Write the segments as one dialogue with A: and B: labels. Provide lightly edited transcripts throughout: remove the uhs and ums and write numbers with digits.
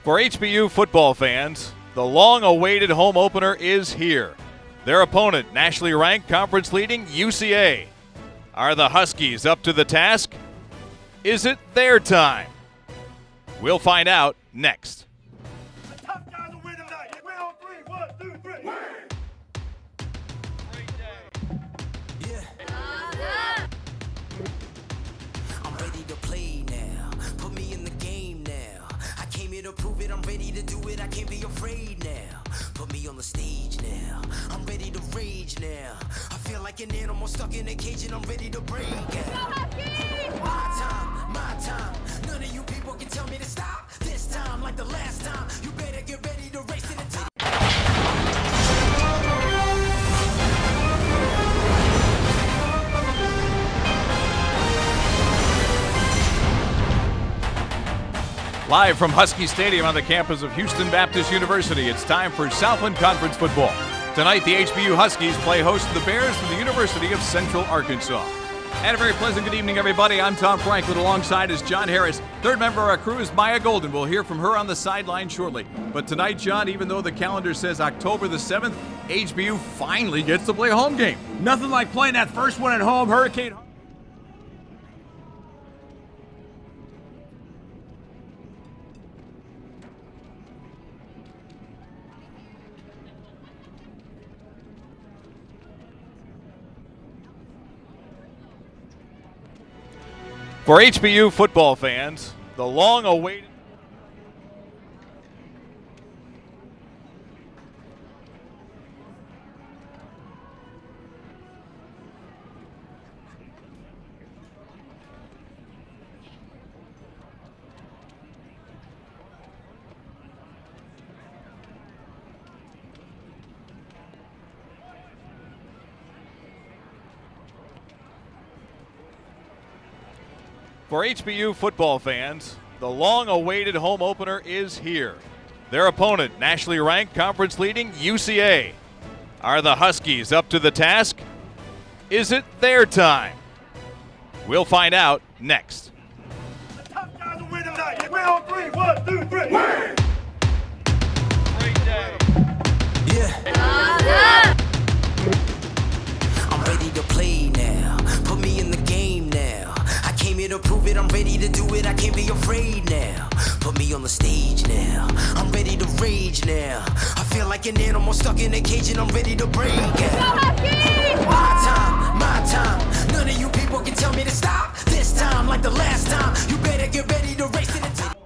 A: For HBU football fans, the long-awaited home opener is here. Their opponent, nationally ranked, conference-leading UCA. Are the Huskies up to the task? Is it their time? We'll find out next.
B: The top guys will win tonight. We're on three. 1, 2, 3. Win!
A: Great day.
C: Yeah. I'm ready to play now. Put me in the game now. I came here to prove it. I'm ready to do it. I can't be afraid now. Put me on the stage now. I'm ready to rage now. I feel like an animal stuck in a cage and I'm ready to break out. My time. None of you people can tell me to stop. This time, like the last time, you better get ready to race to the top.
A: Live from Husky Stadium on the campus of Houston Baptist University, it's time for Southland Conference football. Tonight, the HBU Huskies play host to the Bears from the University of Central Arkansas. And a very pleasant good evening, everybody. I'm Tom Franklin. Alongside is John Harris. Third member of our crew is Maya Golden. We'll hear from her on the sideline shortly. But tonight, John, even though the calendar says October the 7th, HBU finally gets to play a home game.
D: Nothing like playing that first one at home, Hurricane.
A: For HBU football fans, the long-awaited For HBU football fans, the long-awaited home opener is here. Their opponent, nationally ranked, conference-leading UCA. Are the Huskies up to the task? Is it their time? We'll find out next.
B: The top guys will win tonight. We're on three. 1, 2, 3. Win!
A: Great day.
C: Yeah. I'm ready to play now. Put me in the game now. I came here to prove it. I'm ready to do it. I can't be afraid now. Put me on the stage now. I'm ready to rage now. I feel like an animal stuck in a cage and I'm ready to break out. My time. None of you people can tell me to stop. This time, like the last time, you better get ready to race to the top.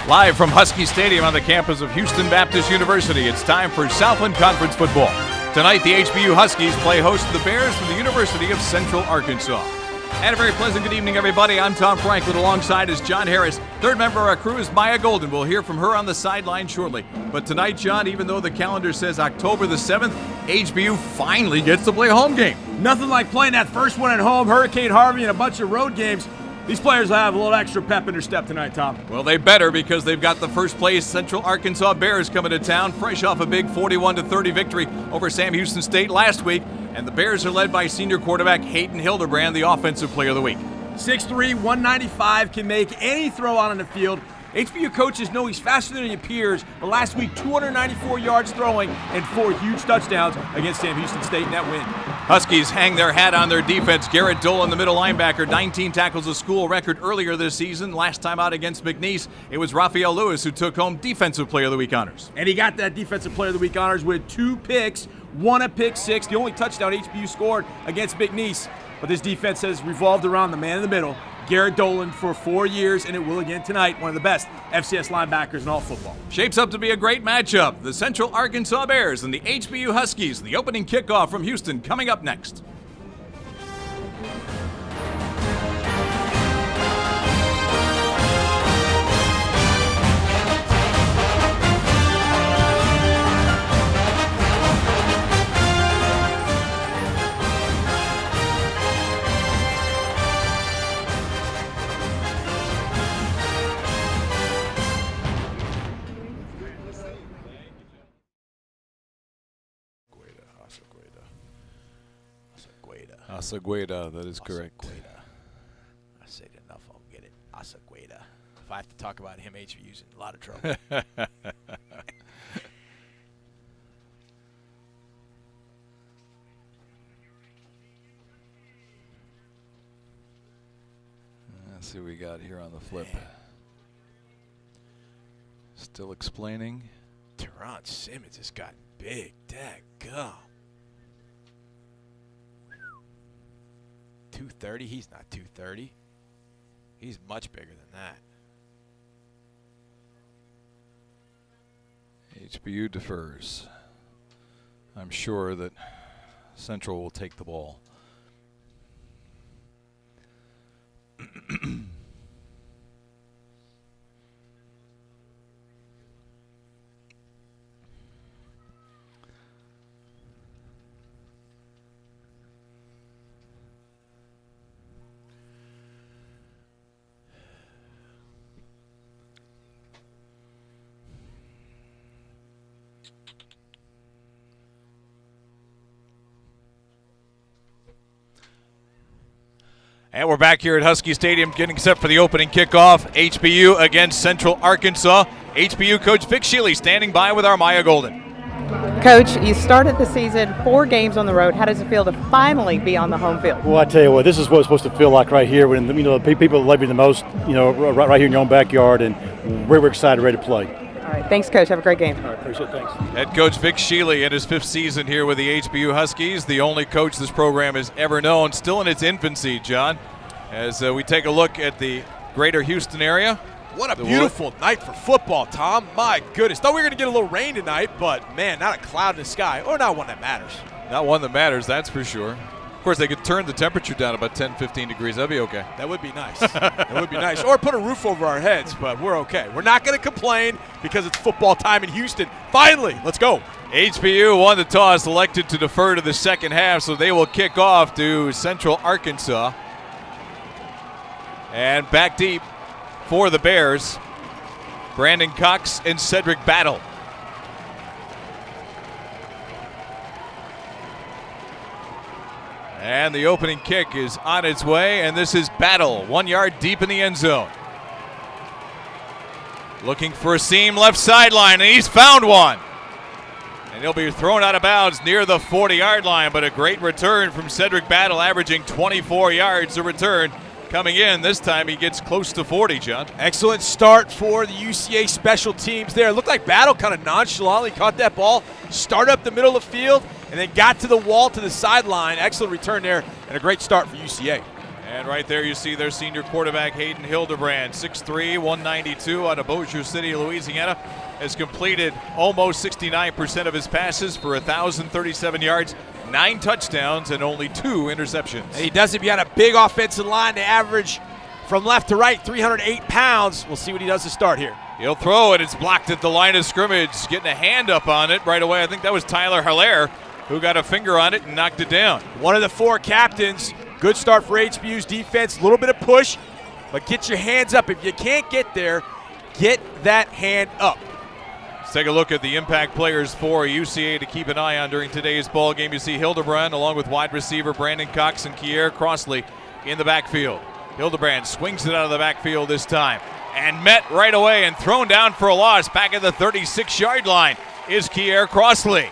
A: Live from Husky Stadium on the campus of Houston Baptist University, it's time for Southland Conference football. Tonight, the HBU Huskies play host to the Bears from the University of Central Arkansas. And a very pleasant good evening, everybody. I'm Tom Franklin. Alongside is John Harris. Third member of our crew is Maya Golden. We'll hear from her on the sideline shortly. But tonight, John, even though the calendar says October the 7th, HBU finally gets to play a home game.
D: Nothing like playing that first one at home, Hurricane Harvey, and a bunch of road games. These players will have a little extra pep in their step tonight, Tom.
A: Well, they better, because they've got the first place Central Arkansas Bears coming to town, fresh off a big 41-30 victory over Sam Houston State last week. And the Bears are led by senior quarterback Hayden Hildebrand, the Offensive Player of the Week.
D: 6'3", 195, can make any throw out on the field. HBU coaches know he's faster than he appears, but last week 294 yards throwing and 4 huge touchdowns against Sam Houston State in that win.
A: Huskies hang their hat on their defense. Garrett Dolan, the middle linebacker, 19 tackles, a school record earlier this season. Last time out against McNeese, it was Raphael Lewis who took home Defensive Player of the Week honors.
D: And he got that Defensive Player of the Week honors with 2 picks, 1 a pick six, the only touchdown HBU scored against McNeese. But this defense has revolved around the man in the middle, Garrett Dolan, for 4 years, and it will again tonight. One of the best FCS linebackers in all football.
A: Shapes up to be a great matchup. The Central Arkansas Bears and the HBU Huskies. The opening kickoff from Houston coming up next. Asagueda, that is correct.
E: Asagueda. I say it enough, I'll get it. Asagueda. If I have to talk about him, HBU's in a lot of trouble.
A: Let's see what we got here on the flip. Still explaining.
E: Teron Simmons has gotten big. Daggum. 230? He's not 230. He's much bigger than that.
A: HBU defers. I'm sure that Central will take the ball. And we're back here at Husky Stadium getting set for the opening kickoff. HBU against Central Arkansas. HBU coach Vic Shealy standing by with our Maya Golden.
F: Coach, you started the season 4 games on the road. How does it feel to finally be on the home field?
G: Well, I tell you what, this is what it's supposed to feel like right here when the people love you the most, right here in your own backyard, and we're excited, ready to play.
F: All right, thanks, Coach. Have a great game.
G: All right, appreciate it. Thanks.
A: Head coach Vic Shealy in his 5th season here with the HBU Huskies, the only coach this program has ever known, still in its infancy, John. As we take a look at the greater Houston area.
E: What a beautiful night for football, Tom. My goodness. Thought we were going to get a little rain tonight, but, man, not a cloud in the sky, or not one that matters.
A: Not one that matters, that's for sure. Of course, they could turn the temperature down about 10, 15 degrees. That'd be okay.
E: That would be nice. That would be nice. Or put a roof over our heads, but we're okay. We're not going to complain because it's football time in Houston. Finally, let's go.
A: HBU won the toss, elected to defer to the second half, so they will kick off to Central Arkansas. And back deep for the Bears, Brandon Cox and Cedric Battle. And the opening kick is on its way, and this is Battle, 1 yard deep in the end zone. Looking for a seam left sideline, and he's found one. And he'll be thrown out of bounds near the 40-yard line, but a great return from Cedric Battle, averaging 24 yards a return. Coming in, this time he gets close to 40, John.
E: Excellent start for the UCA special teams there. It looked like Battle kind of nonchalantly caught that ball, started up the middle of the field, and then got to the wall to the sideline. Excellent return there, and a great start for UCA.
A: And right there you see their senior quarterback, Hayden Hildebrand, 6'3", 192 out of Bossier City, Louisiana, has completed almost 69% of his passes for 1,037 yards, 9 touchdowns, and only 2 interceptions.
E: And he does it behind a big offensive line. They average from left to right 308 pounds. We'll see what he does to start here.
A: He'll throw it. It's blocked at the line of scrimmage. Getting a hand up on it right away. I think that was Tyler Hilaire who got a finger on it and knocked it down.
E: One of the 4 captains. Good start for HBU's defense. A little bit of push, but get your hands up. If you can't get there, get that hand up.
A: Let's take a look at the impact players for UCA to keep an eye on during today's ball game. You see Hildebrand along with wide receiver Brandon Cox and Kier Crossley in the backfield. Hildebrand swings it out of the backfield this time and met right away and thrown down for a loss. Back at the 36-yard line is Kier Crossley.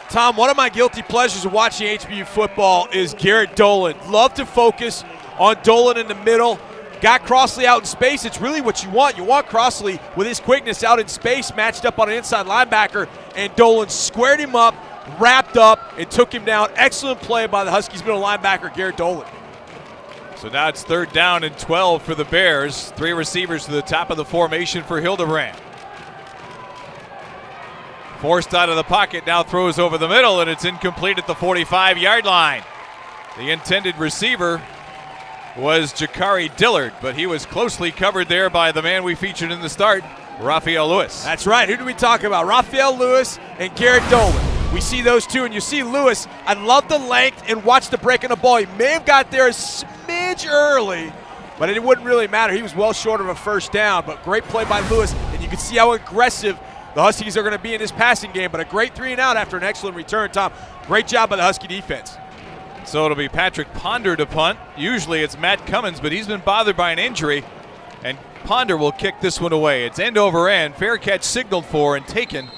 E: Tom, one of my guilty pleasures of watching HBU football is Garrett Dolan. Love to focus on Dolan in the middle. Got Crossley out in space. It's really what you want. You want Crossley with his quickness out in space, matched up on an inside linebacker, and Dolan squared him up, wrapped up, and took him down. Excellent play by the Huskies middle linebacker, Garrett Dolan.
A: So now it's 3rd down and 12 for the Bears. 3 receivers to the top of the formation for Hildebrand. Forced out of the pocket, now throws over the middle, and it's incomplete at the 45-yard line. The intended receiver was Jakari Dillard, but he was closely covered there by the man we featured in the start, Raphael Lewis.
E: That's right. Who do we talk about? Raphael Lewis and Garrett Dolan. We see those two, and you see Lewis. I love the length and watch the break on the ball. He may have got there a smidge early, but it wouldn't really matter. He was well short of a first down, but great play by Lewis, and you can see how aggressive the Huskies are going to be in this passing game, but a great 3-and-out after an excellent return, Tom. Great job by the Husky defense.
A: So it'll be Patrick Ponder to punt. Usually it's Matt Cummins, but he's been bothered by an injury, and Ponder will kick this one away. It's end over end. Fair catch signaled for and taken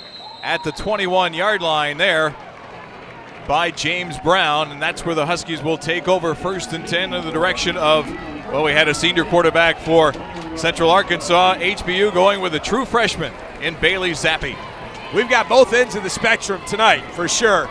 A: at the 21-yard line there by James Brown, and that's where the Huskies will take over 1st and 10 in the direction of, well, we had a senior quarterback for Central Arkansas. HBU going with a true freshman in Bailey Zappi.
E: We've got both ends of the spectrum tonight, for sure.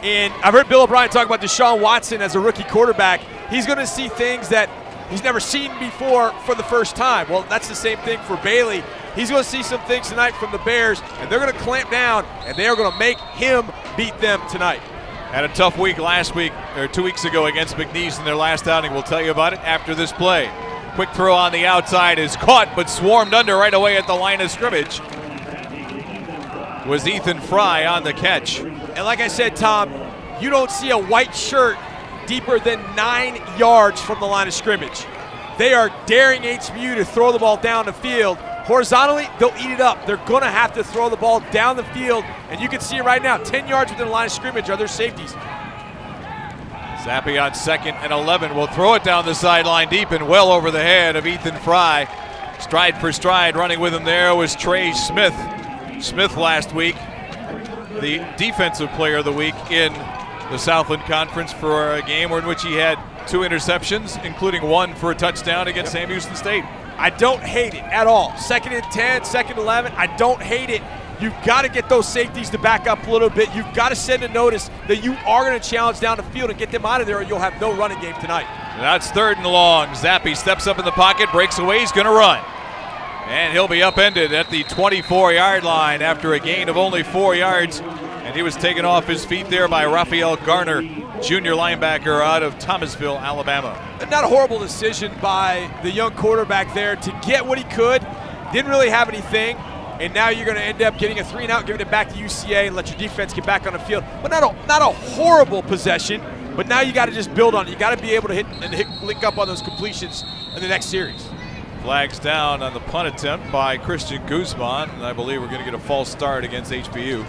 E: And I've heard Bill O'Brien talk about Deshaun Watson as a rookie quarterback. He's going to see things that he's never seen before for the first time. Well, that's the same thing for Bailey. He's going to see some things tonight from the Bears, and they're going to clamp down, and they are going to make him beat them tonight.
A: Had a tough week last week, or 2 weeks ago, against McNeese in their last outing. We'll tell you about it after this play. Quick throw on the outside is caught, but swarmed under right away at the line of scrimmage. Was Ethan Fry on the catch.
E: And like I said, Tom, you don't see a white shirt deeper than 9 yards from the line of scrimmage. They are daring HBU to throw the ball down the field. Horizontally, they'll eat it up. They're going to have to throw the ball down the field, and you can see it right now. 10 yards within the line of scrimmage are their safeties.
A: Zappi on 2nd and 11 will throw it down the sideline deep and well over the head of Ethan Fry. Stride for stride, running with him there was Trey Smith. Smith last week, the defensive player of the week in the Southland Conference for a game in which he had 2 interceptions, including 1 for a touchdown against Sam Houston State.
E: I don't hate it at all. 2nd and 10, 2nd and 11, I don't hate it. You've got to get those safeties to back up a little bit. You've got to send a notice that you are going to challenge down the field and get them out of there, or you'll have no running game tonight.
A: That's 3rd and long. Zappi steps up in the pocket, breaks away, he's going to run. And he'll be upended at the 24-yard line after a gain of only 4 yards. And he was taken off his feet there by Raphael Garner, junior linebacker out of Thomasville, Alabama.
E: Not a horrible decision by the young quarterback there to get what he could. Didn't really have anything. And now you're going to end up getting a 3-and-out, giving it back to UCA and let your defense get back on the field. But not a horrible possession. But now you got to just build on it. You got to be able to link up on those completions in the next series.
A: Flags down on the punt attempt by Christian Guzman, and I believe we're going to get a false start against HBU.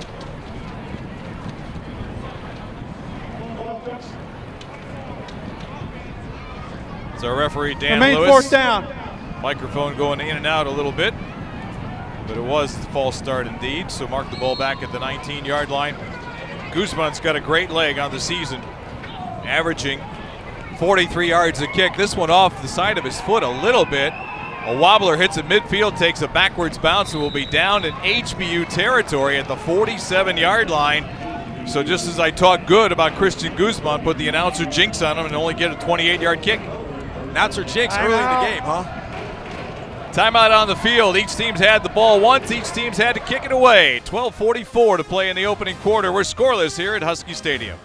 A: It's our referee, Dan Lewis.
H: 4th down.
A: Microphone going in and out a little bit, but it was a false start indeed, so mark the ball back at the 19-yard line. Guzman's got a great leg on the season, averaging 43 yards a kick. This one off the side of his foot a little bit. A wobbler hits at midfield, takes a backwards bounce, and will be down in HBU territory at the 47-yard line. So just as I talked good about Christian Guzman, put the announcer jinx on him and only get a 28-yard kick.
E: Announcer jinx early in the game, huh?
A: Timeout on the field. Each team's had the ball once. Each team's had to kick it away. 12:44 to play in the opening quarter. We're scoreless here at Husky Stadium.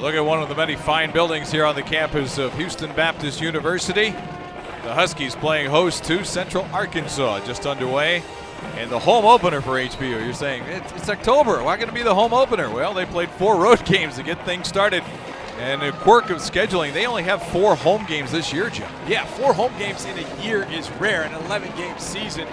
A: Look at one of the many fine buildings here on the campus of Houston Baptist University. The Huskies playing host to Central Arkansas, just underway. And the home opener for HBU. You're saying, it's October. Why going to be the home opener? Well, they played 4 road games to get things started. And a quirk of scheduling, they only have 4 home games this year, John.
E: Yeah, 4 home games in a year is rare, an 11-game season.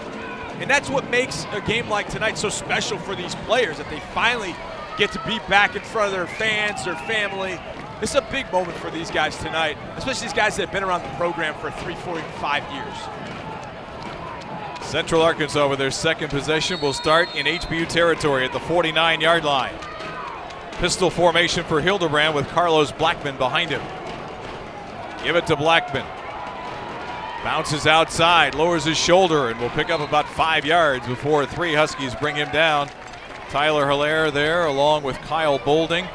E: And that's what makes a game like tonight so special for these players, that they finally get to be back in front of their fans, their family. This is a big moment for these guys tonight, especially these guys that have been around the program for 3, 4, 5 years.
A: Central Arkansas with their second possession will start in HBU territory at the 49-yard line. Pistol formation for Hildebrand with Carlos Blackman behind him. Give it to Blackman. Bounces outside, lowers his shoulder, and will pick up about 5 yards before 3 Huskies bring him down. Tyler Hilaire there, along with Kyle Bolding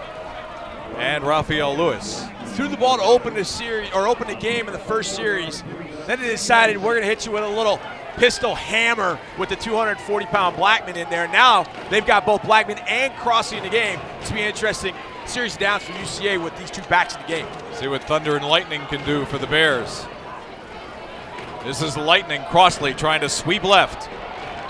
A: and Raphael Lewis.
E: Threw the ball to open the series, or open the game in the first series. Then they decided we're going to hit you with a little pistol hammer with the 240-pound Blackman in there. Now they've got both Blackman and Crossley in the game. It's going to be an interesting series of downs for UCA with these 2 backs in the game.
A: See what Thunder and Lightning can do for the Bears. This is Lightning. Crossley trying to sweep left.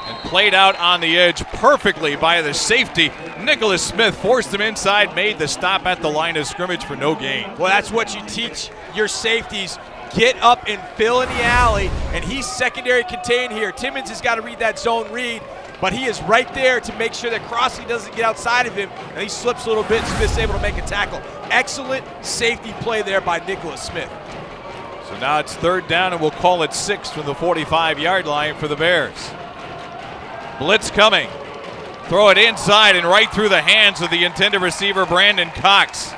A: And played out on the edge perfectly by the safety. Nicholas Smith forced him inside, made the stop at the line of scrimmage for no gain.
E: Well, that's what you teach your safeties. Get up and fill in the alley, and he's secondary contained here. Timmons has got to read that zone read, but he is right there to make sure that Crossley doesn't get outside of him, and he slips a little bit, and Smith's able to make a tackle. Excellent safety play there by Nicholas Smith.
A: So now it's 3rd down, and we'll call it 6 from the 45-yard line for the Bears. Blitz coming. Throw it inside and right through the hands of the intended receiver, Brandon Cox.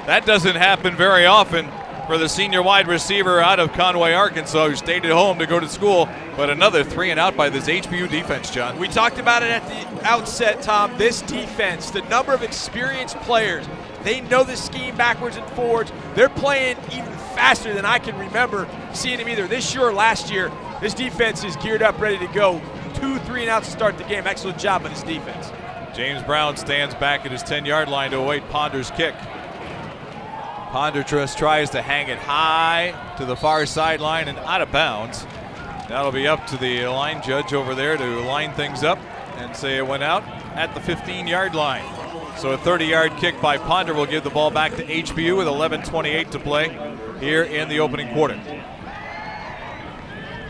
A: That doesn't happen very often for the senior wide receiver out of Conway, Arkansas, who stayed at home to go to school. But another 3 and out by this HBU defense, John.
E: We talked about it at the outset, Tom. This defense, the number of experienced players, they know the scheme backwards and forwards. They're playing even faster than I can remember seeing them either this year or last year. This defense is geared up, ready to go. 2 3 and outs to start the game. Excellent job by this defense.
A: James Brown stands back at his 10-yard line to await Ponder's kick. Ponder tries to hang it high to the far sideline and out of bounds. That'll be up to the line judge over there to line things up and say it went out at the 15-yard line. So a 30-yard kick by Ponder will give the ball back to HBU with 11:28 to play here in the opening quarter.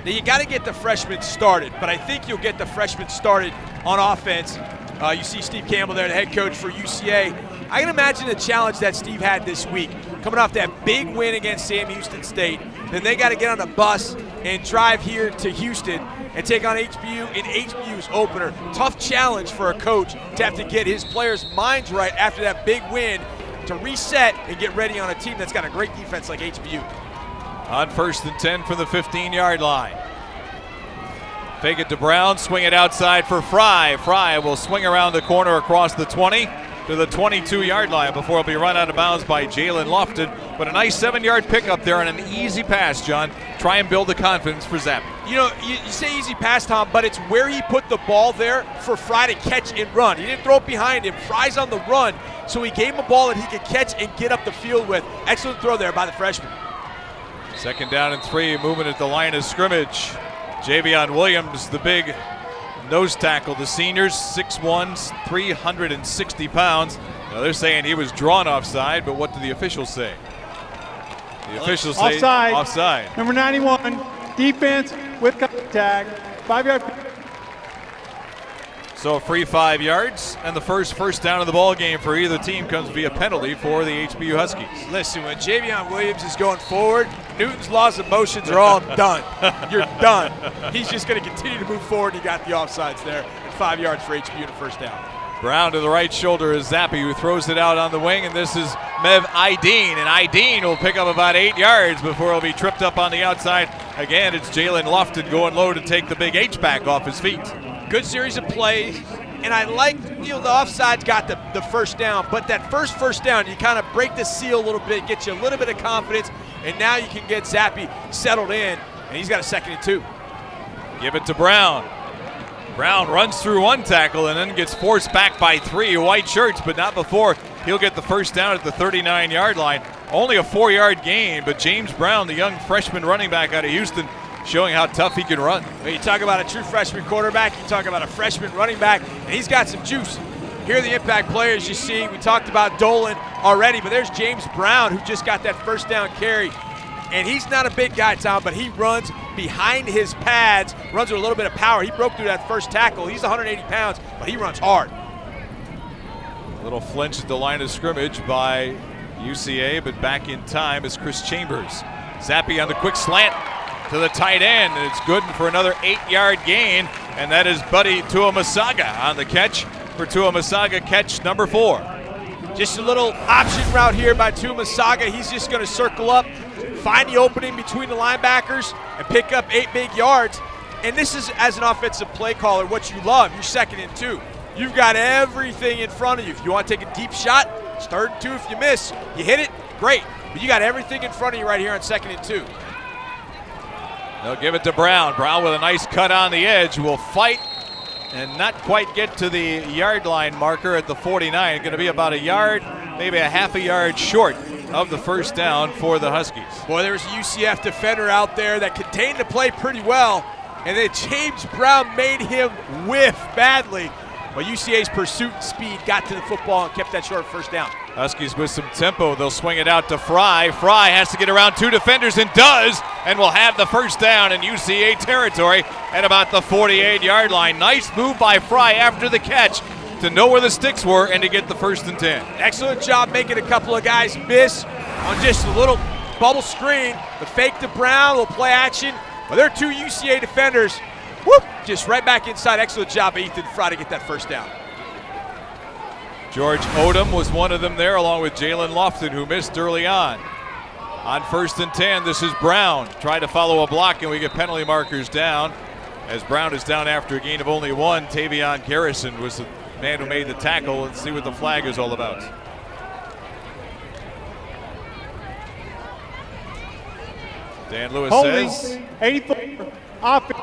E: Now you got to get the freshmen started, but I think you'll get the freshmen started on offense. You see Steve Campbell there, the head coach for UCA. I can imagine the challenge that Steve had this week, coming off that big win against Sam Houston State. Then they got to get on a bus and drive here to Houston and take on HBU in HBU's opener. Tough challenge for a coach to have to get his players' minds right after that big win to reset and get ready on a team that's got a great defense like HBU.
A: On 1st and 10 from the 15-yard line. Fake it to Brown, swing it outside for Fry. Fry will swing around the corner across the 20 to the 22-yard line before it'll be run out of bounds by Jalen Lofton. But a nice 7-yard pickup there on an easy pass, John. Try and build the confidence for Zapp.
E: You know, you say easy pass, Tom, but it's where he put the ball there for Fry to catch and run. He didn't throw it behind him. Fry's on the run, so he gave him a ball that he could catch and get up the field with. Excellent throw there by the freshman.
A: 2nd down and 3, moving at the line of scrimmage. Javion Williams, the big nose tackle, the seniors, 6'1", 360 pounds. Now they're saying he was drawn offside, but what do the officials say? The officials say offside.
H: Number 91, defense with contact, 5-yard.
A: So a free 5 yards, and the first down of the ball game for either team comes via penalty for the HBU Huskies.
E: Listen, when Javion Williams is going forward, Newton's laws of motions are all done. You're done. He's just going to continue to move forward. He got the offsides there, and 5 yards for HBU and a first down.
A: Brown to the right shoulder is Zappi, who throws it out on the wing, and this is Mev Ideen, and Ideen will pick up about 8 yards before he'll be tripped up on the outside. Again, it's Jalen Lofton going low to take the big H-back off his feet.
E: Good series of plays, and I like, the offsides got the first down, but that first down, you kind of break the seal a little bit, get you a little bit of confidence, and now you can get Zappi settled in, and he's got a 2nd and 2.
A: Give it to Brown. Brown runs through one tackle and then gets forced back by 3 white shirts, but not before He'll get the first down at the 39-yard line. Only a 4-yard gain, but James Brown, the young freshman running back out of Houston, showing how tough he can run.
E: When you talk about a true freshman quarterback, you talk about a freshman running back, and he's got some juice. Here are the impact players you see. We talked about Dolan already, but there's James Brown, who just got that first down carry. And he's not a big guy, Tom, but he runs behind his pads, runs with a little bit of power. He broke through that first tackle. He's 180 pounds, but he runs hard.
A: A little flinch at the line of scrimmage by UCA, but back in time is Chris Chambers. Zappi on the quick slant to the tight end, and it's good for another 8-yard gain, and that is Buddy Tuamasaga on the catch for Tuamasaga, catch number 4.
E: Just a little option route here by Tuamasaga. He's just going to circle up, find the opening between the linebackers, and pick up 8 big yards. And this is, as an offensive play caller, what you love. You're 2nd and 2. You've got everything in front of you. If you want to take a deep shot, it's 3rd and 2. If you miss, you hit it, great. But you got everything in front of you right here on 2nd and 2.
A: They'll give it to Brown. Brown with a nice cut on the edge will fight and not quite get to the yard line marker at the 49. Going to be about a yard, maybe a half a yard short of the first down for the Huskies.
E: Boy, there was a UCF defender out there that contained the play pretty well, and then James Brown made him whiff badly. But UCA's pursuit and speed got to the football and kept that short first down.
A: Huskies with some tempo. They'll swing it out to Fry. Fry has to get around 2 defenders and does, and will have the first down in UCA territory at about the 48-yard line. Nice move by Fry after the catch to know where the sticks were and to get the 1st and 10.
E: Excellent job making a couple of guys miss on just a little bubble screen. The fake to Brown, little play action. But there are 2 UCA defenders. Whoop, just right back inside. Excellent job by Ethan Fry to get that first down.
A: George Odom was one of them there, along with Jalen Lofton, who missed early on. On 1st and 10, this is Brown. Tried to follow a block, and we get penalty markers down. As Brown is down after a gain of only 1, Tavion Garrison was the man who made the tackle. Let's see what the flag is all about. Dan Lewis
H: Holding,
A: says
H: 84, offense,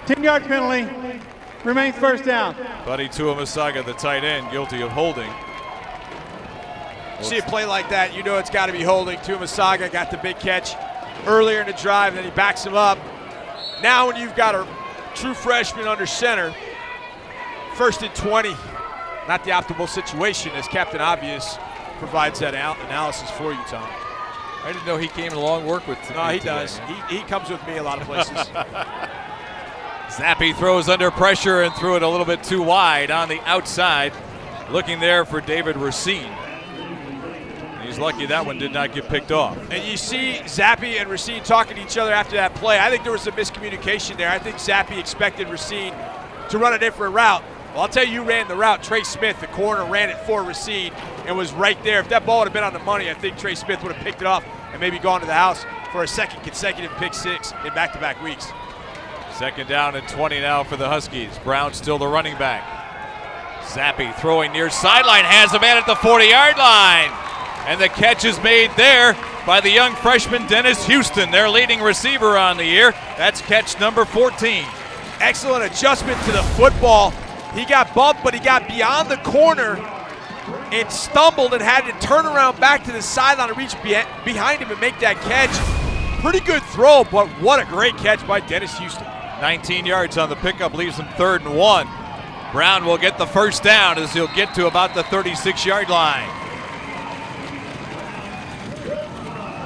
H: 10-yard penalty, remains first down.
A: Buddy Tuamasaga, the tight end, guilty of holding.
E: See a play like that, you know it's got to be holding. Tuamasaga got the big catch earlier in the drive, then he backs him up. Now when you've got a true freshman under center, 1st and 20, not the optimal situation, as Captain Obvious provides that analysis for you, Tom.
A: I didn't know he came along work with.
E: No, he does. He comes with me a lot of places.
A: Zappi throws under pressure and threw it a little bit too wide on the outside. Looking there for David Racine. He's lucky that one did not get picked off.
E: And you see Zappi and Racine talking to each other after that play. I think there was some miscommunication there. I think Zappi expected Racine to run a different route. Well, I'll tell you, ran the route. Trey Smith, the corner, ran it for Racine and was right there. If that ball would have been on the money, I think Trey Smith would have picked it off and maybe gone to the house for a 2nd consecutive pick 6 in back-to-back weeks.
A: 2nd down and 20 now for the Huskies. Brown still the running back. Zappi throwing near sideline, has a man at the 40-yard line. And the catch is made there by the young freshman Dennis Houston, their leading receiver on the year. That's catch number 14.
E: Excellent adjustment to the football. He got bumped, but he got beyond the corner and stumbled and had to turn around back to the sideline to reach behind him and make that catch. Pretty good throw, but what a great catch by Dennis Houston.
A: 19 yards on the pickup, leaves him 3rd and 1. Brown will get the first down as he'll get to about the 36-yard line.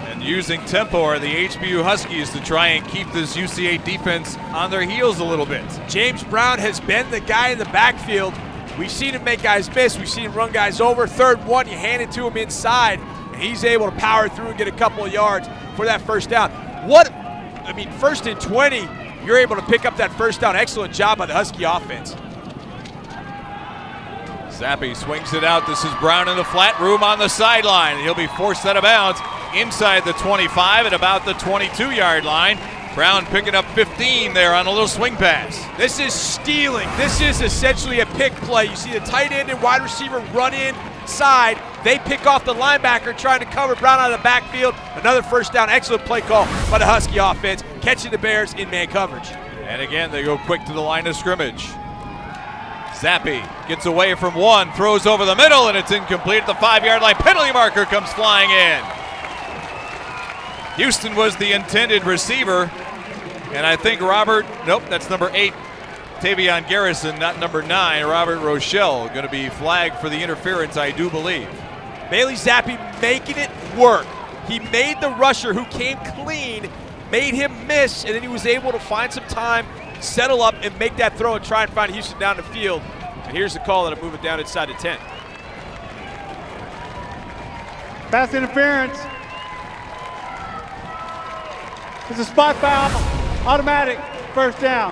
A: And using tempo are the HBU Huskies to try and keep this UCA defense on their heels a little bit.
E: James Brown has been the guy in the backfield. We've seen him make guys miss. We've seen him run guys over. 3rd and 1, you hand it to him inside, and he's able to power through and get a couple of yards for that first down. 1st and 20, you're able to pick up that first down. Excellent job by the Husky offense.
A: Zappi swings it out. This is Brown in the flat room on the sideline. He'll be forced out of bounds inside the 25 at about the 22-yard line. Brown picking up 15 there on a little swing pass.
E: This is stealing. This is essentially a pick play. You see the tight end and wide receiver run inside. They pick off the linebacker trying to cover Brown out of the backfield. Another first down. Excellent play call by the Husky offense, catching the Bears in man coverage.
A: And again, they go quick to the line of scrimmage. Zappi gets away from one, throws over the middle, and it's incomplete at the 5-yard line. Penalty marker comes flying in. Houston was the intended receiver, and I think that's number 8, Tavion Garrison, not number 9, Robert Rochelle, going to be flagged for the interference, I do believe.
E: Bailey Zappi making it work. He made the rusher who came clean, made him miss, and then he was able to find some time, settle up, and make that throw and try and find Houston down the field. And here's the call that'll move it down inside the 10.
H: Pass interference. It's a spot foul. Automatic. First down.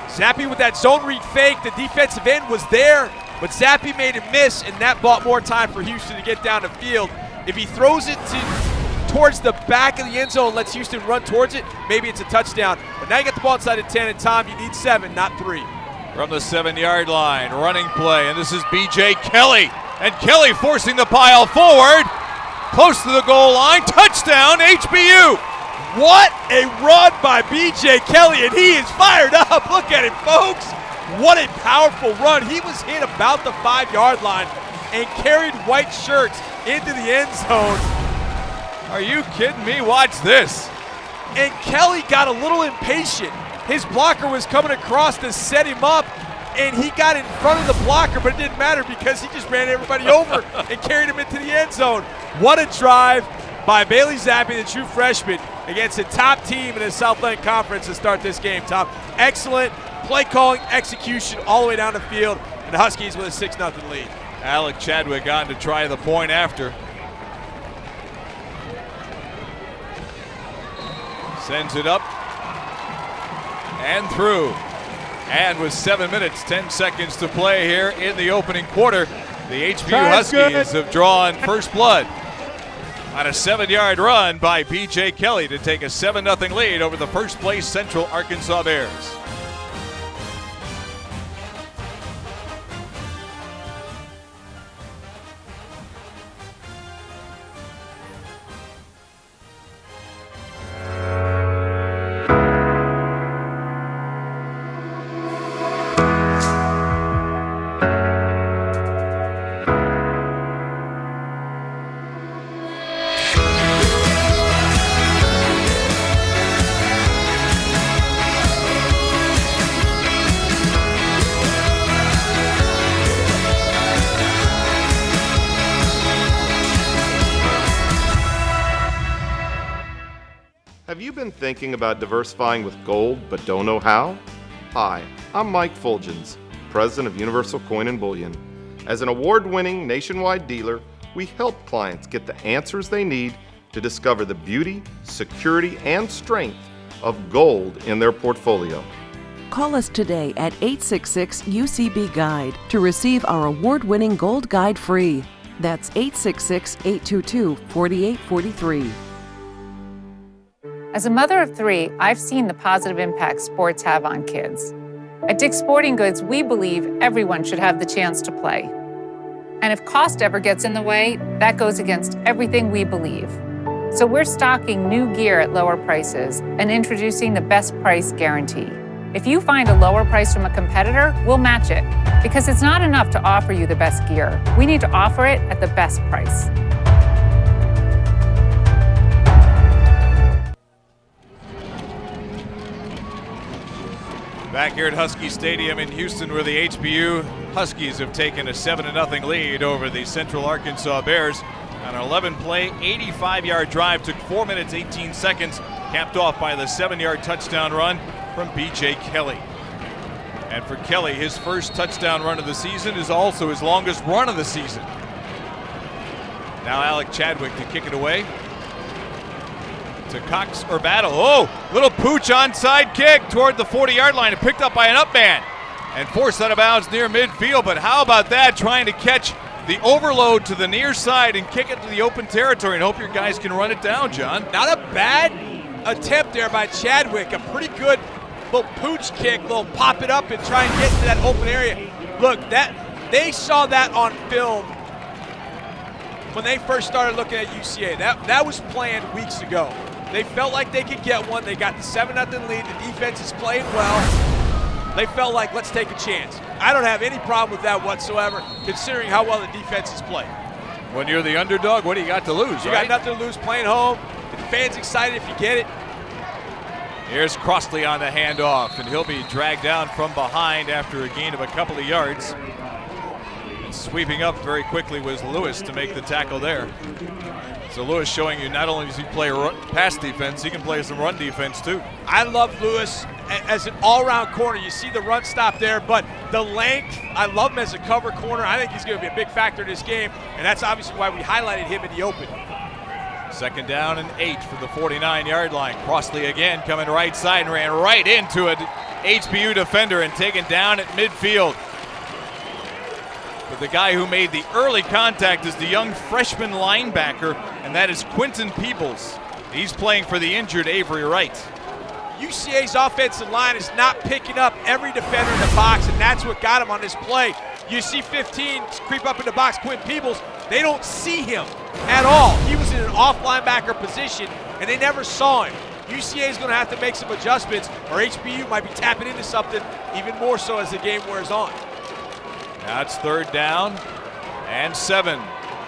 E: Zappi with that zone read fake. The defensive end was there, but Zappi made him miss, and that bought more time for Houston to get down the field. If he throws it towards the back of the end zone, lets Houston run towards it, maybe it's a touchdown. But now you get the ball inside the 10, and Tom, you need 7, not 3.
A: From the 7-yard line, running play, and this is B.J. Kelly. And Kelly forcing the pile forward, close to the goal line, touchdown HBU.
E: What a run by B.J. Kelly, and he is fired up. Look at him, folks. What a powerful run. He was hit about the 5-yard line and carried white shirts into the end zone.
A: Are you kidding me? Watch this.
E: And Kelly got a little impatient. His blocker was coming across to set him up, and he got in front of the blocker, but it didn't matter because he just ran everybody over and carried him into the end zone. What a drive by Bailey Zappi, the true freshman, against a top team in the Southland Conference to start this game, Tom. Excellent play calling, execution all the way down the field, and the Huskies with a 6-0 lead.
A: Alec Chadwick on to try the point after. Sends it up and through. And with 7 minutes, 10 seconds to play here in the opening quarter, the HBU Huskies have drawn first blood on a 7-yard run by B.J. Kelly to take a 7-0 lead over the first-place Central Arkansas Bears.
I: Have you been thinking about diversifying with gold but don't know how? Hi, I'm Mike Fulgens, President of Universal Coin and Bullion. As an award-winning nationwide dealer, we help clients get the answers they need to discover the beauty, security, and strength of gold in their portfolio.
J: Call us today at 866-UCB-GUIDE to receive our award-winning Gold Guide free. That's 866-822-4843.
K: As a mother of 3, I've seen the positive impact sports have on kids. At Dick's Sporting Goods, we believe everyone should have the chance to play. And if cost ever gets in the way, that goes against everything we believe. So we're stocking new gear at lower prices and introducing the best price guarantee. If you find a lower price from a competitor, we'll match it. Because it's not enough to offer you the best gear. We need to offer it at the best price.
A: Back here at Husky Stadium in Houston, where the HBU Huskies have taken a 7-0 lead over the Central Arkansas Bears. On an 11-play, 85-yard drive, took 4 minutes, 18 seconds, capped off by the 7-yard touchdown run from B.J. Kelly. And for Kelly, his first touchdown run of the season is also his longest run of the season. Now Alec Chadwick to kick it away to Cox or Battle. Oh, little pooch onside kick toward the 40-yard line and picked up by an up man and forced out of bounds near midfield. But how about that, trying to catch the overload to the near side and kick it to the open territory and hope your guys can run it down, John.
E: Not a bad attempt there by Chadwick. A pretty good little pooch kick, little pop it up and try and get to that open area. Look, that they saw that on film when they first started looking at UCA. That was planned weeks ago. They felt like they could get one. They got the 7-0 lead. The defense is playing well. They felt like, let's take a chance. I don't have any problem with that whatsoever, considering how well the defense has played.
A: When you're the underdog, what do you got to lose,
E: You
A: right?
E: got nothing to lose playing home. The fans excited if you get it.
A: Here's Crossley on the handoff, and he'll be dragged down from behind after a gain of a couple of yards. And sweeping up very quickly was Lewis to make the tackle there. So Lewis showing you not only does he play pass defense, he can play some run defense too.
E: I love Lewis as an all-around corner. You see the run stop there, but the length, I love him as a cover corner. I think he's going to be a big factor in this game, and that's obviously why we highlighted him in the open.
A: 2nd down and 8 for the 49-yard line. Crossley again coming right side and ran right into an HBU defender and taken down at midfield. But the guy who made the early contact is the young freshman linebacker, and that is Quentin Peebles. He's playing for the injured Avery Wright.
E: UCA's offensive line is not picking up every defender in the box, and that's what got him on this play. You see 15 creep up in the box, Quentin Peebles. They don't see him at all. He was in an off linebacker position, and they never saw him. UCA is going to have to make some adjustments, or HBU might be tapping into something even more so as the game wears on.
A: Now it's 3rd down and 7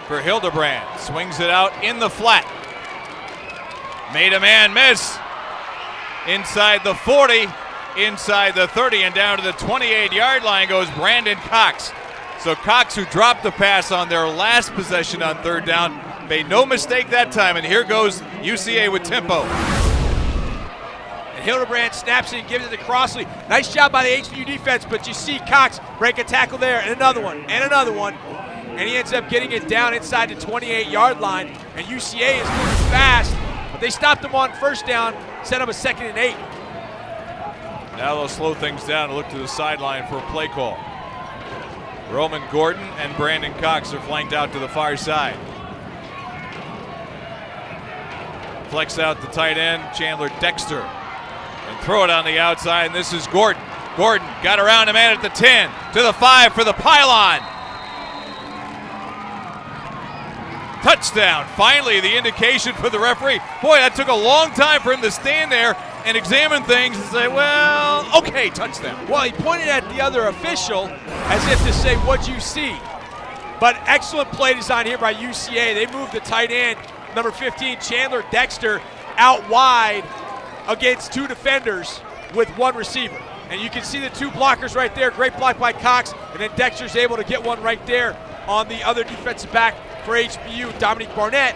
A: for Hildebrand. Swings it out in the flat. Made a man miss. Inside the 40, inside the 30, and down to the 28-yard line goes Brandon Cox. So Cox, who dropped the pass on their last possession on 3rd down, made no mistake that time, and here goes UCA with tempo.
E: And Hildebrand snaps it and gives it to Crossley. Nice job by the HBU defense, but you see Cox break a tackle there, and another one, and he ends up getting it down inside the 28-yard line, and UCA is moving fast, but they stopped him on 1st down, set up a 2nd and 8.
A: Now they'll slow things down and look to the sideline for a play call. Roman Gordon and Brandon Cox are flanked out to the far side. Flex out the tight end, Chandler Dexter. And throw it on the outside, and this is Gordon. Gordon got around a man at the 10, to the 5 for the pylon. Touchdown, finally the indication for the referee. Boy, that took a long time for him to stand there and examine things and say, well, okay, touchdown.
E: Well, he pointed at the other official as if to say, what'd you see? But excellent play design here by UCA. They moved the tight end, number 15, Chandler Dexter, out wide against 2 defenders with 1 receiver. And you can see the 2 blockers right there. Great block by Cox, and then Dexter's able to get one right there on the other defensive back for HBU, Dominique Barnett.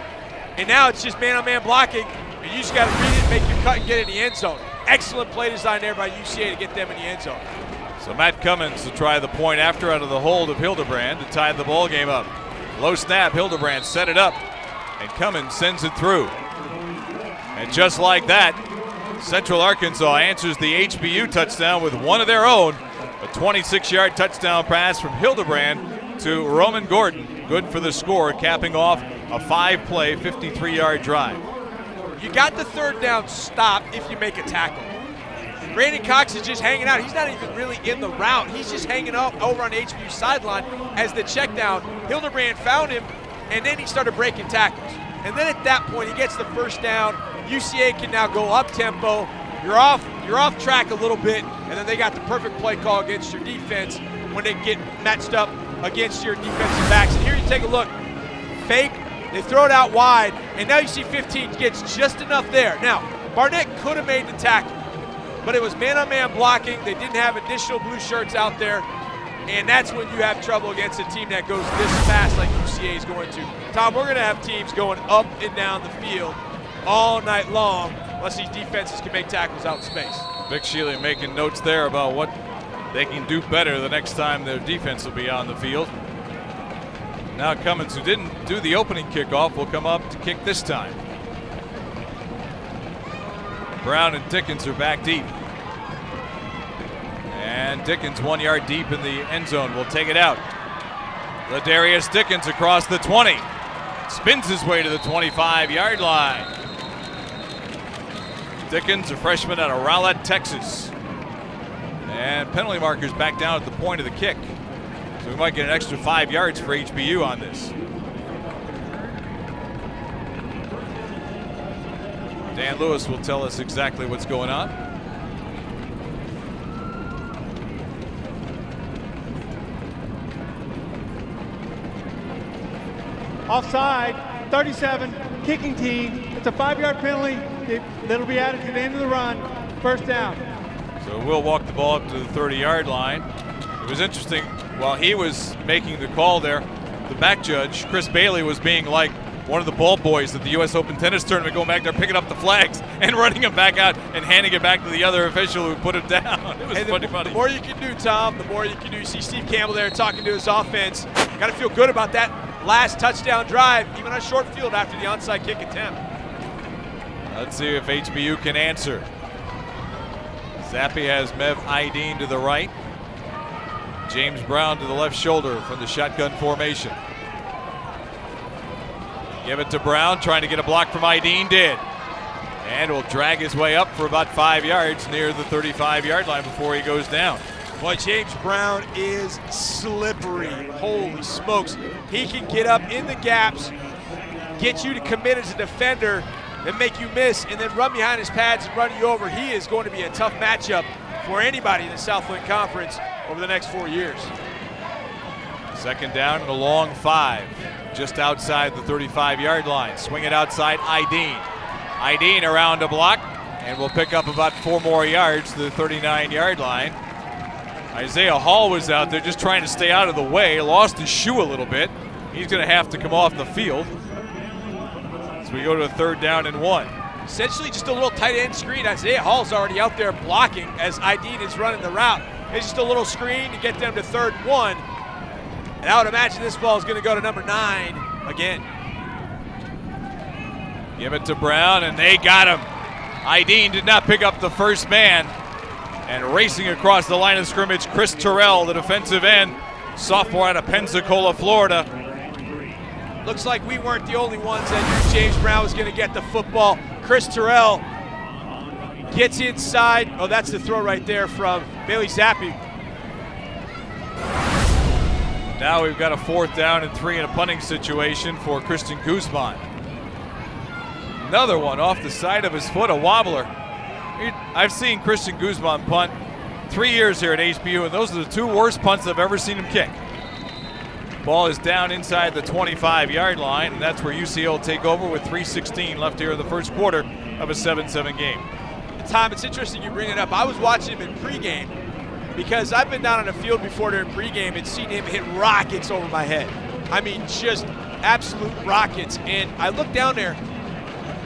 E: And now it's just man-on-man blocking, and you just got to read it, make your cut, and get in the end zone. Excellent play design there by UCA to get them in the end zone.
A: So Matt Cummins to try the point after out of the hold of Hildebrand to tie the ball game up. Low snap, Hildebrand set it up, and Cummins sends it through. And just like that, Central Arkansas answers the HBU touchdown with one of their own. A 26-yard touchdown pass from Hildebrand to Roman Gordon. Good for the score, capping off a 5-play, 53-yard drive.
E: You got the 3rd down stop if you make a tackle. Brandon Cox is just hanging out. He's not even really in the route. He's just hanging out over on the HBU sideline as the check down. Hildebrand found him, and then he started breaking tackles. And then at that point, he gets the 1st down. UCA can now go up tempo. You're off track a little bit, and then they got the perfect play call against your defense when they get matched up against your defensive backs. And here you take a look. Fake, they throw it out wide, and now you see 15 gets just enough there. Now, Barnett could have made the tackle, but it was man-on-man blocking. They didn't have additional blue shirts out there, and that's when you have trouble against a team that goes this fast like UCA is going to. Tom, we're going to have teams going up and down the field all night long unless these defenses can make tackles out in space.
A: Vic Shealy making notes there about what they can do better the next time their defense will be on the field. Now Cummins, who didn't do the opening kickoff, will come up to kick this time. Brown and Dickens are back deep. And Dickens 1 yard deep in the end zone will take it out. Ladarius Dickens across the 20. Spins his way to the 25-yard line. Dickens, a freshman out of Rowlett, Texas. And penalty markers back down at the point of the kick. So we might get an extra 5 yards for HBU on this. Dan Lewis will tell us exactly what's going on.
H: offside, 37, kicking team. It's a 5-yard penalty that'll be added to the end of the run. First down.
A: So we'll walk the ball up to the 30-yard line. It was interesting, while he was making the call there, the back judge, Chris Bailey, was being like one of the ball boys at the U.S. Open tennis tournament, going back there, picking up the flags and running them back out and handing it back to the other official who put it down. It was funny.
E: The more you can do, Tom, the more you can do. You see Steve Campbell there talking to his offense. Got to feel good about that last touchdown drive, even on a short field after the onside kick attempt.
A: Let's see if HBU can answer. Zappi has Mev Ideen to the right. James Brown to the left shoulder from the shotgun formation. Give it to Brown, trying to get a block from Ideen, did. And will drag his way up for about 5 yards near the 35-yard line before he goes down.
E: Boy, James Brown is slippery. Holy smokes. He can get up in the gaps, get you to commit as a defender, then make you miss, and then run behind his pads and run you over. He is going to be a tough matchup for anybody in the Southland Conference over the next 4 years.
A: Second down and a long 5, just outside the 35-yard line. Swing it outside, Ideen. Ideen around a block, and will pick up about 4 more yards to the 39-yard line. Isaiah Hall was out there just trying to stay out of the way, lost his shoe a little bit. He's going to have to come off the field as we go to a 3rd down and 1.
E: Essentially just a little tight end screen. Isaiah Hall's already out there blocking as Ideen is running the route. It's just a little screen to get them to 3rd and 1. And I would imagine this ball is going to go to number 9 again.
A: Give it to Brown, and they got him. Ideen did not pick up the first man. And racing across the line of scrimmage, Chris Terrell, the defensive end, sophomore out of Pensacola, Florida.
E: Looks like we weren't the only ones that knew James Brown was going to get the football. Chris Terrell gets inside. Oh, that's the throw right there from Bailey Zappi.
A: Now we've got a 4th down and 3 in a punting situation for Christian Guzman. Another one off the side of his foot, a wobbler. I've seen Christian Guzman punt 3 years here at HBU, and those are the 2 worst punts I've ever seen him kick. Ball is down inside the 25-yard line, and that's where UCO will take over with 3:16 left here in the first quarter of a 7-7 game.
E: Tom, it's interesting you bring it up. I was watching him in pregame because I've been down on the field before during pregame and seen him hit rockets over my head. I mean, just absolute rockets. And I looked down there,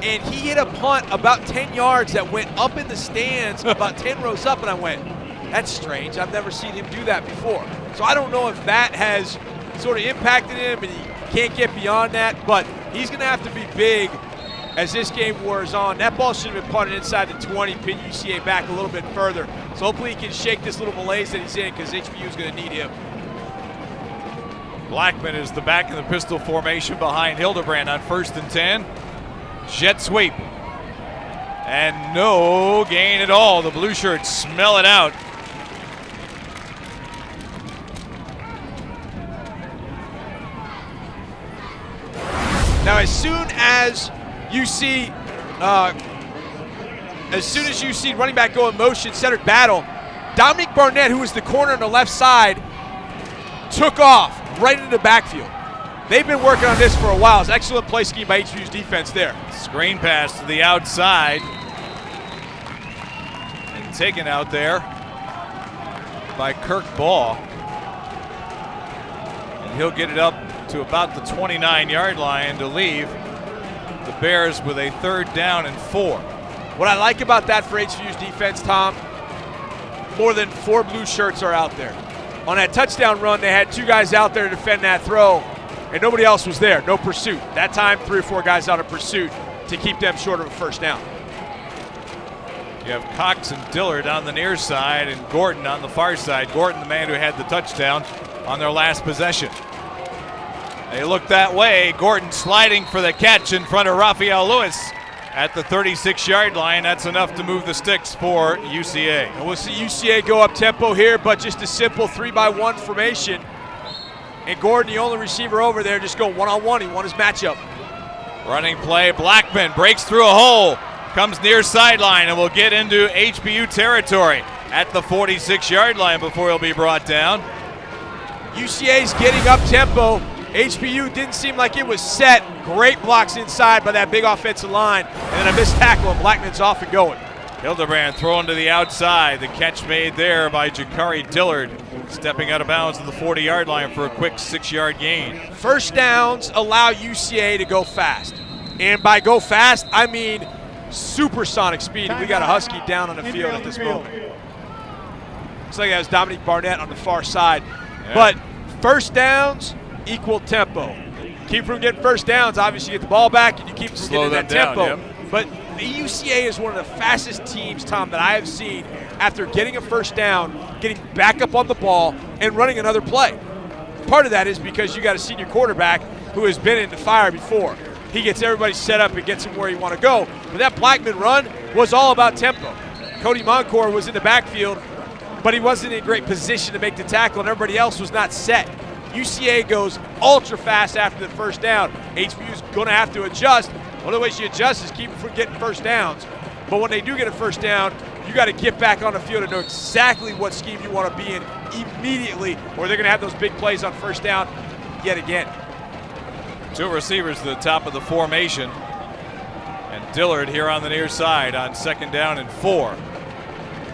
E: and he hit a punt about 10 yards that went up in the stands, about 10 rows up, and I went, that's strange. I've never seen him do that before. So I don't know if that has sort of impacted him and he can't get beyond that, but he's going to have to be big as this game wears on. That ball should have been punted inside the 20, pin UCA back a little bit further. So hopefully he can shake this little malaise that he's in, because HBU is going to need him.
A: Blackman is the back in the pistol formation behind Hildebrand on 1st and 10. Jet sweep. And no gain at all. The blue shirts smell it out.
E: Now, as soon as you see running back go in motion, centered battle, Dominic Barnett, who was the corner on the left side, took off right into the backfield. They've been working on this for a while. It's excellent play scheme by HBU's defense there.
A: Screen pass to the outside. And taken out there by Kirk Ball. And he'll get it up to about the 29-yard line to leave the Bears with a 3rd down and 4.
E: What I like about that for HBU's defense, Tom, more than 4 blue shirts are out there. On that touchdown run, they had 2 guys out there to defend that throw, and nobody else was there, no pursuit. That time, 3 or 4 guys out of pursuit to keep them short of a 1st down.
A: You have Cox and Dillard on the near side and Gordon on the far side. Gordon, the man who had the touchdown on their last possession. They look that way. Gordon sliding for the catch in front of Raphael Lewis at the 36-yard line. That's enough to move the sticks for UCA.
E: And we'll see UCA go up tempo here, but just a simple 3-by-1 formation. And Gordon, the only receiver over there, just going one-on-one. He won his matchup.
A: Running play, Blackman breaks through a hole, comes near sideline, and will get into HBU territory at the 46-yard line before he'll be brought down.
E: UCA's getting up tempo. HBU didn't seem like it was set. Great blocks inside by that big offensive line. And then a missed tackle, and Blackman's off and going.
A: Hildebrand thrown to the outside. The catch made there by Jakari Dillard, stepping out of bounds at the 40-yard line for a quick 6-yard gain.
E: First downs allow UCA to go fast. And by go fast, I mean supersonic speed. We got a Husky down on the field at this moment. Looks like that was Dominique Barnett on the far side.
A: Yeah.
E: But first downs equal tempo. Keep from getting first downs, obviously you get the ball back and you keep from getting that tempo.
A: Yep.
E: But the UCA is one of the fastest teams, Tom, that I have seen after getting a first down, getting back up on the ball, and running another play. Part of that is because you got a senior quarterback who has been in the fire before. He gets everybody set up and gets him where you want to go. But that Blackman run was all about tempo. Cody Moncourt was in the backfield, but he wasn't in great position to make the tackle, and everybody else was not set. UCA goes ultra fast after the first down. HBU's going to have to adjust. One of the ways you adjust is keep them from getting first downs. But when they do get a first down, you got to get back on the field and know exactly what scheme you want to be in immediately, or they're going to have those big plays on first down yet again.
A: Two receivers to the top of the formation. And Dillard here on the near side on 2nd down and 4.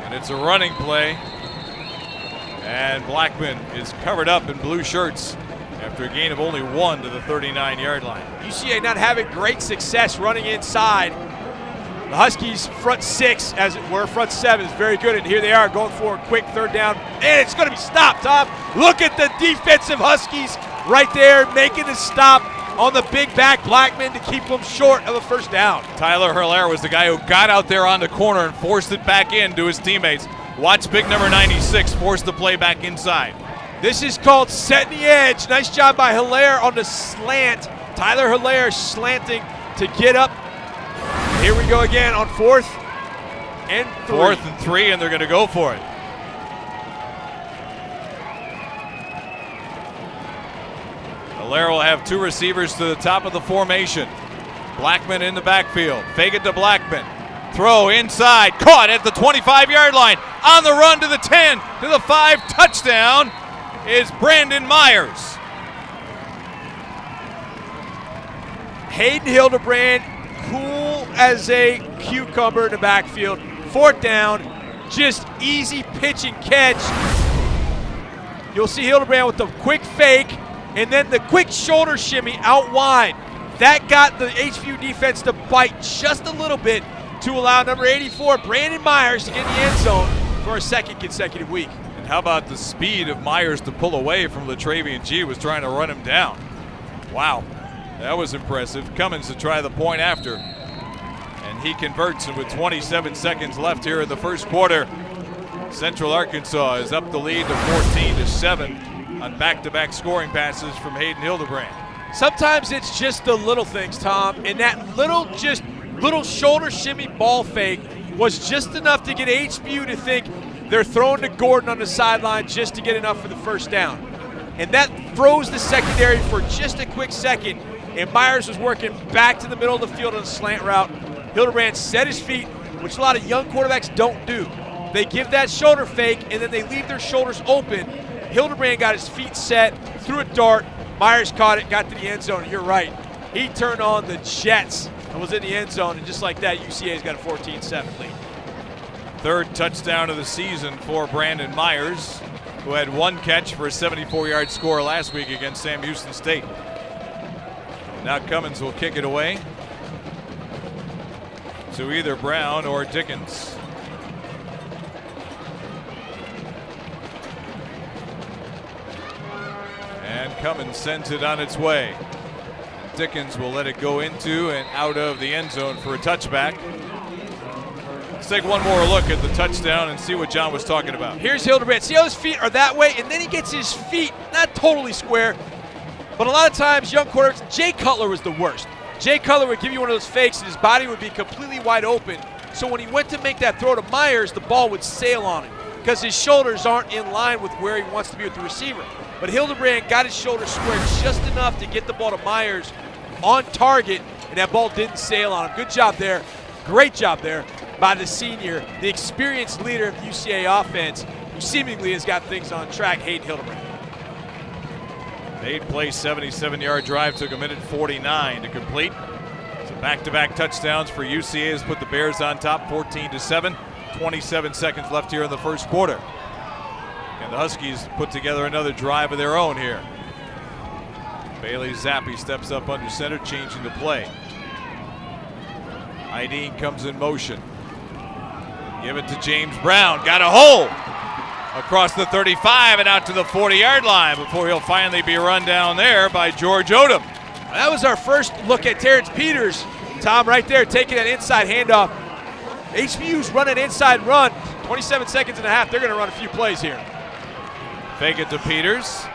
A: And it's a running play. And Blackman is covered up in blue shirts after a gain of only 1 to the 39-yard line.
E: UCA not having great success running inside. The Huskies front 6, as it were, front 7 is very good, and here they are going for a quick 3rd down, and it's going to be stopped, Tom. Look at the defensive Huskies right there making the stop on the big back Blackman to keep them short of a first down.
A: Tyler Hilaire was the guy who got out there on the corner and forced it back in to his teammates. Watch big number 96 force the play back inside.
E: This is called setting the edge. Nice job by Hilaire on the slant. Tyler Hilaire slanting to get up. Here we go again on 4th and 3.
A: 4th and 3, and they're going to go for it. Hilaire will have 2 receivers to the top of the formation. Blackman in the backfield. Fake it to Blackman. Throw inside. Caught at the 25-yard line. On the run to the 10, to the 5. Touchdown is Brandon Myers.
E: Hayden Hildebrand, cool as a cucumber in the backfield. 4th down, just easy pitch and catch. You'll see Hildebrand with the quick fake and then the quick shoulder shimmy out wide. That got the HBU defense to bite just a little bit to allow number 84, Brandon Myers, to get in the end zone for a 2nd consecutive week.
A: And how about the speed of Myers to pull away from Latravian G, was trying to run him down. Wow, that was impressive. Cummins to try the point after. And he converts, and with 27 seconds left here in the first quarter, Central Arkansas is up the lead to 14-7 on back-to-back scoring passes from Hayden Hildebrand.
E: Sometimes it's just the little things, Tom, and that little shoulder shimmy ball fake was just enough to get HBU to think they're throwing to Gordon on the sideline just to get enough for the first down. And that froze the secondary for just a quick second, and Myers was working back to the middle of the field on a slant route. Hildebrand set his feet, which a lot of young quarterbacks don't do. They give that shoulder fake, and then they leave their shoulders open. Hildebrand got his feet set, threw a dart. Myers caught it, got to the end zone, and you're right. He turned on the jets and was in the end zone, and just like that, UCA's got a 14-7 lead.
A: 3rd touchdown of the season for Brandon Myers, who had 1 catch for a 74-yard score last week against Sam Houston State. Now Cummins will kick it away to either Brown or Dickens. And Cummins sends it on its way. Dickens will let it go into and out of the end zone for a touchback. Let's take one more look at the touchdown and see what John was talking about.
E: Here's Hildebrand. See how his feet are that way? And then he gets his feet not totally square, but a lot of times young quarterbacks, Jay Cutler was the worst. Jay Cutler would give you one of those fakes and his body would be completely wide open. So when he went to make that throw to Myers, the ball would sail on him because his shoulders aren't in line with where he wants to be with the receiver. But Hildebrand got his shoulders squared just enough to get the ball to Myers on target, and that ball didn't sail on him. Good job there. Great job there by the senior, the experienced leader of the UCA offense, who seemingly has got things on track, Hayden Hildebrand.
A: 8-play, 77-yard drive took 1:49 to complete. So back-to-back touchdowns for UCA has put the Bears on top 14-7. 27 seconds left here in the first quarter. And the Huskies put together another drive of their own here. Bailey Zappi steps up under center, changing the play. Ideen comes in motion. Give it to James Brown. Got a hole across the 35 and out to the 40-yard line before he'll finally be run down there by George Odom.
E: That was our first look at Terrence Peters. Tom, right there, taking that inside handoff. HBU's running inside run. 27 seconds and a half. They're going to run a few plays here.
A: Fake it to Peters.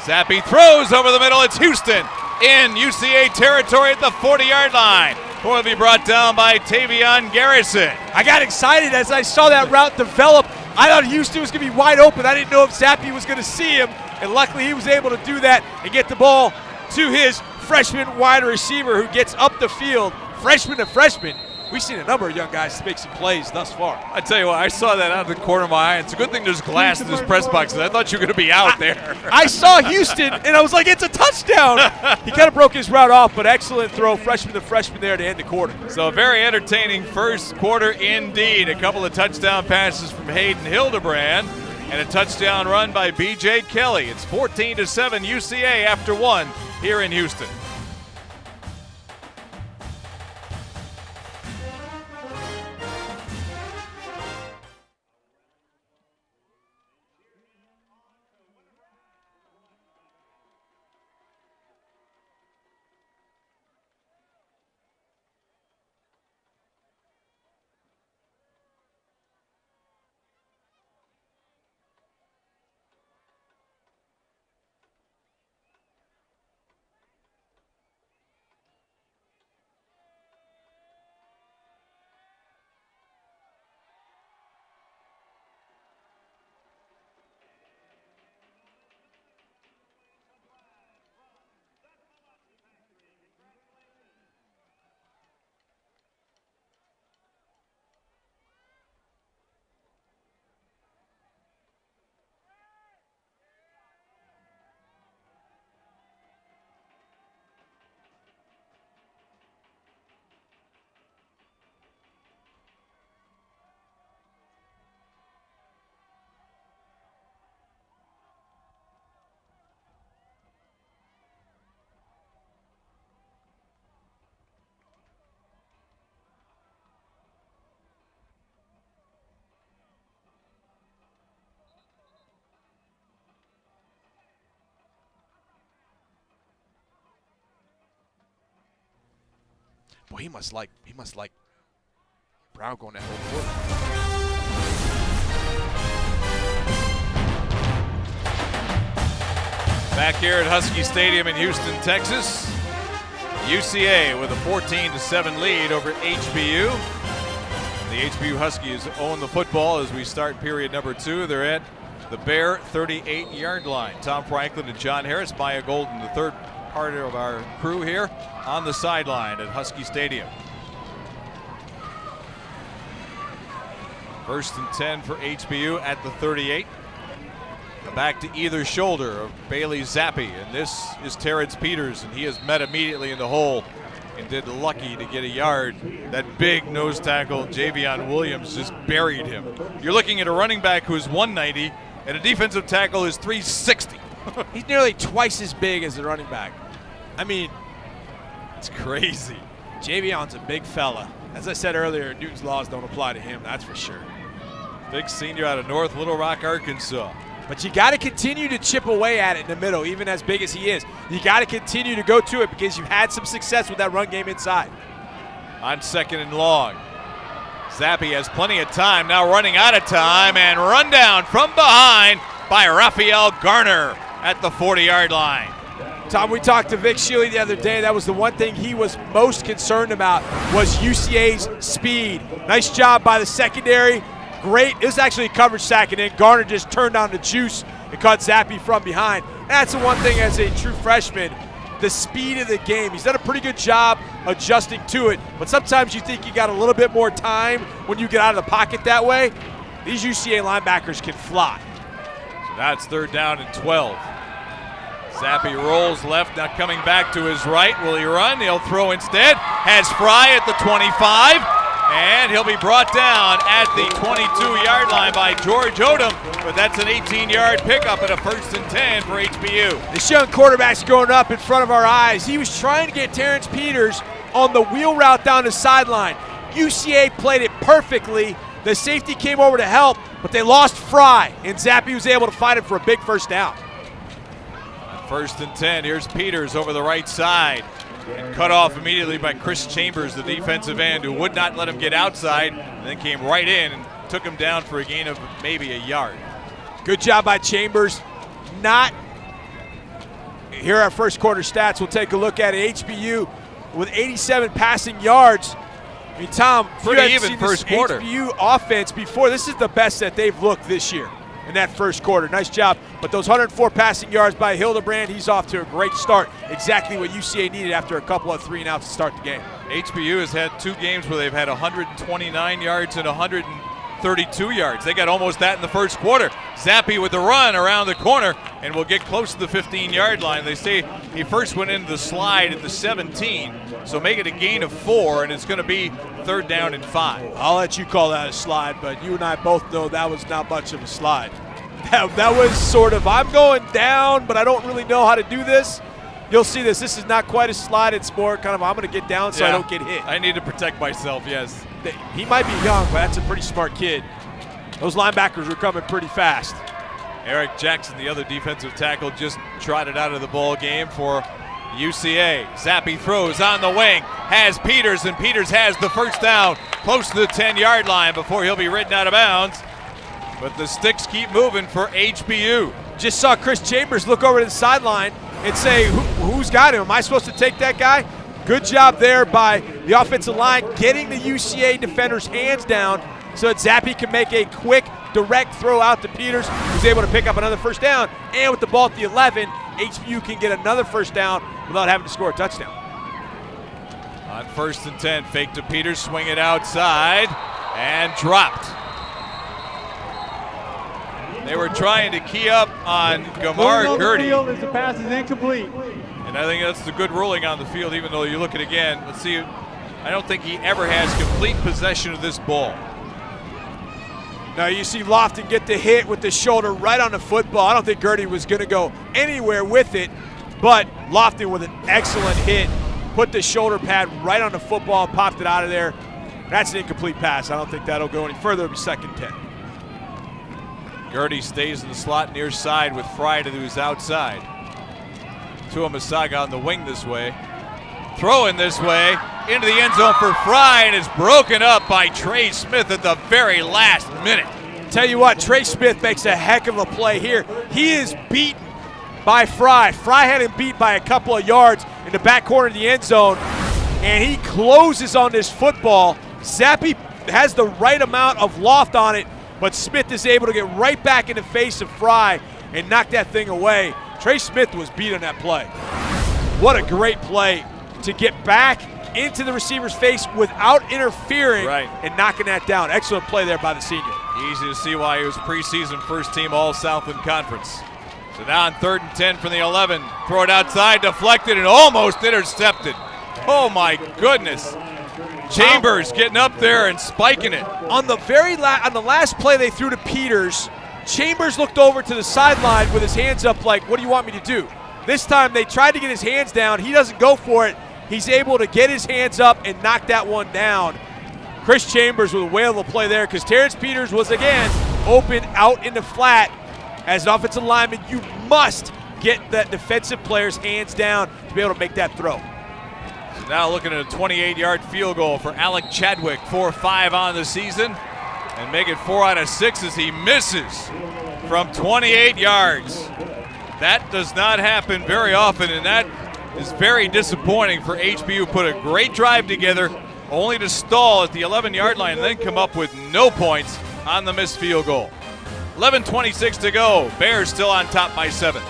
A: Zappi throws over the middle. It's Houston in UCA territory at the 40-yard line. Will be brought down by Tavion Garrison.
E: I got excited as I saw that route develop. I thought Houston was going to be wide open. I didn't know if Zappi was going to see him, and luckily he was able to do that and get the ball to his freshman wide receiver who gets up the field. Freshman to freshman. We've seen a number of young guys make some plays thus far.
A: I tell you what, I saw that out of the corner of my eye. It's a good thing there's glass in this press box. I thought you were going to be out there.
E: I saw Houston, and I was like, it's a touchdown. He kind of broke his route off, but excellent throw, freshman to freshman there to end the quarter.
A: So a very entertaining first quarter indeed. A couple of touchdown passes from Hayden Hildebrand and a touchdown run by B.J. Kelly. It's 14-7 UCA after one here in Houston.
E: Boy, he must like Brown going that whole quarter.
A: Back here at Husky Stadium in Houston, Texas. UCA with a 14-7 lead over HBU. The HBU Huskies own the football as we start period number 2. They're at the Bear 38-yard line. Tom Franklin and John Harris, Maya Golden, the third part of our crew here on the sideline at Husky Stadium. First and 10 for HBU at the 38. Back to either shoulder of Bailey Zappi, and this is Terrence Peters, and he is met immediately in the hole and did lucky to get a yard. That big nose tackle, Javion Williams, just buried him. You're looking at a running back who is 190 and a defensive tackle is 360.
E: He's nearly twice as big as the running back. I mean,
A: it's crazy.
E: Javion's a big fella. As I said earlier, Newton's laws don't apply to him, that's for sure.
A: Big senior out of North Little Rock, Arkansas.
E: But you got to continue to chip away at it in the middle, even as big as he is. You got to continue to go to it because you've had some success with that run game inside.
A: On second and long. Zappi has plenty of time, now running out of time, and run down from behind by Raphael Garner at the 40-yard line.
E: Tom, we talked to Vic Shealy the other day. That was the one thing he was most concerned about was UCA's speed. Nice job by the secondary. Great. It was actually a coverage sack, and then Garner just turned on the juice and caught Zappi from behind. That's the one thing as a true freshman, the speed of the game. He's done a pretty good job adjusting to it, but sometimes you think you got a little bit more time when you get out of the pocket that way. These UCA linebackers can fly.
A: So now it's third down and 12. Zappe rolls left, now coming back to his right. Will he run? He'll throw instead. Has Fry at the 25, and he'll be brought down at the 22-yard line by George Odom, but that's an 18-yard pickup at a 1st and 10 for HBU.
E: This young quarterback's growing up in front of our eyes. He was trying to get Terrence Peters on the wheel route down the sideline. UCA played it perfectly. The safety came over to help, but they lost Fry, and Zappe was able to find it for a big first down.
A: 1st and 10, here's Peters over the right side. And cut off immediately by Chris Chambers, the defensive end, who would not let him get outside, and then came right in and took him down for a gain of maybe a yard.
E: Good job by Chambers. Here are our first quarter stats. We'll take a look at it. HBU with 87 passing yards. I mean, Tom,
A: pretty even first quarter.
E: HBU offense before, this is the best that they've looked this year in that first quarter. Nice job. But those 104 passing yards by Hildebrand, he's off to a great start. Exactly what UCA needed after a couple of 3-and-outs to start the game.
A: HBU has had 2 games where they've had 129 yards and 132 yards. They got almost that in the first quarter. Zappe with the run around the corner and will get close to the 15-yard line. They say he first went into the slide at the 17, so make it a gain of 4, and it's going to be 3rd down and 5.
E: I'll let you call that a slide, but you and I both know that was not much of a slide. That was sort of, I'm going down, but I don't really know how to do this. You'll see this. This is not quite a slide. It's more kind of, I'm going to get down so I don't get hit.
A: I need to protect myself, yes.
E: He might be young, but that's a pretty smart kid. Those linebackers were coming pretty fast.
A: Eric Jackson, the other defensive tackle, just trotted out of the ball game for UCA. Zappe throws on the wing, has Peters, and Peters has the first down close to the 10-yard line before he'll be ridden out of bounds. But the sticks keep moving for HBU.
E: Just saw Chris Chambers look over to the sideline and say, who's got him? Am I supposed to take that guy? Good job there by the offensive line getting the UCA defender's hands down so that Zappe can make a quick, direct throw out to Peters, who's able to pick up another first down. And with the ball at the 11, HBU can get another first down without having to score a touchdown.
A: On 1st and 10, fake to Peters, swing it outside, and dropped. They were trying to key up on Gamar Gertie.
H: The pass is incomplete.
A: And I think that's the good ruling on the field, even though you look at it again. Let's see, I don't think he ever has complete possession of this ball.
E: Now you see Lofton get the hit with the shoulder right on the football. I don't think Gertie was going to go anywhere with it, but Lofton with an excellent hit, put the shoulder pad right on the football, popped it out of there. That's an incomplete pass. I don't think that'll go any further. It'll be 2nd and 10.
A: Gertie stays in the slot near side with Fry to his outside. Tuamasaga on the wing this way. Throwing this way into the end zone for Fry, and it's broken up by Trey Smith at the very last minute.
E: Tell you what, Trey Smith makes a heck of a play here. He is beaten by Fry. Fry had him beat by a couple of yards in the back corner of the end zone, and he closes on this football. Zappe has the right amount of loft on it, but Smith is able to get right back in the face of Fry and knock that thing away. Trey Smith was beat on that play. What a great play to get back into the receiver's face without interfering and knocking that down. Excellent play there by the senior.
A: Easy to see why he was preseason first team All-Southland Conference. So now on 3rd and 10 from the 11. Throw it outside, deflected, and almost intercepted. Oh my goodness. Chambers getting up there and spiking it.
E: On the last play they threw to Peters, Chambers looked over to the sideline with his hands up like, what do you want me to do? This time they tried to get his hands down. He doesn't go for it. He's able to get his hands up and knock that one down. Chris Chambers with a whale of a play there because Terrence Peters was again open out in the flat. As an offensive lineman, you must get that defensive player's hands down to be able to make that throw.
A: So now looking at a 28-yard field goal for Alec Chadwick, 4-5 on the season, and make it 4 out of 6 as he misses from 28 yards. That does not happen very often, and that is very disappointing for HBU. Put a great drive together, only to stall at the 11-yard line and then come up with no points on the missed field goal. 11:26 to go. Bears still on top by 7.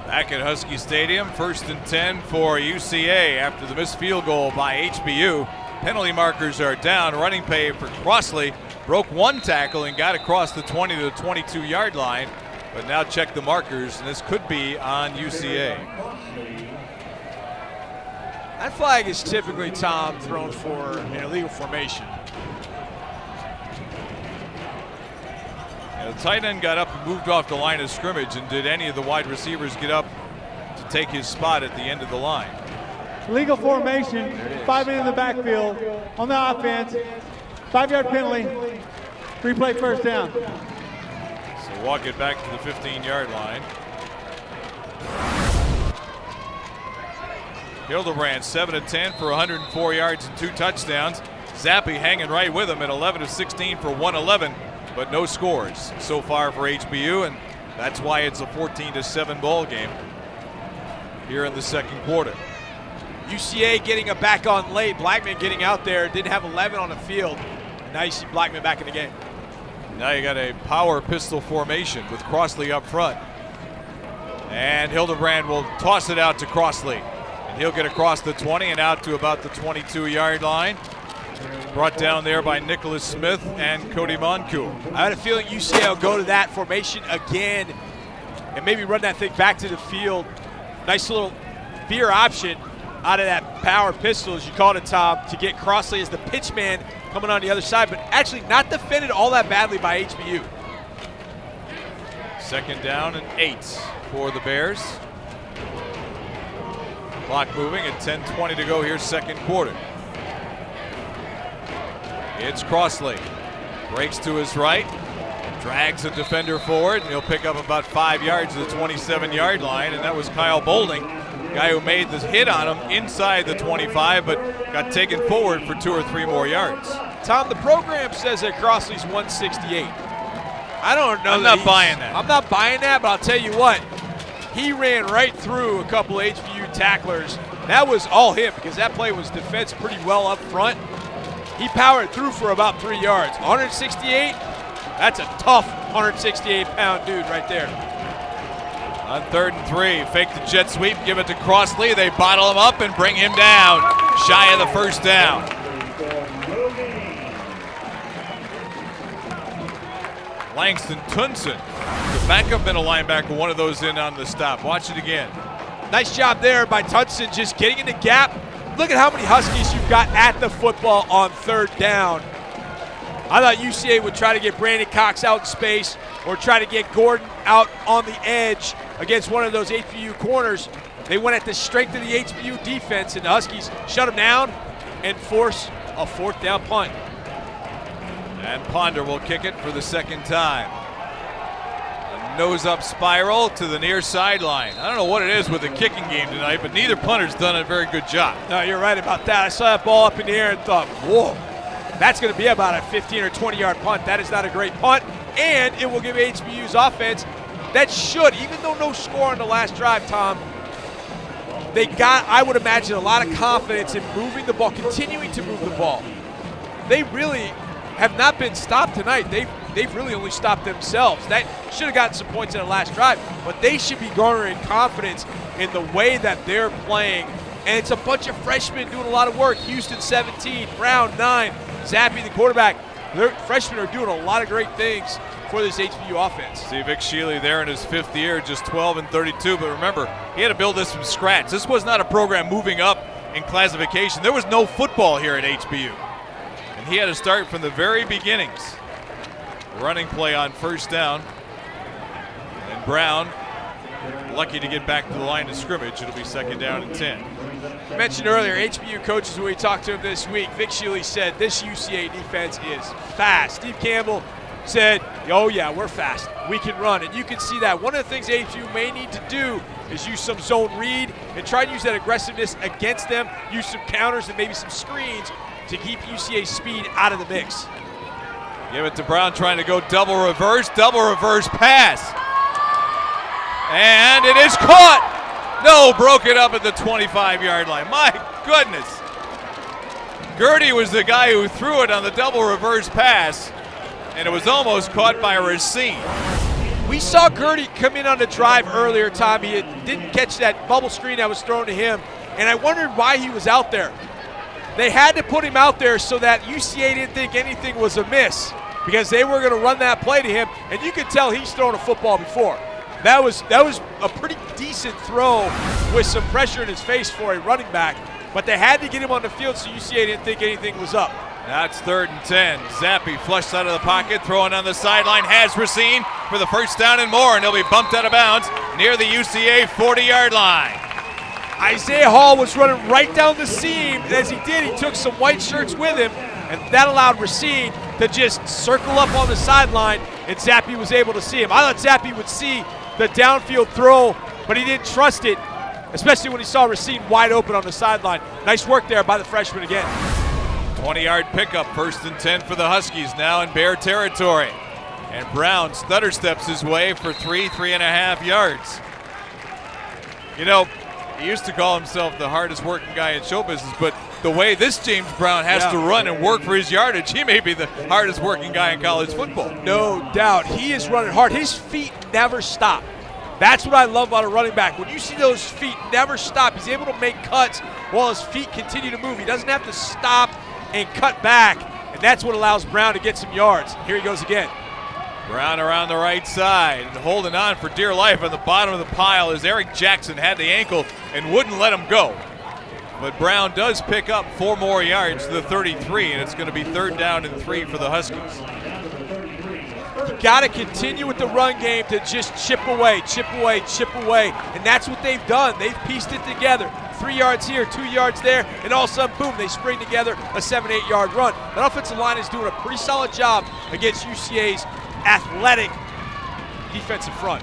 A: Back at Husky Stadium, 1st and 10 for UCA after the missed field goal by HBU. Penalty markers are down. Running play for Crossley. Broke one tackle and got across the 20 to the 22-yard line. But now check the markers, and this could be on UCA.
E: That flag is typically, Tom, thrown for an illegal formation.
A: The tight end got up and moved off the line of scrimmage, and did any of the wide receivers get up to take his spot at the end of the line?
H: Legal formation, 5 men in the backfield on the offense, 5-yard penalty, replay first down.
A: So walk it back to the 15-yard line. Hildebrand 7 of 10 for 104 yards and 2 touchdowns. Zappi hanging right with him at 11 of 16 for 111. But no scores so far for HBU, and that's why it's a 14-7 ball game here in the second quarter.
E: UCA getting a back on late. Blackman getting out there, didn't have 11 on the field. Now you see Blackman back in the game.
A: Now you got a power pistol formation with Crossley up front. And Hildebrand will toss it out to Crossley. And he'll get across the 20 and out to about the 22-yard line. Brought down there by Nicholas Smith and Cody Moncourt.
E: I had a feeling UCA will go to that formation again and maybe run that thing back to the field. Nice little veer option out of that power pistol, as you called it, Tom, to get Crossley as the pitch man coming on the other side, but actually not defended all that badly by HBU.
A: 2nd down and 8 for the Bears. Clock moving at 10:20 to go here, second quarter. It's Crossley. Breaks to his right. Drags a defender forward, and he'll pick up about 5 yards to the 27-yard line, and that was Kyle Bolding, guy who made the hit on him inside the 25, but got taken forward for 2 or 3 more yards.
E: Tom, the program says that Crossley's 168. I don't know.
A: I'm not buying that.
E: I'm not buying that, but I'll tell you what. He ran right through a couple of HBU tacklers. That was all him, because that play was defensed pretty well up front. He powered through for about 3 yards. 168, that's a tough 168-pound dude right there.
A: On 3rd and 3, fake the jet sweep, give it to Crossley. They bottle him up and bring him down, shy of the first down. Langston Tunson, the backup middle linebacker, one of those in on the stop. Watch it again.
E: Nice job there by Tunson, just getting in the gap. Look at how many Huskies you've got at the football on 3rd down. I thought UCA would try to get Brandon Cox out in space or try to get Gordon out on the edge against one of those HBU corners. They went at the strength of the HBU defense, and the Huskies shut them down and force a 4th down punt.
A: And Ponder will kick it for the 2nd time. A nose-up spiral to the near sideline. I don't know what it is with the kicking game tonight, but neither punter's done a very good job.
E: No, you're right about that. I saw that ball up in the air and thought, whoa, that's going to be about a 15 or 20-yard punt. That is not a great punt, and it will give HBU's offense that should, even though no score on the last drive, Tom, they got, I would imagine, a lot of confidence in moving the ball, continuing to move the ball. They really have not been stopped tonight. They've really only stopped themselves. That should have gotten some points in the last drive, but they should be garnering confidence in the way that they're playing. And it's a bunch of freshmen doing a lot of work. Houston 17, Brown 9, Zappi the quarterback. Their freshmen are doing a lot of great things for this HBU offense.
A: See Vic Shealy there in his 5th year, just 12 and 32. But remember, he had to build this from scratch. This was not a program moving up in classification. There was no football here at HBU. And he had to start from the very beginnings. Running play on 1st down. And Brown, lucky to get back to the line of scrimmage. It'll be 2nd down and 10.
E: I mentioned earlier, HBU coaches, when we talked to him this week, Vic Shealy said this UCA defense is fast. Steve Campbell said, oh yeah, we're fast. We can run, and you can see that. One of the things HBU may need to do is use some zone read and try to use that aggressiveness against them, use some counters and maybe some screens to keep UCA's speed out of the mix.
A: Give it to Brown, trying to go double reverse pass. And it is caught. No, broke it up at the 25-yard line. My goodness. Gertie was the guy who threw it on the double reverse pass, and it was almost caught by Racine.
E: We saw Gertie come in on the drive earlier, Tommy. It didn't catch that bubble screen that was thrown to him, and I wondered why he was out there. They had to put him out there so that UCA didn't think anything was amiss, because they were going to run that play to him, and you could tell he's thrown a football before. That was a pretty decent throw with some pressure in his face for a running back, but they had to get him on the field so UCA didn't think anything was up.
A: That's 3rd and 10. Zappi flushed out of the pocket, throwing on the sideline, has Racine for the first down and more, and he'll be bumped out of bounds near the UCA 40-yard line.
E: Isaiah Hall was running right down the seam, and as he did, he took some white shirts with him, and that allowed Racine to just circle up on the sideline, and Zappi was able to see him. I thought Zappi would see the downfield throw, but he didn't trust it, especially when he saw Racine wide open on the sideline. Nice work there by the freshman again.
A: 20-yard pickup, 1st and 10 for the Huskies, now in Bear territory. And Brown stutter steps his way for 3.5 yards. You know, he used to call himself the hardest working guy in show business, but the way this James Brown has to run and work for his yardage, he may be the hardest working guy in college football.
E: No doubt. He is running hard. His feet never stop. That's what I love about a running back. When you see those feet never stop, he's able to make cuts while his feet continue to move. He doesn't have to stop and cut back, and that's what allows Brown to get some yards. Here he goes again.
A: Brown around the right side and holding on for dear life on the bottom of the pile as Eric Jackson had the ankle and wouldn't let him go. But Brown does pick up 4 more yards to the 33, and it's going to be 3rd down and 3 for the Huskies.
E: You got to continue with the run game to just chip away, and that's what they've done. They've pieced it together. 3 yards here, 2 yards there, and all of a sudden, boom, they spring together a 7-8 yard run. That offensive line is doing a pretty solid job against UCA's athletic defensive front.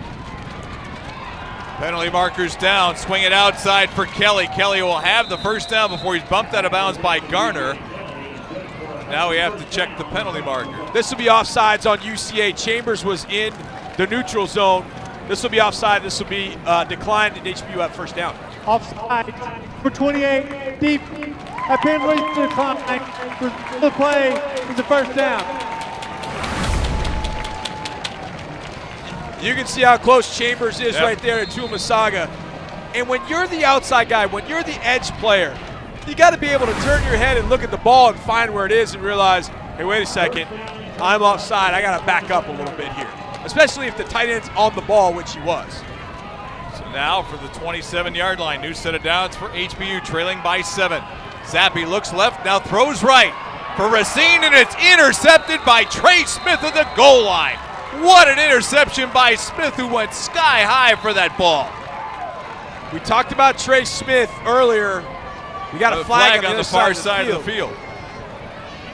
A: Penalty markers down, swing it outside for Kelly. Kelly will have the first down before he's bumped out of bounds by Garner. Now we have to check the penalty marker.
E: This will be offsides on UCA. Chambers was in the neutral zone. This will be offside. This will be declined, and HBU at first down.
H: Offside for 28, deep. A penalty decline for the play is a first down.
E: You can see how close Chambers is right there to Tuamasaga. And when you're the outside guy, when you're the edge player, you got to be able to turn your head and look at the ball and find where it is and realize, hey, wait a second, I'm offside. I got to back up a little bit here, especially if the tight end's on the ball, which he was.
A: So now for the 27-yard line, new set of downs for HBU, trailing by 7. Zappi looks left, now throws right for Racine, and it's intercepted by Trey Smith at the goal line. What an interception by Smith, who went sky high for that ball.
E: We talked about Trey Smith earlier. We got a flag on the
A: far side of the field.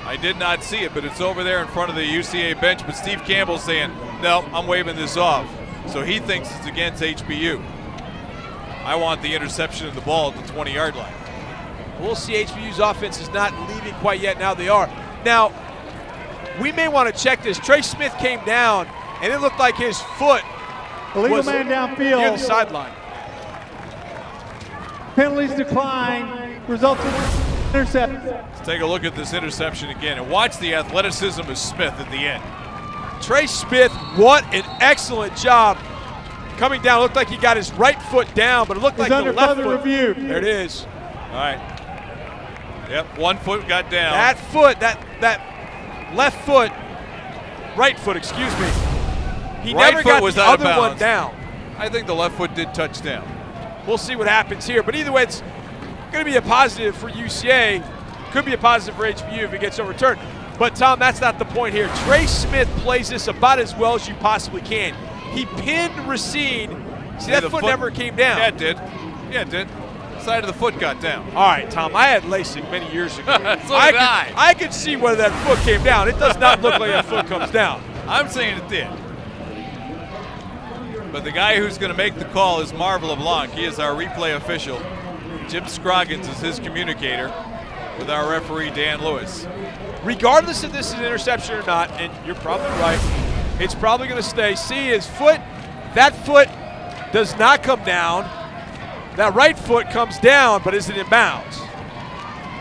A: I did not see it, but it's over there in front of the UCA bench. But Steve Campbell's saying, no, I'm waving this off. So he thinks it's against HBU. I want the interception of the ball at the 20-yard line.
E: We'll see. HBU's offense is not leaving quite yet. Now they are. Now, we may want to check this. Trey Smith came down, and it looked like his foot was
H: man downfield
E: near the sideline.
H: Penalties decline, results in interception.
A: Let's take a look at this interception again and watch the athleticism of Smith at the end.
E: Trey Smith, what an excellent job coming down. Looked like he got his right foot down, but it looked like the left foot.
H: Review.
E: There it is.
A: All right. Yep, one foot got down.
E: That foot, that left foot, right foot, excuse me. He never got the other one down.
A: I think the left foot did touch down.
E: We'll see what happens here. But either way, it's going to be a positive for UCA. Could be a positive for HBU if it gets overturned. But, Tom, that's not the point here. Trey Smith plays this about as well as you possibly can. He pinned Racine. See, that foot never came down.
A: Yeah, it did. Yeah, it did. Side of the foot got down.
E: All right, Tom, I had LASIK many years ago.
A: So did I.
E: I could see whether that foot came down. It does not look like that foot comes down.
A: I'm saying it did. But the guy who's going to make the call is Marv LeBlanc. He is our replay official. Jim Scroggins is his communicator with our referee, Dan Lewis.
E: Regardless if this is an interception or not, and you're probably right, it's probably going to stay. See his foot, that foot does not come down. That right foot comes down, but isn't in bounds.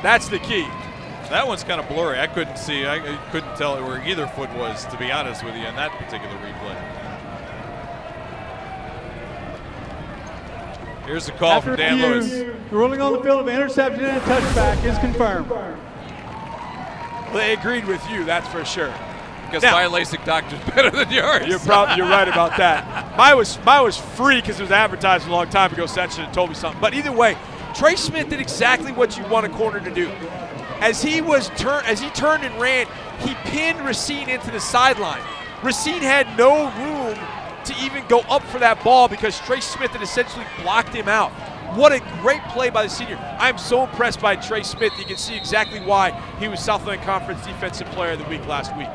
E: That's the key.
A: That one's kind of blurry. I couldn't see. I couldn't tell where either foot was, to be honest with you, in that particular replay. Here's the call from Dan Lewis.
H: The ruling on the field of interception and a touchback is confirmed.
E: Well, they agreed with you, that's for sure.
A: Because
E: Now,
A: my LASIK doctor's better than yours.
E: You're right about that. Mine was free because it was advertised a long time ago, so that should have told me something. But either way, Trey Smith did exactly what you want a corner to do. As he turned and ran, he pinned Racine into the sideline. Racine had no room to even go up for that ball because Trey Smith had essentially blocked him out. What a great play by the senior. I'm so impressed by Trey Smith. You can see exactly why he was Southland Conference Defensive Player of the Week last week.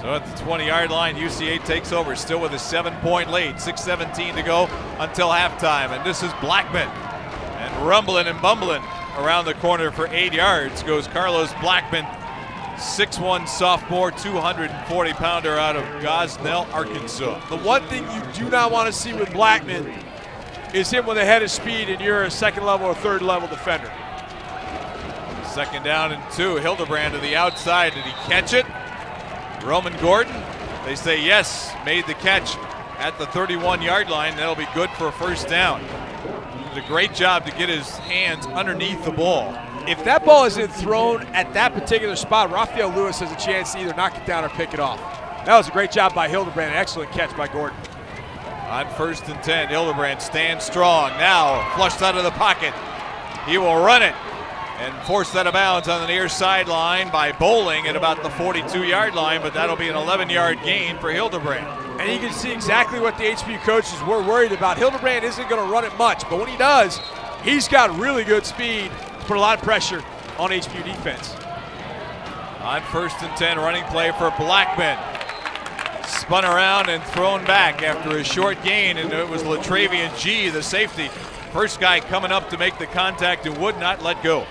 A: So at the 20-yard line, UCA takes over, still with a 7-point lead. 6:17 to go until halftime. And this is Blackman. And rumbling and bumbling around the corner for 8 yards goes Carlos Blackman, 6'1" sophomore, 240-pounder out of Gosnell, Arkansas.
E: The one thing you do not want to see with Blackman is him with a head of speed and you're a second level or third level defender.
A: 2nd down and 2. Hildebrand to the outside. Did he catch it? Roman Gordon, they say yes, made the catch at the 31-yard line. That'll be good for a first down. He did a great job to get his hands underneath the ball.
E: If that ball isn't thrown at that particular spot, Raphael Lewis has a chance to either knock it down or pick it off. That was a great job by Hildebrand. An excellent catch by Gordon.
A: On 1st and 10, Hildebrand stands strong. Now flushed out of the pocket. He will run it and force that out of bounds on the near sideline by Bowling at about the 42-yard line, but that'll be an 11-yard gain for Hildebrand.
E: And you can see exactly what the HBU coaches were worried about. Hildebrand isn't going to run it much, but when he does, he's got really good speed, put a lot of pressure on HBU defense.
A: On 1st and 10, running play for Blackman. Spun around and thrown back after a short gain, and it was Latravian G, the safety. First guy coming up to make the contact and would not let go.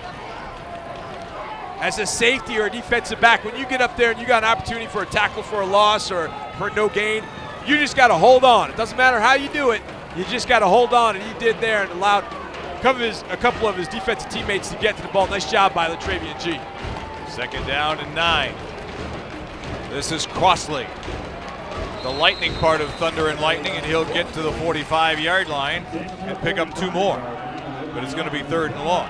E: As a safety or a defensive back, when you get up there and you got an opportunity for a tackle for a loss or for no gain, you just got to hold on. It doesn't matter how you do it, you just got to hold on, and he did there and allowed a couple of his defensive teammates to get to the ball. Nice job by Latravian G.
A: 2nd down and 9. This is Crossley, the lightning part of Thunder and Lightning, and he'll get to the 45-yard line and pick up 2 more. But it's going to be 3rd and long.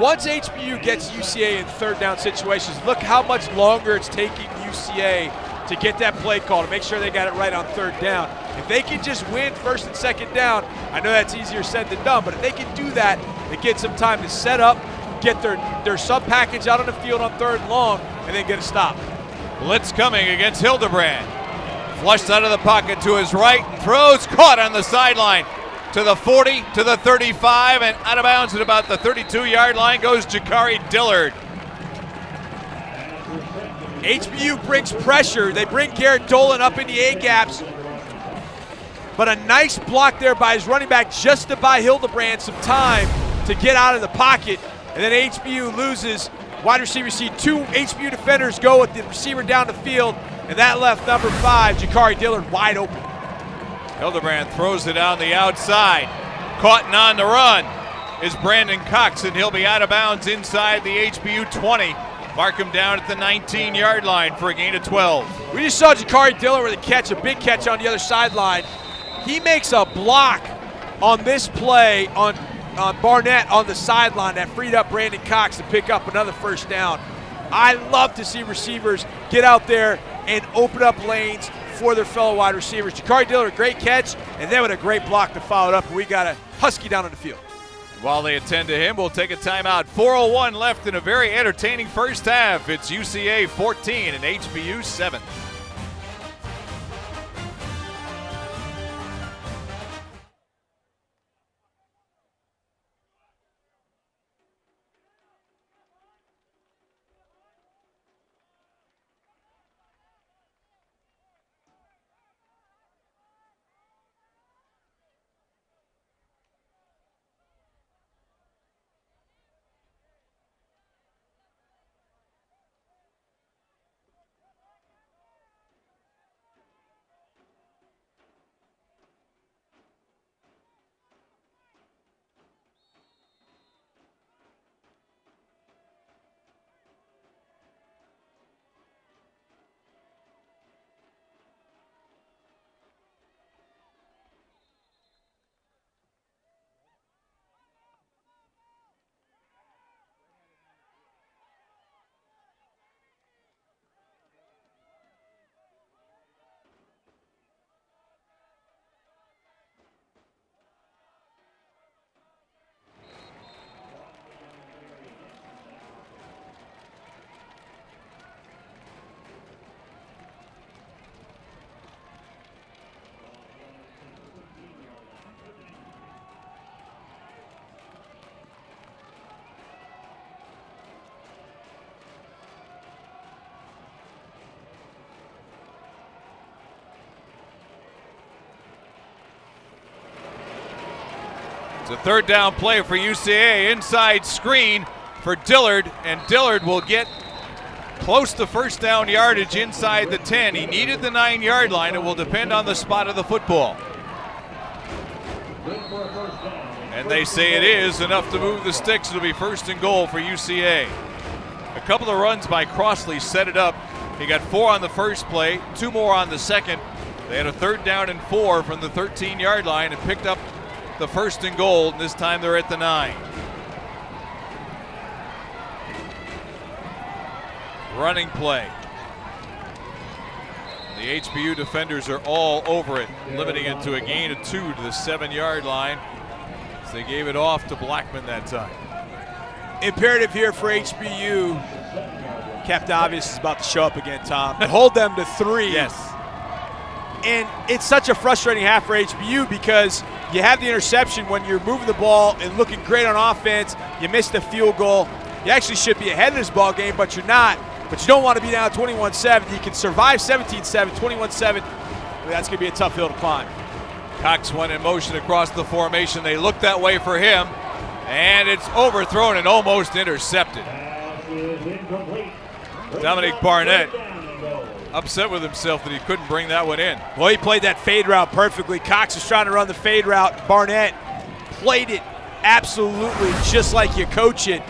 E: Once HBU gets UCA in 3rd down situations, look how much longer it's taking UCA to get that play call, to make sure they got it right on 3rd down. If they can just win 1st and 2nd down, I know that's easier said than done, but if they can do that, it gets them time to set up, get their sub package out on the field on 3rd and long, and then get a stop.
A: Blitz coming against Hildebrand. Flushed out of the pocket to his right, throws, caught on the sideline. To the 40, to the 35, and out of bounds at about the 32-yard line goes Jakari Dillard.
E: HBU brings pressure. They bring Garrett Dolan up in the A-gaps. But a nice block there by his running back just to buy Hildebrand some time to get out of the pocket. And then HBU loses. Wide receiver see 2 HBU defenders go with the receiver down the field, and that left number 5, Jakari Dillard, wide open.
A: Hildebrand throws it on the outside. Caught and on the run is Brandon Cox, and he'll be out of bounds inside the HBU 20. Mark him down at the 19-yard line for a gain of 12.
E: We just saw Jakari Dillard with a catch, a big catch on the other sideline. He makes a block on this play on Barnett on the sideline that freed up Brandon Cox to pick up another 1st down. I love to see receivers get out there and open up lanes for their fellow wide receivers. Jakari Dillard, a great catch, and then with a great block to follow it up. We got a Husky down on the field.
A: While they attend to him, we'll take a timeout. 4:01 left in a very entertaining first half. It's UCA 14 and HBU 7. It's a third down play for UCA. Inside screen for Dillard, and Dillard will get close to first down yardage inside the 10. He needed the 9-yard line. It will depend on the spot of the football. And they say it is enough to move the sticks. It'll be first and goal for UCA. A couple of runs by Crossley set it up. He got 4 on the first play, 2 more on the second. They had a third down and 4 from the 13-yard line and picked up the first and goal. And this time they're at the 9. Running play. The HBU defenders are all over it, limiting it to a gain of 2 to the 7-yard line. So they gave it off to Blackman that time.
E: Imperative here for HBU. Captain Obvious is about to show up again, Tom. Hold them to 3.
A: Yes.
E: And it's such a frustrating half for HBU because you have the interception when you're moving the ball and looking great on offense. You missed the field goal. You actually should be ahead in this ball game, but you're not. But you don't want to be down 21-7. You can survive 17-7, 21-7. That's going to be a tough hill to climb.
A: Cox went in motion across the formation. They looked that way for him, and it's overthrown and almost intercepted. Dominic Barnett upset with himself that he couldn't bring that one in.
E: Well, he played that fade route perfectly. Cox was trying to run the fade route. Barnett played it absolutely just like you coach it.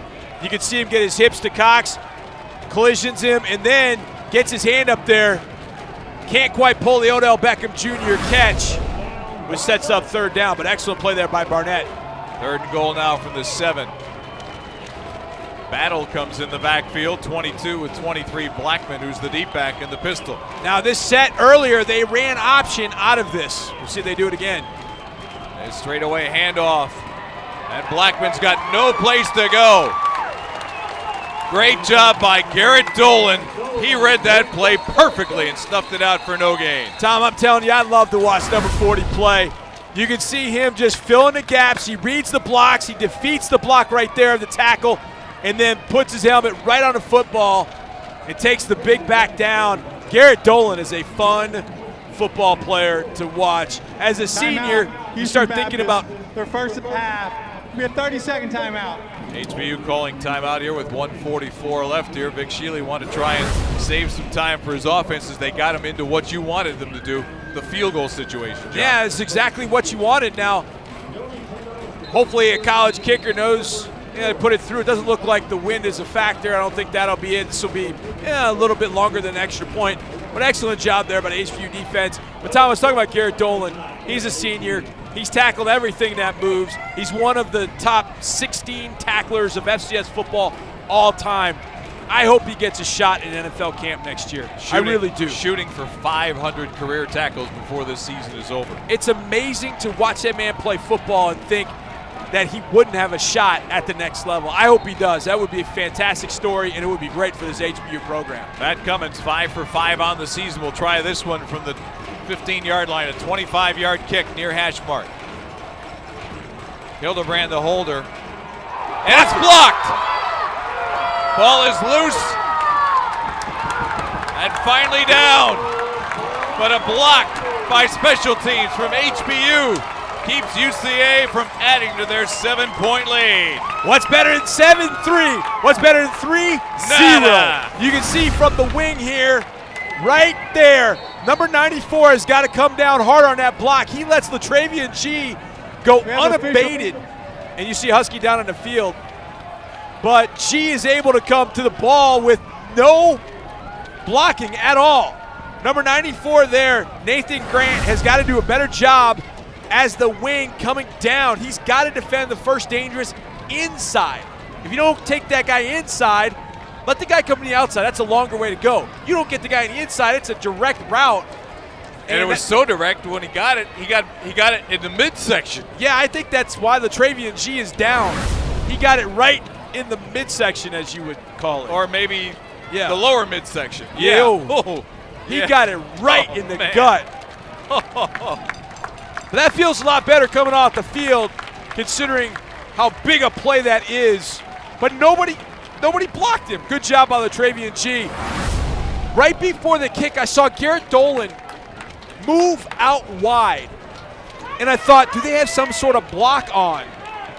E: You can see him get his hips to Cox, collisions him, and then gets his hand up there. Can't quite pull the Odell Beckham Jr. catch, which sets up third down, but excellent play there by Barnett.
A: Third and goal now from the 7. Battle comes in the backfield, 22 with 23. Blackman, who's the deep back, in the pistol.
E: Now this set earlier, they ran option out of this. We'll see if they do it again.
A: A straightaway handoff, and Blackman's got no place to go. Great job by Garrett Dolan. He read that play perfectly and stuffed it out for no gain.
E: Tom, I'm telling you, I love to watch number 40 play. You can see him just filling the gaps. He reads the blocks. He defeats the block right there of the tackle and then puts his helmet right on the football and takes the big back down. Garrett Dolan is a fun football player to watch. As a senior, you start thinking about
H: their first half. We have 30-second timeout.
A: HBU calling timeout here with 1:44 left here. Vic Shealy wanted to try and save some time for his offenses. They got him into what you wanted them to do, the field goal situation, John.
E: Yeah, it's exactly what you wanted. Now, hopefully a college kicker knows to put it through. It doesn't look like the wind is a factor. I don't think that'll be it. This will be a little bit longer than an extra point. But excellent job there by the HBU defense. But Tom, I was talking about Garrett Dolan. He's a senior. He's tackled everything that moves. He's one of the top 16 tacklers of FCS football all time. I hope he gets a shot in NFL camp next year. I really do.
A: Shooting for 500 career tackles before this season is over.
E: It's amazing to watch that man play football and think that he wouldn't have a shot at the next level. I hope he does. That would be a fantastic story, and it would be great for this HBU program.
A: Matt Cummins, 5 for 5 on the season. We'll try this one from the 15-yard line, a 25-yard kick near hash mark. Hildebrand, the holder, and it's blocked. Ball is loose and finally down, but a block by special teams from HBU keeps UCA from adding to their 7-point lead.
E: What's better than 7-3? What's better than 3-0? You can see from the wing here, right there, number 94 has got to come down hard on that block. He lets Latravian G go unabated, and you see Husky down on the field. But G is able to come to the ball with no blocking at all. Number 94 there, Nathan Grant, has got to do a better job as the wing coming down. He's got to defend the first dangerous inside. If you don't take that guy inside, let the guy come to the outside. That's a longer way to go. You don't get the guy on the inside. It's a direct route.
A: And it was so direct when he got it. He got it in the midsection.
E: Yeah, I think that's why Latravian G is down. He got it right in the midsection, as you would call it.
A: Or maybe the lower midsection.
E: Yeah. Oh, he got it right in the gut. But that feels a lot better coming off the field, considering how big a play that is. But nobody blocked him. Good job by Latravian G. Right before the kick, I saw Garrett Dolan move out wide. And I thought, do they have some sort of block on?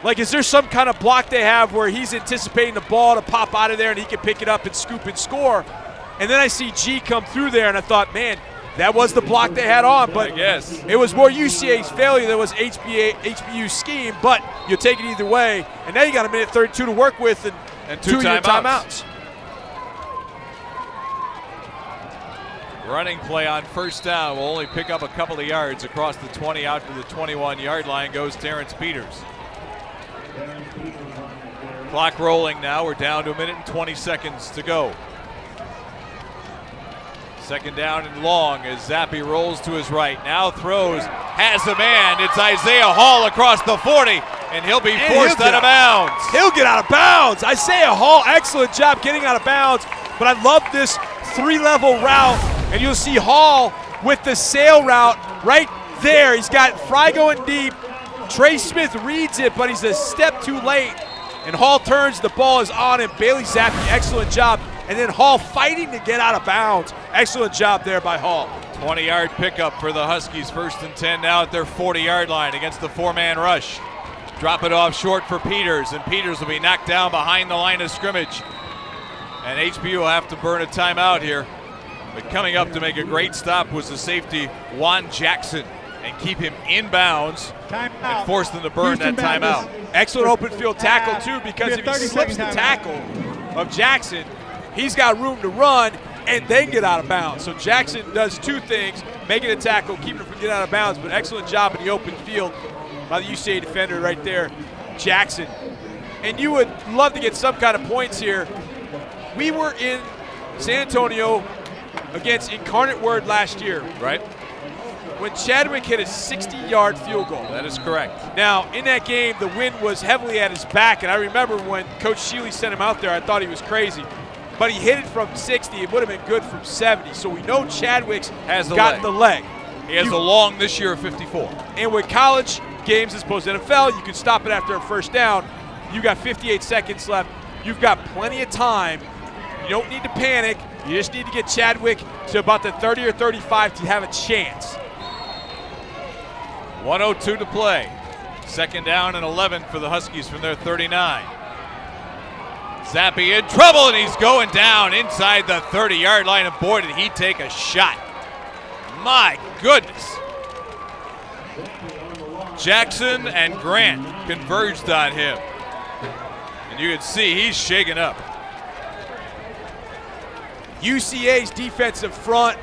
E: Like, is there some kind of block they have where he's anticipating the ball to pop out of there and he can pick it up and scoop and score? And then I see G come through there, and I thought, man, that was the block they had on. But it was more UCA's failure than was HBU scheme, but you'll take it either way. And now you got a minute 32 to work with and two timeouts.
A: Running play on first down will only pick up a couple of yards across the 20 out to the 21-yard line goes Terrence Peters. Clock rolling now. We're down to a minute and 20 seconds to go. Second down and long as Zappi rolls to his right. Now throws, has a man. It's Isaiah Hall across the 40, and he'll be forced out of bounds.
E: He'll get out of bounds. Isaiah Hall, excellent job getting out of bounds. But I love this three-level route, and you'll see Hall with the sail route right there. He's got Fry going deep. Trey Smith reads it, but he's a step too late. And Hall turns, the ball is on him. Bailey Zappi, excellent job. And then Hall fighting to get out of bounds. Excellent job there by Hall.
A: 20-yard pickup for the Huskies. 1st and 10 now at their 40-yard line against the 4-man rush. Drop it off short for Peters, and Peters will be knocked down behind the line of scrimmage. And HBU will have to burn a timeout here. But coming up to make a great stop was the safety, Juan Jackson, and keep him in bounds and force them to burn that timeout.
E: Excellent open field tackle, too, because if he slips the tackle of Jackson, he's got room to run and then get out of bounds. So Jackson does two things, making a tackle, keeping him from getting out of bounds, but excellent job in the open field by the UCA defender right there, Jackson. And you would love to get some kind of points here. We were in San Antonio against Incarnate Word last year,
A: right?
E: When Chadwick hit a 60-yard field goal.
A: That is correct.
E: Now, in that game, the wind was heavily at his back, and I remember when Coach Shealy sent him out there, I thought he was crazy. But he hit it from 60. It would have been good from 70. So we know Chadwick's got the leg.
A: He has a long this year of 54.
E: And with college games as opposed to NFL, you can stop it after a first down. You got 58 seconds left. You've got plenty of time. You don't need to panic. You just need to get Chadwick to about the 30 or 35 to have a chance.
A: 1:02 to play. 2nd down and 11 for the Huskies from their 39. Zappi in trouble, and he's going down inside the 30-yard line. And boy, did he take a shot. My goodness. Jackson and Grant converged on him. And you can see he's shaken up.
E: UCA's defensive front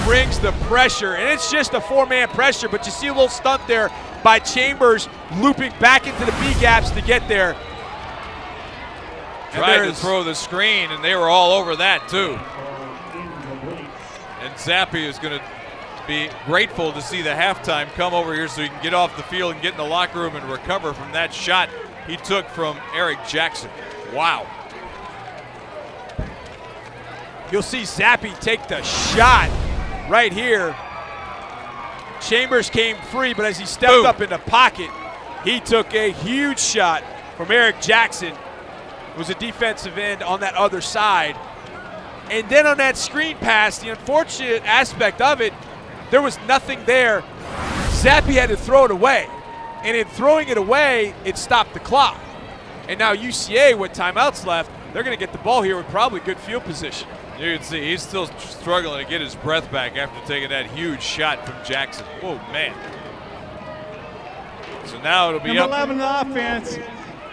E: brings the pressure, and it's just a 4-man pressure, but you see a little stunt there by Chambers looping back into the B gaps to get there.
A: Tried to throw the screen, and they were all over that too. And Zappi is going to be grateful to see the halftime come over here so he can get off the field and get in the locker room and recover from that shot he took from Eric Jackson. Wow.
E: You'll see Zappi take the shot right here. Chambers came free, but as he stepped up in the pocket, he took a huge shot from Eric Jackson. It was a defensive end on that other side. And then on that screen pass, the unfortunate aspect of it, there was nothing there. Zappi had to throw it away. And in throwing it away, it stopped the clock. And now UCA, with timeouts left, they're going to get the ball here with probably good field position.
A: You can see he's still struggling to get his breath back after taking that huge shot from Jackson. Whoa, man. So now it'll be
H: Number
A: up.
H: 11 in the offense.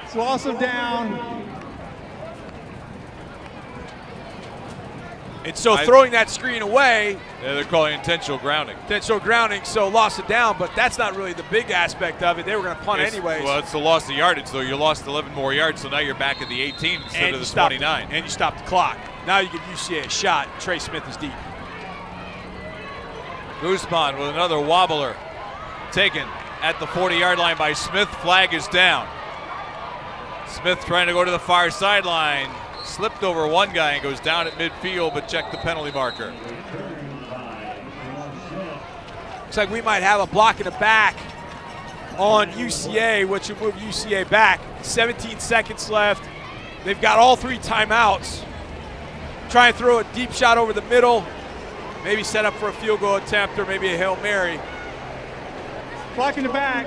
H: It's loss of down.
E: And so throwing that screen away.
A: Yeah, they're calling intentional grounding.
E: Intentional grounding, so lost it down, but that's not really the big aspect of it. They were going to punt anyways.
A: Well, it's the loss of yardage, though. You lost 11 more yards, so now you're back at the 18 instead of the 29.
E: And you stop the clock. Now you give UCA a shot. Trey Smith is deep.
A: Guzman with another wobbler. Taken at the 40-yard line by Smith. Flag is down. Smith trying to go to the far sideline. Slipped over one guy and goes down at midfield, but checked the penalty marker.
E: Looks like we might have a block in the back on UCA, which will move UCA back. 17 seconds left. They've got all 3 timeouts. Try and throw a deep shot over the middle. Maybe set up for a field goal attempt or maybe a Hail Mary.
H: Block in the back.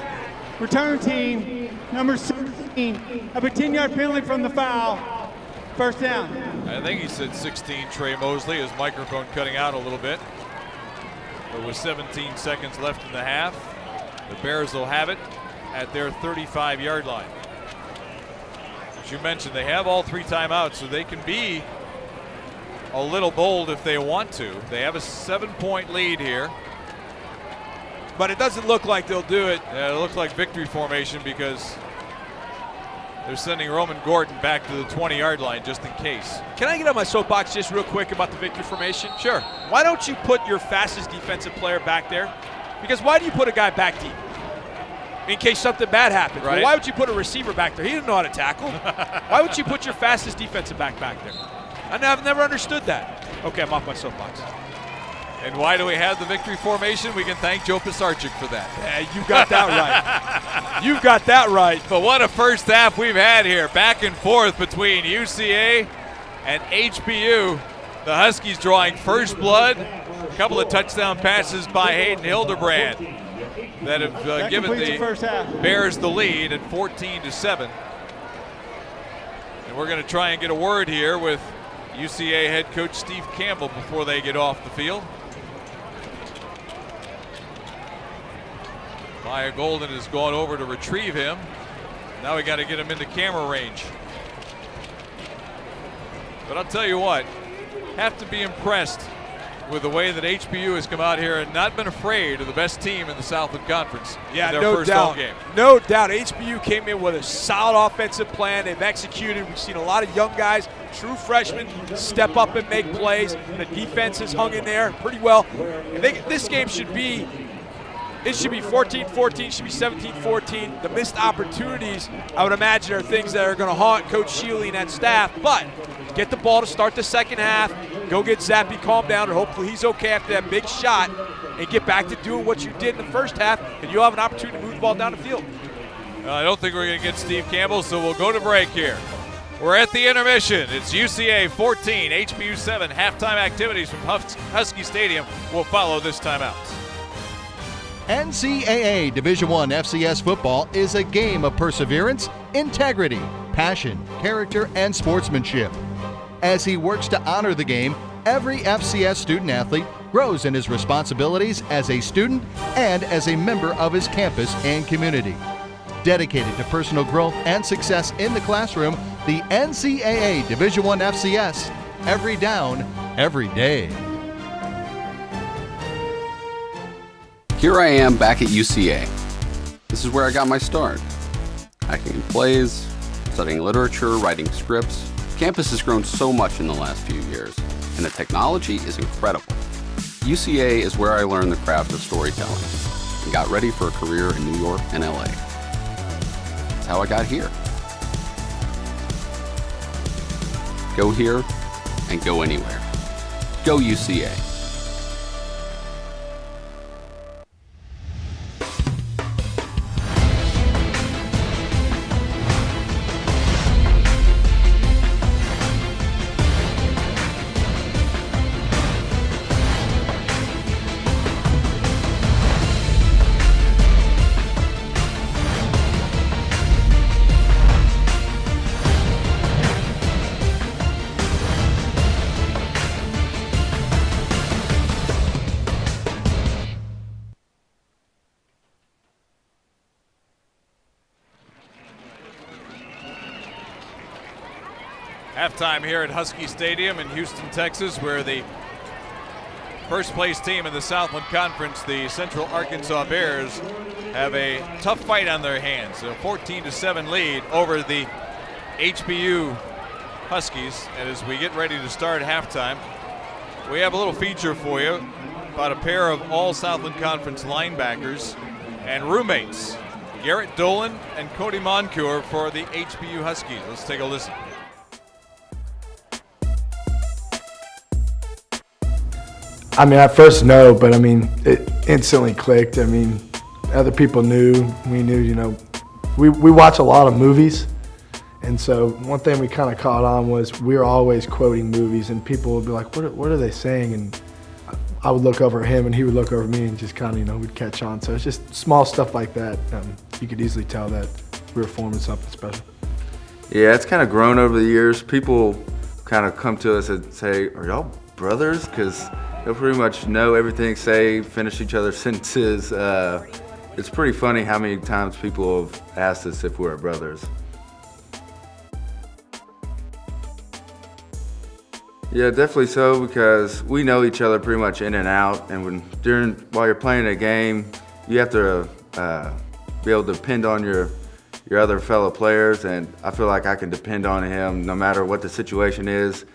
H: Return team number 16, have a 10-yard penalty from the foul. First down.
A: I think he said 16, Trey Mosley, his microphone cutting out a little bit. But with 17 seconds left in the half, the Bears will have it at their 35-yard line. As you mentioned, they have all 3 timeouts, so they can be a little bold if they want to. They have a 7-point lead here.
E: But it doesn't look like they'll do it.
A: Yeah, it looks like victory formation because they're sending Roman Gordon back to the 20-yard line just in case.
E: Can I get on my soapbox just real quick about the victory formation?
A: Sure.
E: Why don't you put your fastest defensive player back there? Because why do you put a guy back deep? In case something bad happens.
A: Right.
E: Well, why would you put a receiver back there? He didn't know how to tackle. Why would you put your fastest defensive back there? I've never understood that. Okay, I'm off my soapbox.
A: And why do we have the victory formation? We can thank Joe Pisarcik for that.
E: Yeah, you got that right. You got that right.
A: But what a first half we've had here. Back and forth between UCA and HBU. The Huskies drawing first blood. A couple of touchdown passes by Hayden Hildebrand that have given the Bears the lead at 14-7. And we're going to try and get a word here with UCA head coach Steve Campbell before they get off the field. Maya Golden has gone over to retrieve him. Now we got to get him into camera range. But I'll tell you what, have to be impressed with the way that HBU has come out here and not been afraid of the best team in the Southland Conference.
E: Yeah,
A: in their
E: no
A: first
E: doubt.
A: home game.
E: No doubt. HBU came in with a solid offensive plan. They've executed. We've seen a lot of young guys, true freshmen, step up and make plays. The defense has hung in there pretty well. And this game should be 14-14, should be 17-14. The missed opportunities, I would imagine, are things that are going to haunt Coach Shealy and that staff. But get the ball to start the second half. Go get Zappy calmed down, and hopefully he's okay after that big shot, and get back to doing what you did in the first half, and you'll have an opportunity to move the ball down the field.
A: I don't think we're going to get Steve Campbell, so we'll go to break here. We're at the intermission. It's UCA 14, HBU 7. Halftime activities from Husky Stadium will follow this timeout.
L: NCAA Division I FCS football is a game of perseverance, integrity, passion, character, and sportsmanship. As he works to honor the game, every FCS student-athlete grows in his responsibilities as a student and as a member of his campus and community. Dedicated to personal growth and success in the classroom, the NCAA Division I FCS, every down, every day.
M: Here I am back at UCA. This is where I got my start. Acting in plays, studying literature, writing scripts. Campus has grown so much in the last few years, and the technology is incredible. UCA is where I learned the craft of storytelling and got ready for a career in New York and LA. That's how I got here. Go here and go anywhere. Go UCA.
A: Halftime here at Husky Stadium in Houston, Texas, where the first place team in the Southland Conference, the Central Arkansas Bears, have a tough fight on their hands. A 14-7 lead over the HBU Huskies. And as we get ready to start halftime, we have a little feature for you about a pair of all Southland Conference linebackers and roommates, Garrett Dolan and Cody Moncour for the HBU Huskies. Let's take a listen.
N: I mean, at first, no, but I mean, it instantly clicked. I mean, other people knew, we knew, you know, we watch a lot of movies. And so one thing we kind of caught on was we were always quoting movies, and people would be like, what are they saying? And I would look over at him and he would look over me and just kind of, you know, we'd catch on. So it's just small stuff like that. You could easily tell that we were forming something special.
O: Yeah, it's kind of grown over the years. People kind of come to us and say, "Are y'all brothers?" Because they'll pretty much know everything, say, finish each other's sentences. It's pretty funny how many times people have asked us if we're brothers. Yeah, definitely so, because we know each other pretty much in and out, and while you're playing a game, you have to be able to depend on your other fellow players, and I feel like I can depend on him no matter what the situation is.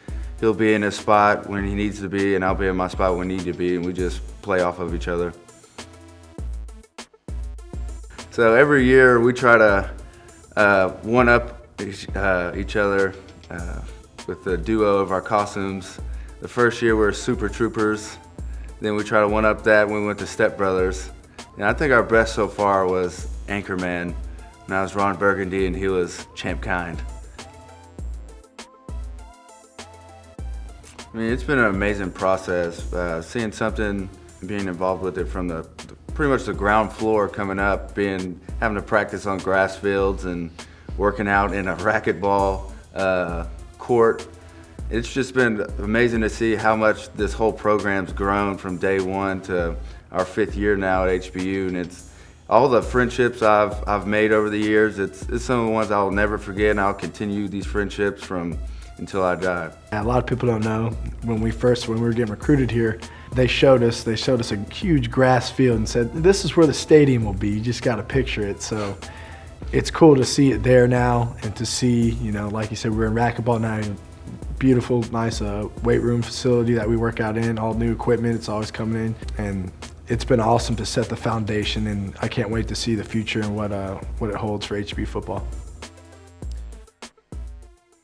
O: He'll be in his spot when he needs to be, and I'll be in my spot when I need to be, and we just play off of each other. So every year we try to one-up each other with the duo of our costumes. The first year we were Super Troopers, then we tried to one-up that when we went to Step Brothers. And I think our best so far was Anchorman, and I was Ron Burgundy and he was Champ Kind. I mean, it's been an amazing process, seeing something and being involved with it from pretty much the ground floor coming up, having to practice on grass fields and working out in a racquetball court. It's just been amazing to see how much this whole program's grown from day one to our 5th year now at HBU, and it's all the friendships I've made over the years. It's some of the ones I'll never forget, and I'll continue these friendships until I die.
N: A lot of people don't know, when we were getting recruited here, they showed us a huge grass field and said, "This is where the stadium will be. You just got to picture it." So it's cool to see it there now, and to see, like you said, we're in racquetball now. Beautiful, nice weight room facility that we work out in, all new equipment, it's always coming in. And it's been awesome to set the foundation, and I can't wait to see the future and what it holds for HBU football.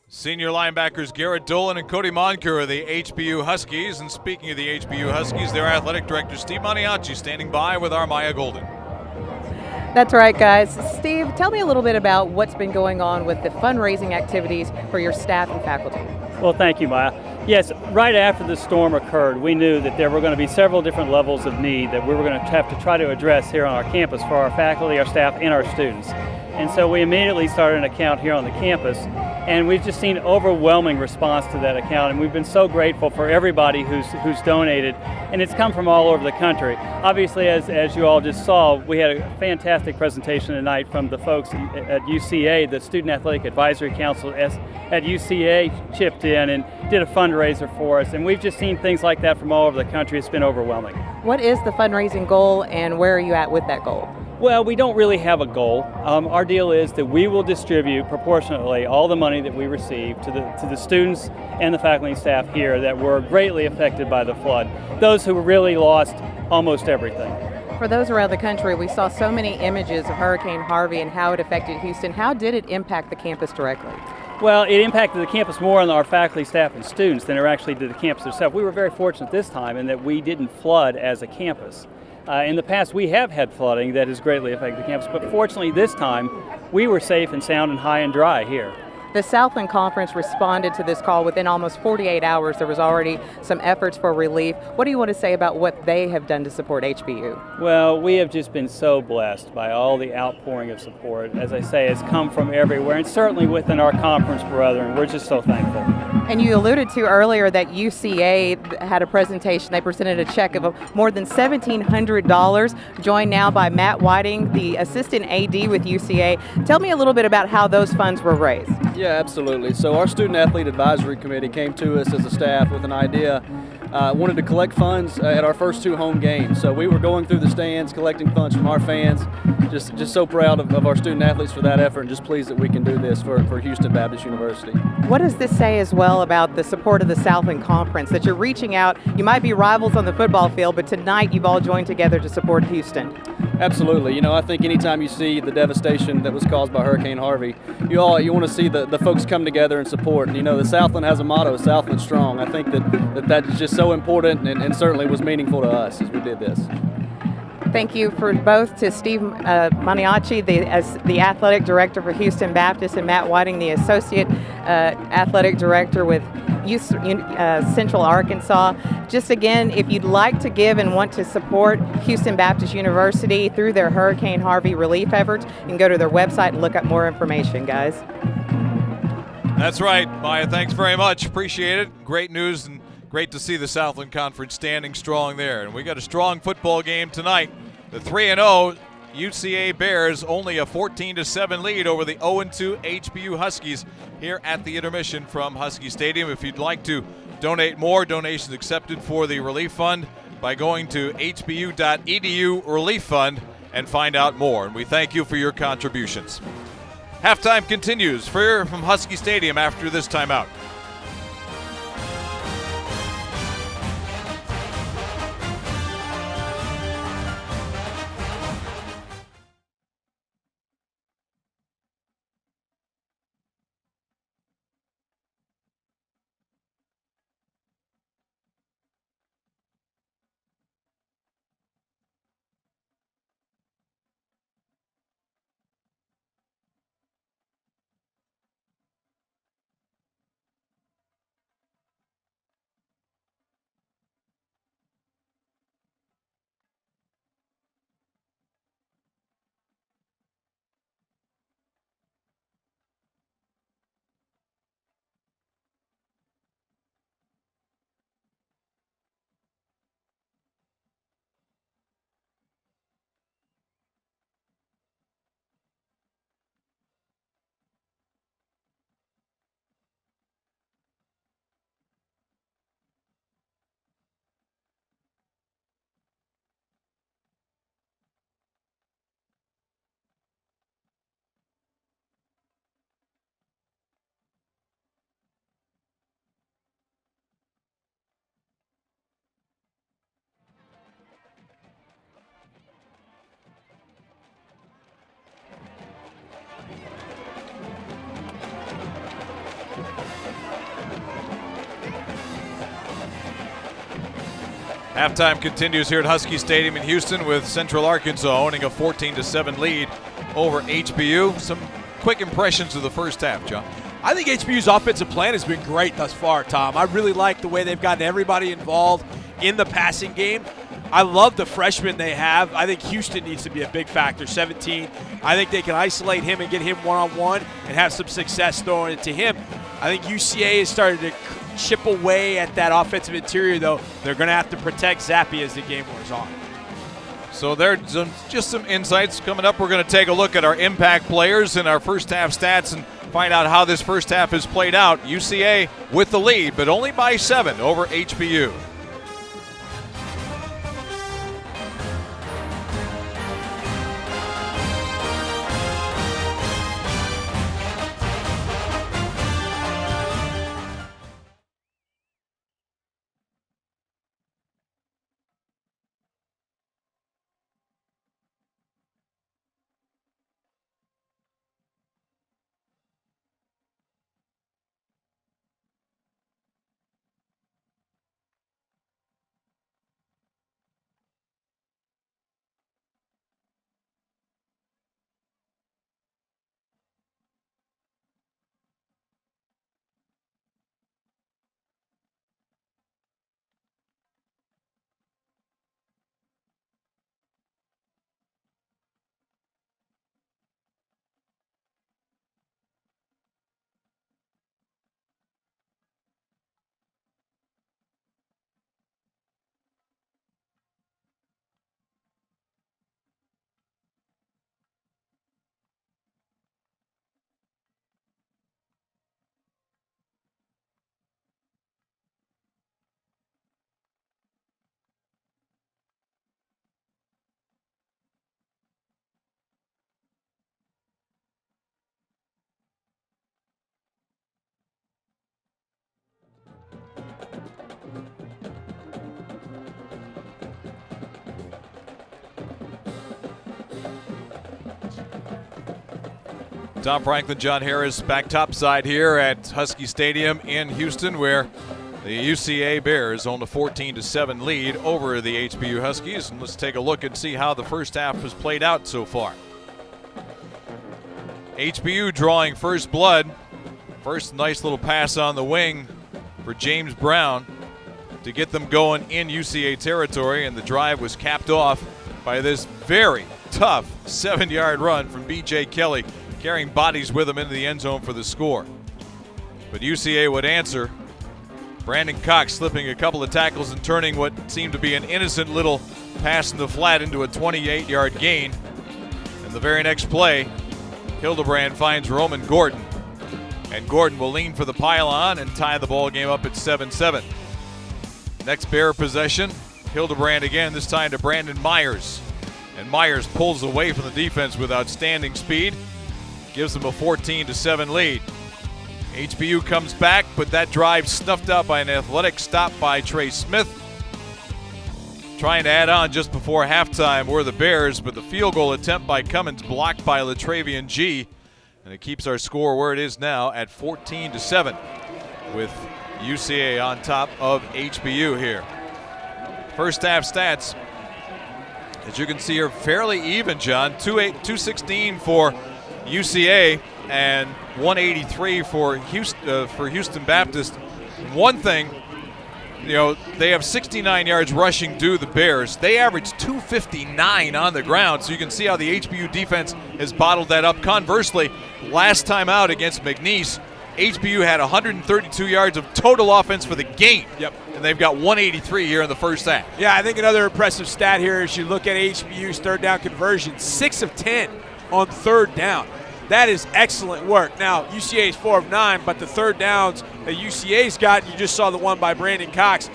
A: Senior linebackers Garrett Dolan and Cody Moncur of the HBU Huskies. And speaking of the HBU Huskies, their athletic director Steve Maniaci standing by with our Maya Golden.
F: That's right, guys. Steve, tell me a little bit about what's been going on with the fundraising activities for your staff and faculty.
P: Well, thank you, Maya. Yes, right after the storm occurred, we knew that there were going to be several different levels of need that we were going to have to try to address here on our campus for our faculty, our staff, and our students. And so we immediately started an account here on the campus, and we've just seen overwhelming response to that account, and we've been so grateful for everybody who's donated, and it's come from all over the country. Obviously, as you all just saw, we had a fantastic presentation tonight from the folks at UCA. The Student Athletic Advisory Council at UCA chipped in and did a fundraiser for us, and we've just seen things like that from all over the country. It's been overwhelming.
F: What is the fundraising goal, and where are you at with that goal?
P: Well, we don't really have a goal. Our deal is that we will distribute proportionately all the money that we receive to the students and the faculty and staff here that were greatly affected by the flood, those who really lost almost everything.
F: For those around the country, we saw so many images of Hurricane Harvey and how it affected Houston. How did it impact the campus directly?
P: Well, it impacted the campus more on our faculty, staff, and students than it actually did the campus itself. We were very fortunate this time in that we didn't flood as a campus. In the past, we have had flooding that has greatly affected the campus, but fortunately this time, we were safe and sound and high and dry here.
F: The Southland Conference responded to this call within almost 48 hours. There was already some efforts for relief. What do you want to say about what they have done to support HBU?
P: Well, we have just been so blessed by all the outpouring of support. As I say, it's come from everywhere, and certainly within our conference brethren. We're just so thankful.
F: And you alluded to earlier that UCA had a presentation. They presented a check of more than $1,700, joined now by Matt Whiting, the assistant AD with UCA. Tell me a little bit about how those funds were raised.
Q: Yeah, absolutely. So our Student Athlete Advisory Committee came to us as a staff with an idea. Wanted to collect funds at our first 2 home games. So we were going through the stands, collecting funds from our fans. Just so proud of our student athletes for that effort, and just pleased that we can do this for Houston Baptist University.
F: What does this say as well about the support of the Southland Conference, that you're reaching out? You might be rivals on the football field, but tonight you've all joined together to support Houston.
Q: Absolutely. I think anytime you see the devastation that was caused by Hurricane Harvey, you want to see the folks come together and support. And, the Southland has a motto, Southland Strong. I think that is just so important, and certainly was meaningful to us as we did this.
F: Thank you for both to Steve Maniaci, the athletic director for Houston Baptist, and Matt Whiting, the associate athletic director with Central Arkansas. Just again, if you'd like to give and want to support Houston Baptist University through their Hurricane Harvey relief efforts, you can go to their website and look up more information, guys.
A: That's right, Maya. Thanks very much. Appreciate it. Great news and great to see the Southland Conference standing strong there. And we got a strong football game tonight. The 3-0 UCA Bears, only a 14-7 lead over the 0-2 HBU Huskies here at the intermission from Husky Stadium. If you'd like to donate more, donations accepted for the Relief Fund by going to hbu.edu Relief Fund and find out more. And we thank you for your contributions. Halftime continues from Husky Stadium after this timeout. Halftime continues here at Husky Stadium in Houston with Central Arkansas owning a 14-7 lead over HBU. Some quick impressions of the first half, John.
E: I think HBU's offensive plan has been great thus far, Tom. I really like the way they've gotten everybody involved in the passing game. I love the freshmen they have. I think Houston needs to be a big factor, 17. I think they can isolate him and get him one-on-one and have some success throwing it to him. I think UCA has started to chip away at that offensive interior, though. They're going to have to protect Zappi as the game wears on.
A: So there's just some insights coming up. We're going to take a look at our impact players and our first half stats and find out how this first half has played out. UCA with the lead, but only by 7 over HBU. Tom Franklin, John Harris back topside here at Husky Stadium in Houston, where The UCA Bears own a 14-7 lead over the HBU Huskies. And let's take a look and see how the first half has played out so far. HBU drawing first blood. First nice little pass on the wing for James Brown to get them going in UCA territory, and the drive was capped off by this very tough 7-yard run from B.J. Kelly, carrying bodies with him into the end zone for the score. But UCA would answer. Brandon Cox slipping a couple of tackles and turning what seemed to be an innocent little pass in the flat into a 28-yard gain. And the very next play, Hildebrand finds Roman Gordon. And Gordon will lean for the pylon and tie the ball game up at 7-7. Next Bear possession, Hildebrand again, this time to Brandon Myers. And Myers pulls away from the defense with outstanding speed. Gives them a 14-7 lead. HBU comes back, but that drive snuffed out by an athletic stop by Trey Smith. Trying to add on just before halftime were the Bears, but the field goal attempt by Cummins blocked by Latravian G. And it keeps our score where it is now at 14-7 with UCA on top of HBU here. First half stats, as you can see, are fairly even, John. 216 for UCA and 183 for Houston Baptist. One thing, you know, they have 69 yards rushing due the Bears. They average 259 on the ground, so you can see how the HBU defense has bottled that up. Conversely, last time out against McNeese, HBU had 132 yards of total offense for the game.
E: Yep.
A: And they've got 183 here in the first half.
E: Yeah, I think another impressive stat here is you look at HBU's third down conversion, 6 of 10 on third down. That is excellent work. Now, UCA is 4 of 9, but the third downs that UCA's got, you just saw the one by Brandon Cox,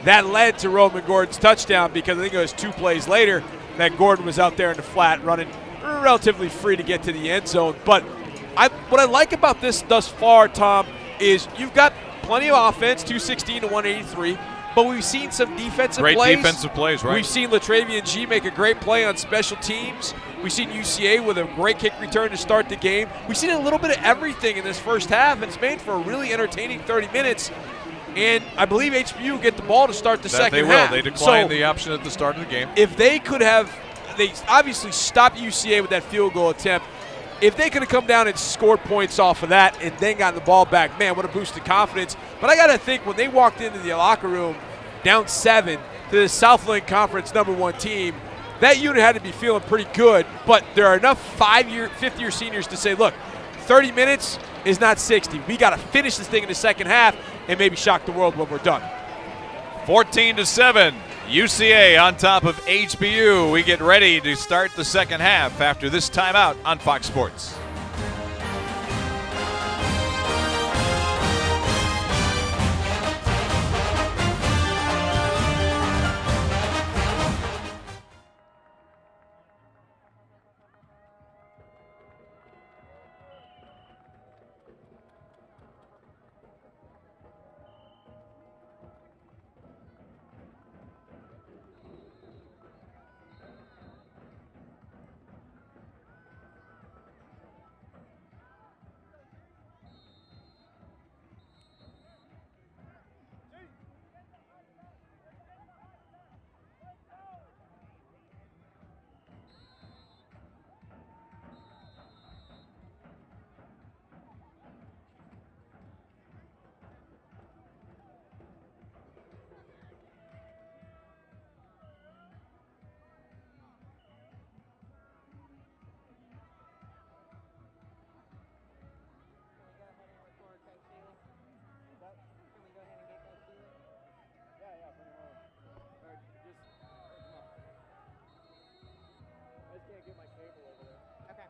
E: that led to Roman Gordon's touchdown, because I think it was 2 plays later that Gordon was out there in the flat running relatively free to get to the end zone. But what I like about this thus far, Tom, is you've got plenty of offense, 216 to 183, but we've seen some defensive plays.
A: Great defensive plays, right?
E: We've seen Latravian G make a great play on special teams. We've seen UCA with a great kick return to start the game. We've seen a little bit of everything in this first half, and it's made for a really entertaining 30 minutes. And I believe HBU will get the ball to start the second half.
A: They declined the option at the start of the game.
E: If they could have, they obviously stopped UCA with that field goal attempt. If they could have come down and scored points off of that and then gotten the ball back, man, what a boost of confidence. But I got to think when they walked into the locker room down 7 to the Southland Conference #1 team, that unit had to be feeling pretty good. But there are enough fifth-year seniors to say, look, 30 minutes is not 60. We got to finish this thing in the second half and maybe shock the world when we're done.
A: 14-7. UCA on top of HBU. We get ready to start the second half after this timeout on Fox Sports. Okay.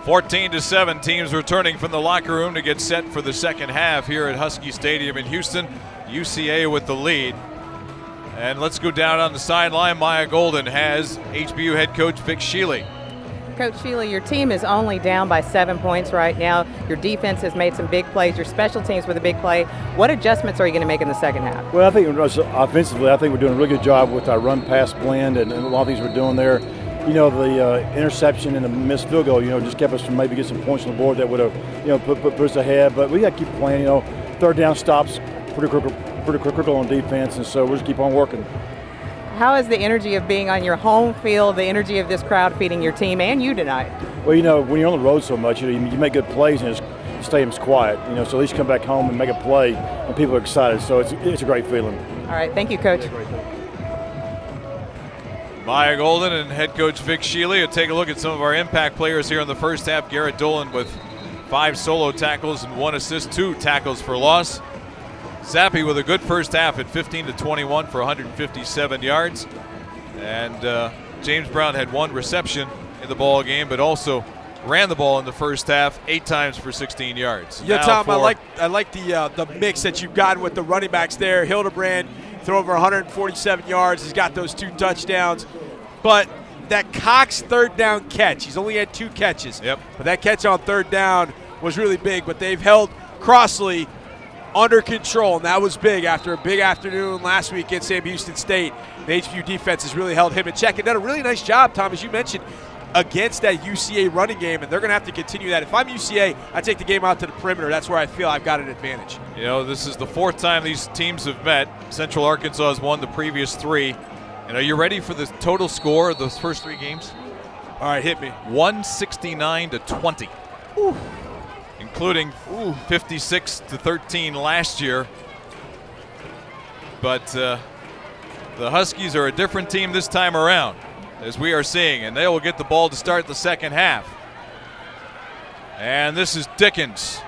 A: 14-7, teams returning from the locker room to get set for the second half here at Husky Stadium in Houston. UCA with the lead. And let's go down on the sideline. Maya Golden has HBU head coach Vic Shealy.
F: Coach Sheila, your team is only down by 7 points right now. Your defense has made some big plays. Your special teams with a big play. What adjustments are you going to make in the second half?
G: Well, I think offensively, I think we're doing a really good job with our run-pass blend and a lot of things we're doing there. You know, the interception and the missed field goal, just kept us from maybe getting some points on the board that would have, put us ahead. But we got to keep playing. Third down stops pretty critical on defense, and so we'll just keep on working.
F: How is the energy of being on your home field, the energy of this crowd feeding your team and you tonight?
G: Well, when you're on the road so much, you make good plays and the stadium's quiet. So at least come back home and make a play, and people are excited. So it's a great feeling.
F: All right, thank you, Coach.
A: Maya Golden and head coach Vic Shealy will take a look at some of our impact players here in the first half. Garrett Dolan with 5 solo tackles and 1 assist, 2 tackles for loss. Zappi with a good first half at 15-21 for 157 yards. And James Brown had 1 reception in the ball game, but also ran the ball in the first half 8 times for 16 yards.
E: Yeah, Tom, I like the mix that you've gotten with the running backs there. Hildebrand threw over 147 yards. He's got those 2 touchdowns. But that Cox third down catch, he's only had 2 catches.
A: Yep.
E: But that catch on third down was really big. But they've held Crossley under control, and that was big after a big afternoon last week against Sam Houston State. The HBU defense has really held him in check and done a really nice job, Tom, as you mentioned, against that UCA running game, and they're going to have to continue that. If I'm UCA, I take the game out to the perimeter. That's where I feel I've got an advantage.
A: This is the 4th time these teams have met. Central Arkansas has won the previous 3. And are you ready for the total score of those first 3 games?
E: All right, hit me.
A: 169-20. Ooh. Including 56-13 last year. But the Huskies are a different team this time around, as we are seeing, and they will get the ball to start the second half. And this is Dickens.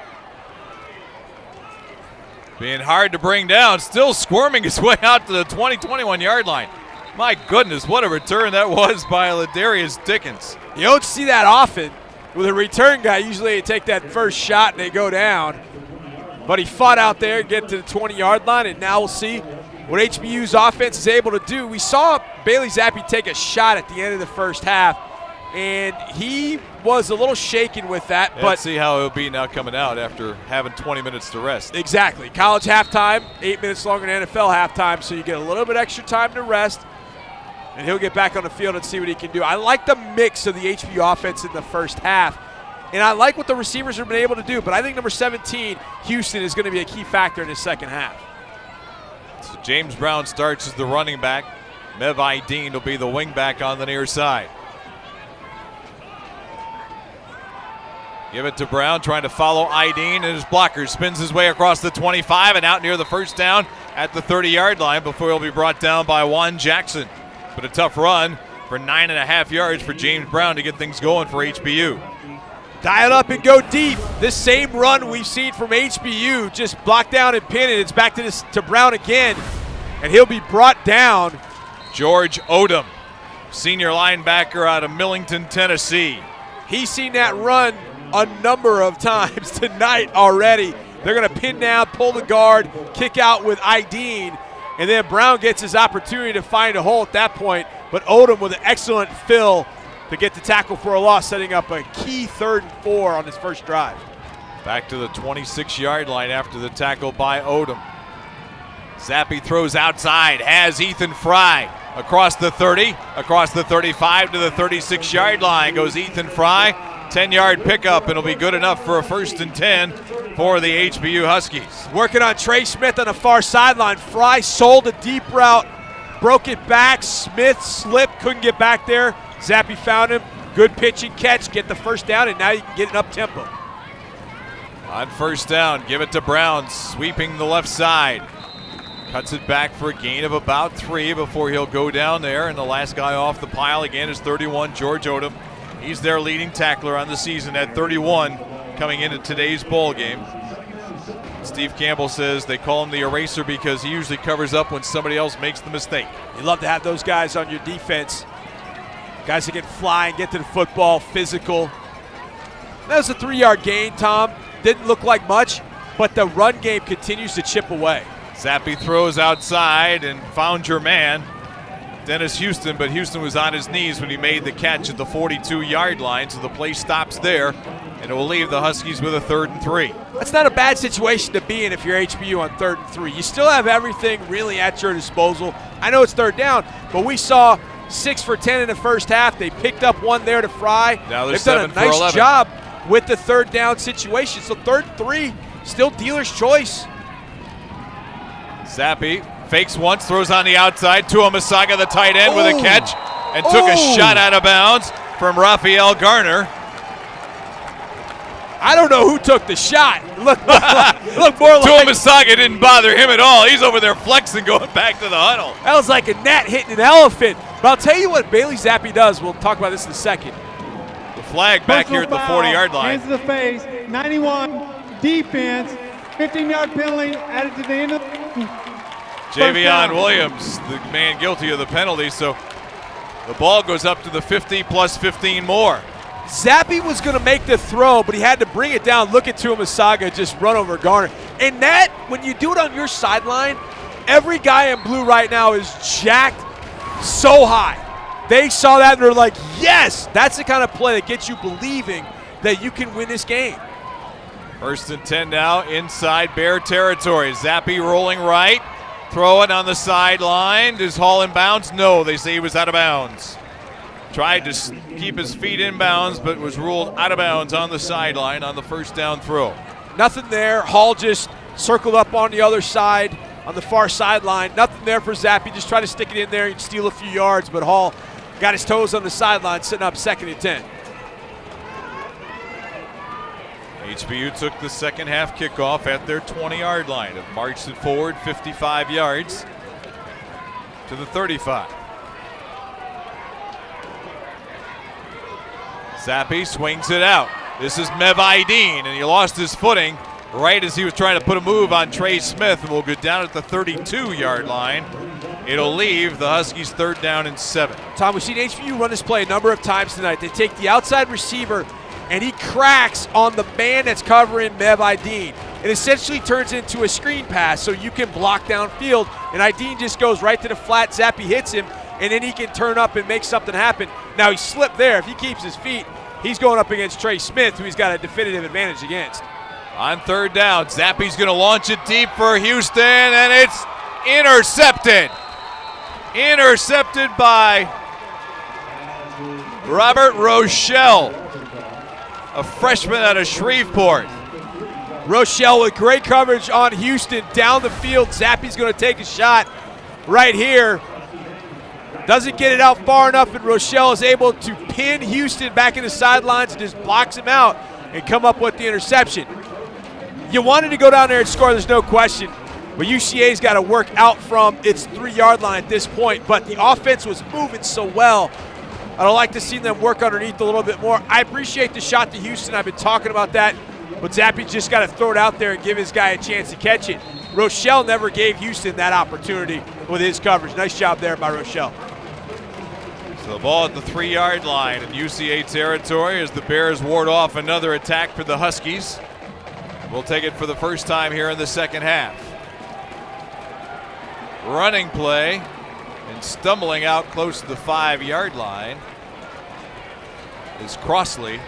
A: Being hard to bring down, still squirming his way out to the 20-21 yard line. My goodness, what a return that was by Ladarius Dickens.
E: You don't see that often. With a return guy, usually they take that first shot and they go down. But he fought out there, get to the 20-yard line, and now we'll see what HBU's offense is able to do. We saw Bailey Zappi take a shot at the end of the first half, and he was a little shaken with that.
A: Yeah,
E: but
A: let's see how it'll be now coming out after having 20 minutes to rest.
E: Exactly. College halftime, 8 minutes longer than NFL halftime, so you get a little bit extra time to rest. And he'll get back on the field and see what he can do. I like the mix of the HBU offense in the first half. And I like what the receivers have been able to do. But I think number 17, Houston, is going to be a key factor in the second half.
A: So James Brown starts as the running back. Mev Ideen will be the wing back on the near side. Give it to Brown, trying to follow Ideen, and his blocker spins his way across the 25 and out near the first down at the 30-yard line before he'll be brought down by Juan Jackson. But a tough run for 9.5 yards for James Brown to get things going for HBU.
E: Dial up and go deep. This same run we've seen from HBU, just blocked down and pinned it. It's back to Brown again, and he'll be brought down.
A: George Odom, senior linebacker out of Millington, Tennessee.
E: He's seen that run a number of times tonight already. They're going to pin down, pull the guard, kick out with Ideen. And then Brown gets his opportunity to find a hole at that point. But Odom with an excellent fill to get the tackle for a loss, setting up a key 3rd and 4 on his first drive.
A: Back to the 26-yard line after the tackle by Odom. Zappi throws outside, has Ethan Fry across the 30, across the 35 to the 36-yard line. Goes Ethan Fry, 10-yard pickup, and it'll be good enough for a 1st and 10 for the HBU Huskies.
E: Working on Trey Smith on the far sideline. Fry sold a deep route, broke it back. Smith slipped, couldn't get back there. Zappi found him. Good pitch and catch, get the first down, and now you can get an up-tempo.
A: On first down, give it to Brown, sweeping the left side. Cuts it back for a gain of about 3 before he'll go down there, and the last guy off the pile again is 31, George Odom. He's their leading tackler on the season at 31 coming into today's bowl game. Steve Campbell says they call him the eraser because he usually covers up when somebody else makes the mistake.
E: You love to have those guys on your defense. Guys that can fly and get to the football, physical. That was a 3-yard gain, Tom. Didn't look like much, but the run game continues to chip away.
A: Zappi throws outside and found your man. Dennis Houston, but Houston was on his knees when he made the catch at the 42-yard line, so the play stops there, and it will leave the Huskies with a 3rd and 3.
E: That's not a bad situation to be in if you're HBU on 3rd and 3. You still have everything really at your disposal. I know it's 3rd down, but we saw 6 for 10 in the first half. They picked up one there to Fry.
A: Now
E: they've done a nice job with the 3rd down situation. So 3rd and 3, still dealer's choice.
A: Zappi fakes once, throws on the outside. Tua Masaga, the tight end, with a catch, and took a shot out of bounds from Raphael Garner.
E: I don't know who took the shot. Look more
A: Tua
E: like
A: Masaga didn't bother him at all. He's over there flexing, going back to the huddle.
E: that was like a gnat hitting an elephant. But I'll tell you what Bailey Zappi does. We'll talk about this in a second.
A: The flag back here at the 40-yard line.
H: Hands to the face, 91, defense, 15-yard penalty added to the end of
A: Javion Williams, the man guilty of the penalty, so the ball goes up to the 50 plus 15 more.
E: Zappi was going to make the throw, but he had to bring it down. Look at Tua Masaga just run over Garner. And that, when you do it on your sideline, every guy in blue right now is jacked so high. They saw that and they're like, yes, that's the kind of play that gets you believing that you can win this game.
A: 1st and 10 now inside Bear territory. Zappi rolling right. Throw it on the sideline. Is Hall in bounds? No, they say he was out of bounds. Tried to keep his feet in bounds, but was ruled out of bounds on the sideline on the 1st down throw.
E: Nothing there. Hall just circled up on the other side, on the far sideline. Nothing there for Zappi. Just try to stick it in there and steal a few yards, but Hall got his toes on the sideline, sitting up 2nd and 10.
A: HBU took the second half kickoff at their 20-yard line. Have marched it forward 55 yards to the 35. Zappi swings it out. This is Mev Aydin, and he lost his footing right as he was trying to put a move on Trey Smith, and will go down at the 32-yard line. It'll leave the Huskies 3rd down and 7.
E: Tom, we've seen HBU run this play a number of times tonight. They take the outside receiver, and he cracks on the man that's covering Mev Aydin. It essentially turns into a screen pass so you can block downfield, and Aydin just goes right to the flat. Zappi hits him, and then he can turn up and make something happen. Now, he slipped there. If he keeps his feet, he's going up against Trey Smith, who he's got a definitive advantage against.
A: On 3rd down, Zappi's going to launch it deep for Houston, and it's intercepted. Intercepted by Robert Rochelle, a freshman out of Shreveport.
E: Rochelle with great coverage on Houston down the field. Zappi's going to take a shot right here. Doesn't get it out far enough, and Rochelle is able to pin Houston back in the sidelines and just blocks him out and come up with the interception. You wanted to go down there and score, there's no question, but UCA's got to work out from its 3-yard line at this point, but the offense was moving so well. I'd like to see them work underneath a little bit more. I appreciate the shot to Houston. I've been talking about that, but Zappi just got to throw it out there and give his guy a chance to catch it. Rochelle never gave Houston that opportunity with his coverage. Nice job there by Rochelle.
A: So the ball at the 3-yard line in UCA territory as the Bears ward off another attack for the Huskies. We'll take it for the first time here in the second half. Running play and stumbling out close to the 5-yard line is Crossley.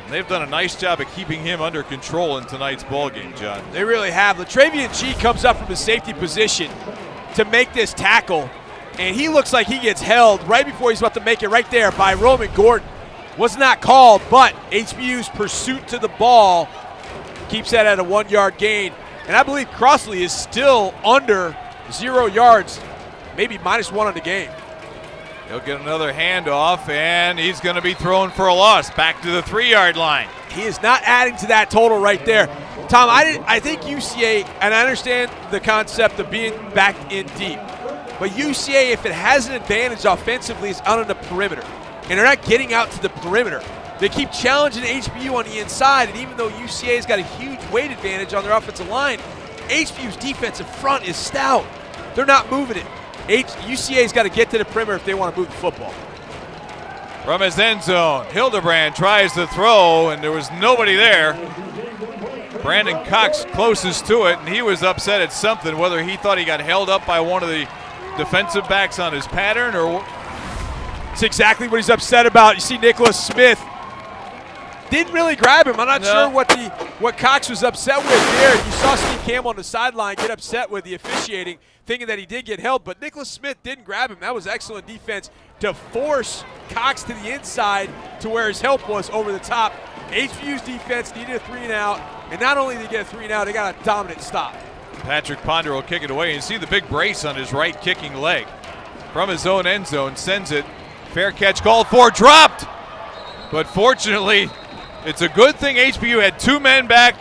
A: And they've done a nice job of keeping him under control in tonight's ballgame, John.
E: They really have. Latravian G comes up from the safety position to make this tackle, and he looks like he gets held right before he's about to make it right there by Roman Gordon. Was not called, but HBU's pursuit to the ball keeps that at a 1-yard gain. And I believe Crossley is still under 0 yards, maybe -1 on the game.
A: He'll get another handoff, and he's going to be thrown for a loss back to the 3-yard line.
E: He is not adding to that total right there. Tom, I think UCA, and I understand the concept of being back in deep, but UCA, if it has an advantage offensively, is out on the perimeter. And they're not getting out to the perimeter. They keep challenging HBU on the inside, and even though UCA's got a huge weight advantage on their offensive line, HBU's defensive front is stout. They're not moving it. UCA's got to get to the perimeter if they want to move the football.
A: From his end zone, Hildebrand tries to throw, and there was nobody there. Brandon Cox closest to it, and he was upset at something, whether he thought he got held up by one of the defensive backs on his pattern, or
E: it's exactly what he's upset about. You see Nicholas Smith didn't really grab him. I'm not sure what Cox was upset with there. You saw Steve Campbell on the sideline get upset with the officiating, thinking that he did get held, but Nicholas Smith didn't grab him. That was excellent defense to force Cox to the inside to where his help was over the top. HBU's defense needed a 3-and-out, and not only did they get a 3-and-out, they got a dominant stop.
A: Patrick Ponder will kick it away, and see the big brace on his right kicking leg. From his own end zone, sends it. Fair catch called for, dropped! But fortunately, it's a good thing HBU had 2 men back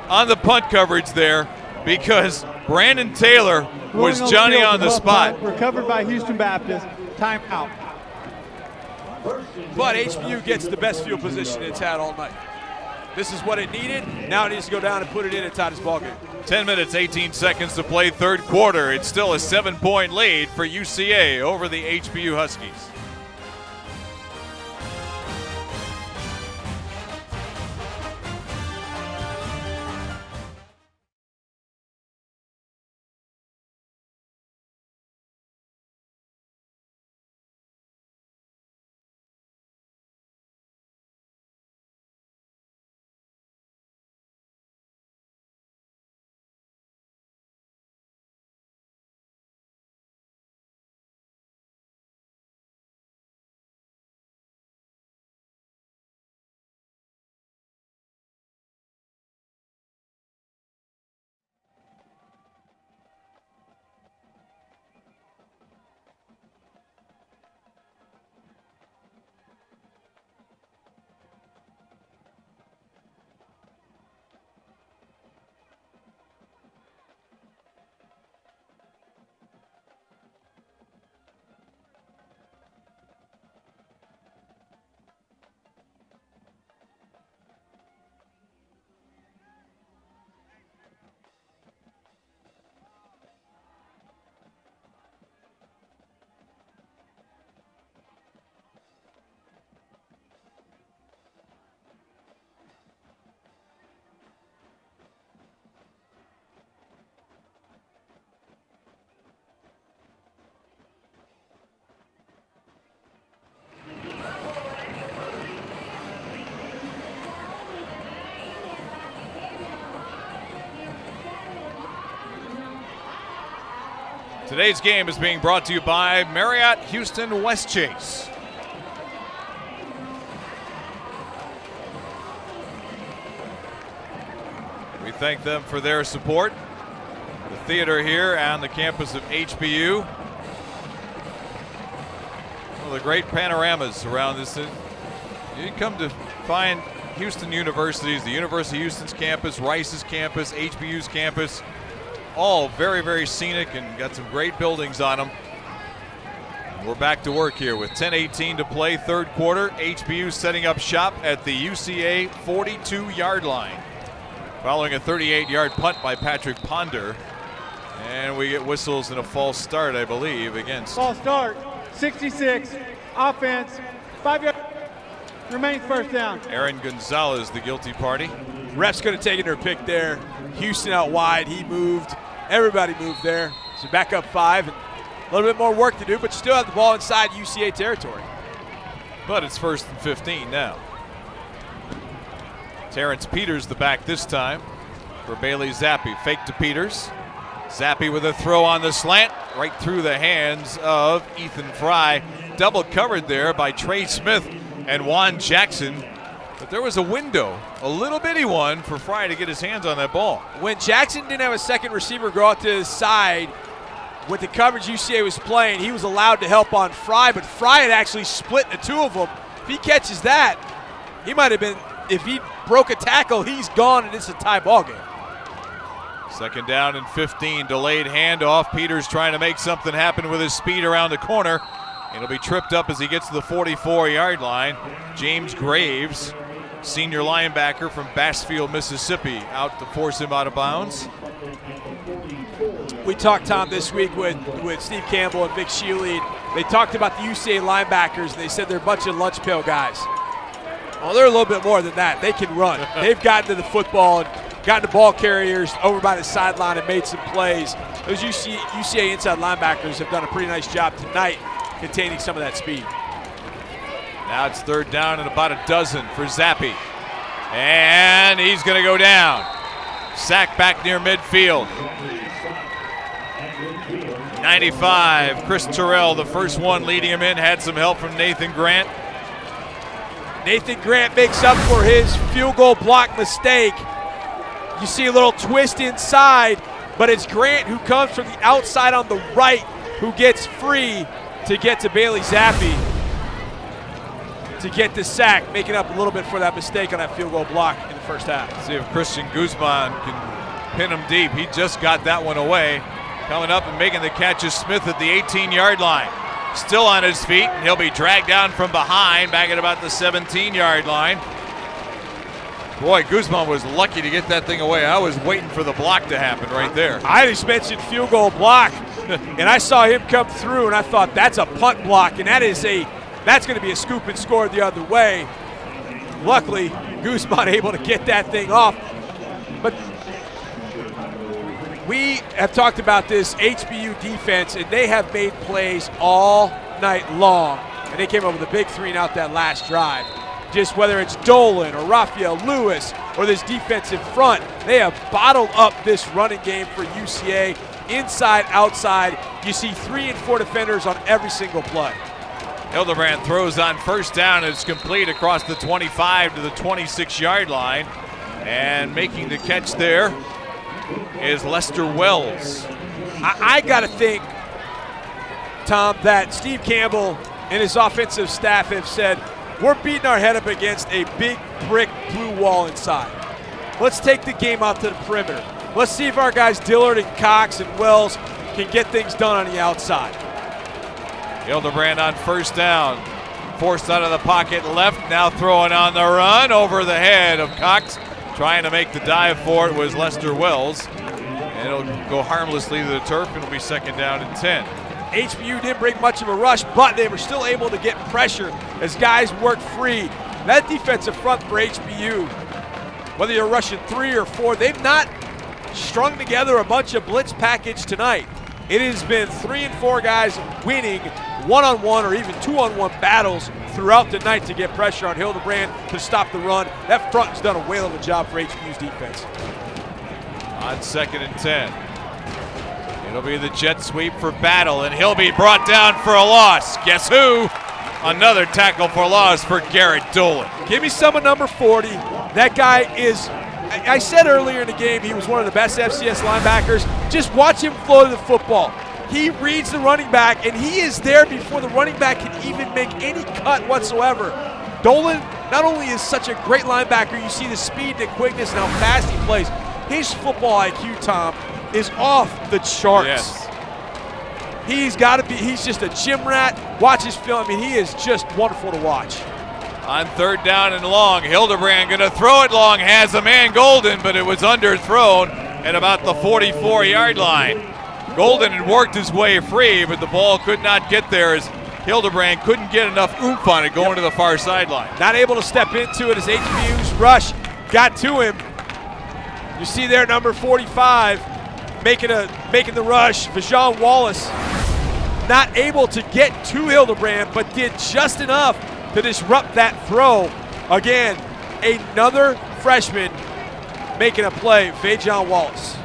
A: on the punt coverage there, because Brandon Taylor was Johnny on the spot.
H: Recovered by Houston Baptist. Timeout.
E: But HBU gets the best field position it's had all night. This is what it needed. Now it needs to go down and put it in and tie this ball game.
A: 10 minutes, 18 seconds to play third quarter. It's still a 7-point lead for UCA over the HBU Huskies. Today's game is being brought to you by Marriott Houston Westchase. We thank them for their support. The theater here on the campus of HBU. One of the great panoramas around this. You come to find Houston universities, the University of Houston's campus, Rice's campus, HBU's campus, all very, very scenic and got some great buildings on them. We're back to work here with 10:18 to play, third quarter. HBU setting up shop at the UCA 42-yard line. Following a 38-yard punt by Patrick Ponder. And we get whistles and a false start, I believe, against.
H: False start, 66, offense, 5 yards, remains first down.
A: Aaron Gonzalez, the guilty party.
E: Refs could have taken their pick there. Houston out wide, he moved. Everybody moved there. So back up 5. And a little bit more work to do, but you still have the ball inside UCA territory.
A: But it's 1st and 15 now. Terrence Peters the back this time for Bailey Zappi. Fake to Peters. Zappi with a throw on the slant right through the hands of Ethan Fry. Double covered there by Trey Smith and Juan Jackson. But there was a window, a little bitty one, for Fry to get his hands on that ball.
E: When Jackson didn't have a second receiver go out to his side, with the coverage UCA was playing, he was allowed to help on Fry, but Fry had actually split the two of them. If he catches that, he might have been, if he broke a tackle, he's gone, and it's a tie ball game.
A: 2nd down and 15, delayed handoff. Peters trying to make something happen with his speed around the corner. It'll be tripped up as he gets to the 44-yard line. James Graves, senior linebacker from Bassfield, Mississippi, out to force him out of bounds.
E: We talked, Tom, this week with Steve Campbell and Vic Shealy. They talked about the UCA linebackers, and they said they're a bunch of lunch pail guys. Well, they're a little bit more than that. They can run. They've gotten to the football and got the ball carriers over by the sideline and made some plays. Those UCA inside linebackers have done a pretty nice job tonight containing some of that speed.
A: Now it's 3rd down and about a dozen for Zappi. And he's going to go down. Sack back near midfield. 95, Chris Terrell, the first one leading him in, had some help from Nathan Grant.
E: Nathan Grant makes up for his field goal block mistake. You see a little twist inside, but it's Grant who comes from the outside on the right who gets free to get to Bailey Zappi to get the sack, making up a little bit for that mistake on that field goal block in the first half.
A: See if Christian Guzman can pin him deep. He just got that one away. Coming up and making the catch is Smith at the 18-yard line. Still on his feet, and he'll be dragged down from behind, back at about the 17-yard line. Boy, Guzman was lucky to get that thing away. I was waiting for the block to happen right there.
E: I just mentioned field goal block, and I saw him come through, and I thought that's a punt block, and that's going to be a scoop and score the other way. Luckily, Guzman able to get that thing off. But we have talked about this HBU defense, and they have made plays all night long. And they came up with a big 3-and-out that last drive. Just whether it's Dolan or Raphael Lewis or this defensive front, they have bottled up this running game for UCA. Inside, outside, you see 3 and 4 defenders on every single play.
A: Hildebrand throws on 1st down. It's complete across the 25 to the 26-yard line. And making the catch there is Lester Wells.
E: I got to think, Tom, that Steve Campbell and his offensive staff have said, we're beating our head up against a big brick blue wall inside. Let's take the game out to the perimeter. Let's see if our guys Dillard and Cox and Wells can get things done on the outside.
A: Hildebrand on 1st down. Forced out of the pocket left, now throwing on the run over the head of Cox. Trying to make the dive for it was Lester Wells. And it'll go harmlessly to the turf, and it'll be 2nd down and 10.
E: HBU didn't bring much of a rush, but they were still able to get pressure as guys worked free. That defensive front for HBU, whether you're rushing 3 or 4, they've not strung together a bunch of blitz package tonight. It has been 3 and 4 guys winning one-on-one or even 2-on-1 battles throughout the night to get pressure on Hildebrand to stop the run. That front has done a whale of a job for HBU's defense.
A: On 2nd and 10. It'll be the jet sweep for Battle, and he'll be brought down for a loss. Guess who? Another tackle for loss for Garrett Dolan.
E: Give me some of number 40. That guy is, I said earlier in the game, he was one of the best FCS linebackers. Just watch him flow to the football. He reads the running back, and he is there before the running back can even make any cut whatsoever. Dolan not only is such a great linebacker, you see the speed and the quickness and how fast he plays. His football IQ, Tom, is off the charts.
A: Yes.
E: He's just a gym rat. Watch his film. I mean, he is just wonderful to watch.
A: On 3rd down and long, Hildebrand going to throw it long, has a man Golden, but it was underthrown at about the 44-yard line. Golden had worked his way free, but the ball could not get there as Hildebrand couldn't get enough oomph on it going to the far sideline.
E: Not able to step into it as HBU's rush got to him. You see there number 45 making the rush. Vajon Wallace not able to get to Hildebrand, but did just enough to disrupt that throw. Again, another freshman making a play, Vajon Wallace.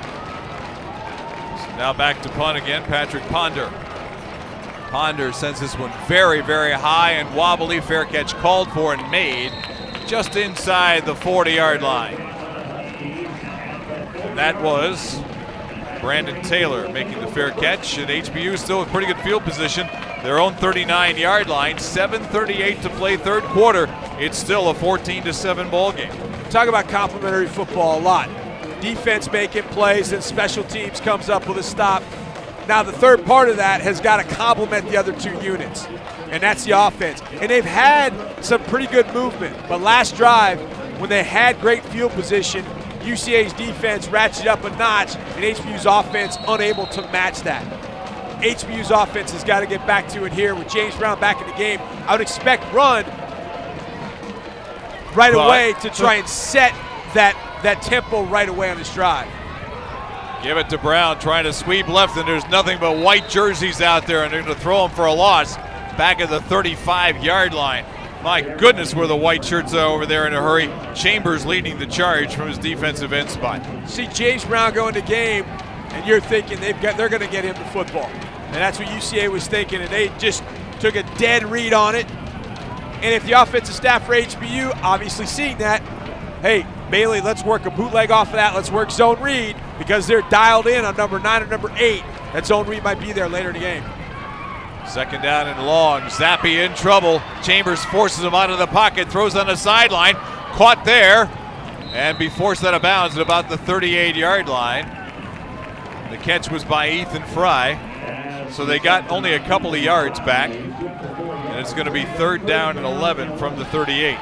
A: Now back to punt again, Patrick Ponder. Ponder sends this one very, very high and wobbly. Fair catch called for and made just inside the 40-yard line. And that was Brandon Taylor making the fair catch, and HBU still in pretty good field position. Their own 39-yard line, 7:38 to play 3rd quarter. It's still a 14-7 ball game.
E: Talk about complimentary football a lot. Defense making plays and special teams comes up with a stop. Now the third part of that has got to complement the other 2 units, and that's the offense. And they've had some pretty good movement, but last drive when they had great field position, UCA's defense ratcheted up a notch, and HBU's offense unable to match that. HBU's offense has got to get back to it here with James Brown back in the game. I would expect run right away to try and set that that tempo right away on his drive.
A: Give it to Brown, trying to sweep left, and there's nothing but white jerseys out there, and they're going to throw him for a loss back at the 35-yard line. My goodness, were the white shirts over there in a hurry. Chambers leading the charge from his defensive end spot.
E: See James Brown go into game, and you're thinking they're going to get him the football. And that's what UCA was thinking, and they just took a dead read on it. And if the offensive staff for HBU, obviously seeing that, hey, Bailey, let's work a bootleg off of that. Let's work zone read because they're dialed in on number 9 or number 8. That zone read might be there later in the game.
A: Second down and long. Zappi in trouble. Chambers forces him out of the pocket, throws on the sideline. Caught there and be forced out of bounds at about the 38-yard line. The catch was by Ethan Fry. So they got only a couple of yards back. And it's going to be 3rd down and 11 from the 38.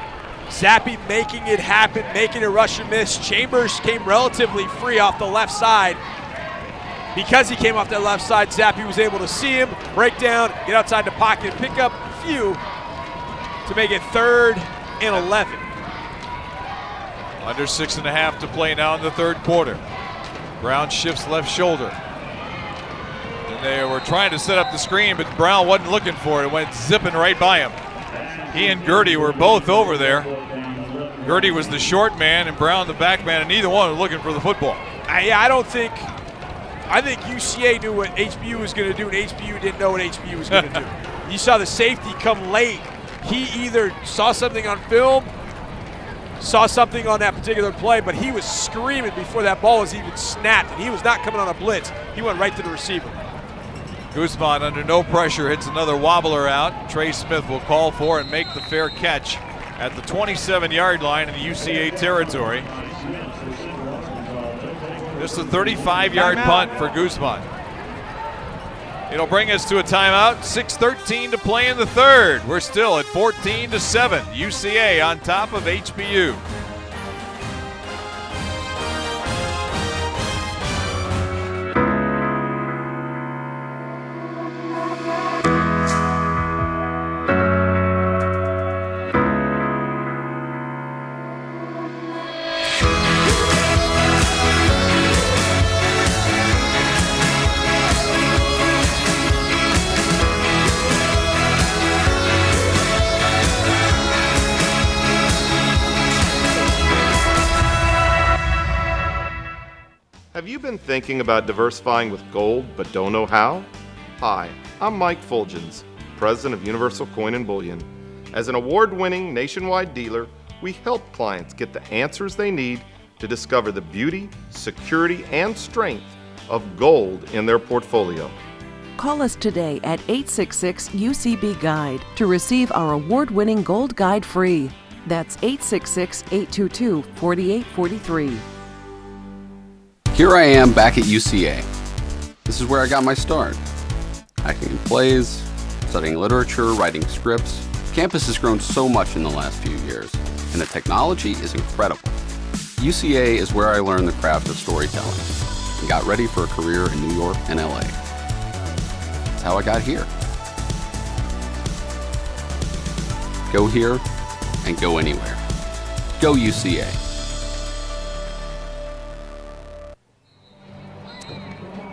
E: Zappi making it happen, making a rush and miss. Chambers came relatively free off the left side. Because he came off that left side, Zappi was able to see him, break down, get outside the pocket, pick up a few to make it 3rd and 11.
A: Under 6.5 to play now in the 3rd quarter. Brown shifts left shoulder. And they were trying to set up the screen, but Brown wasn't looking for it. It went zipping right by him. He and Gertie were both over there. Gertie was the short man and Brown the back man, and neither one was looking for the football.
E: I think UCA knew what HBU was going to do, and HBU didn't know what HBU was going to do. You saw the safety come late. He either saw something on film, saw something on that particular play, but he was screaming before that ball was even snapped, and he was not coming on a blitz. He went right to the receiver.
A: Guzman under no pressure hits another wobbler out. Trey Smith will call for and make the fair catch at the 27-yard line in the UCA territory. Just a 35-yard punt for Guzman. It'll bring us to a timeout. 6:13 to play in the 3rd. We're still at 14-7. UCA on top of HBU.
I: Have you been thinking about diversifying with gold but don't know how? Hi, I'm Mike Fulgens, President of Universal Coin and Bullion. As an award-winning nationwide dealer, we help clients get the answers they need to discover the beauty, security, and strength of gold in their portfolio.
J: Call us today at 866-UCB-GUIDE to receive our award-winning Gold Guide free. That's 866-822-4843.
M: Here I am back at UCA. This is where I got my start. Hacking in plays, studying literature, writing scripts. Campus has grown so much in the last few years, and the technology is incredible. UCA is where I learned the craft of storytelling and got ready for a career in New York and LA. That's how I got here. Go here and go anywhere. Go UCA.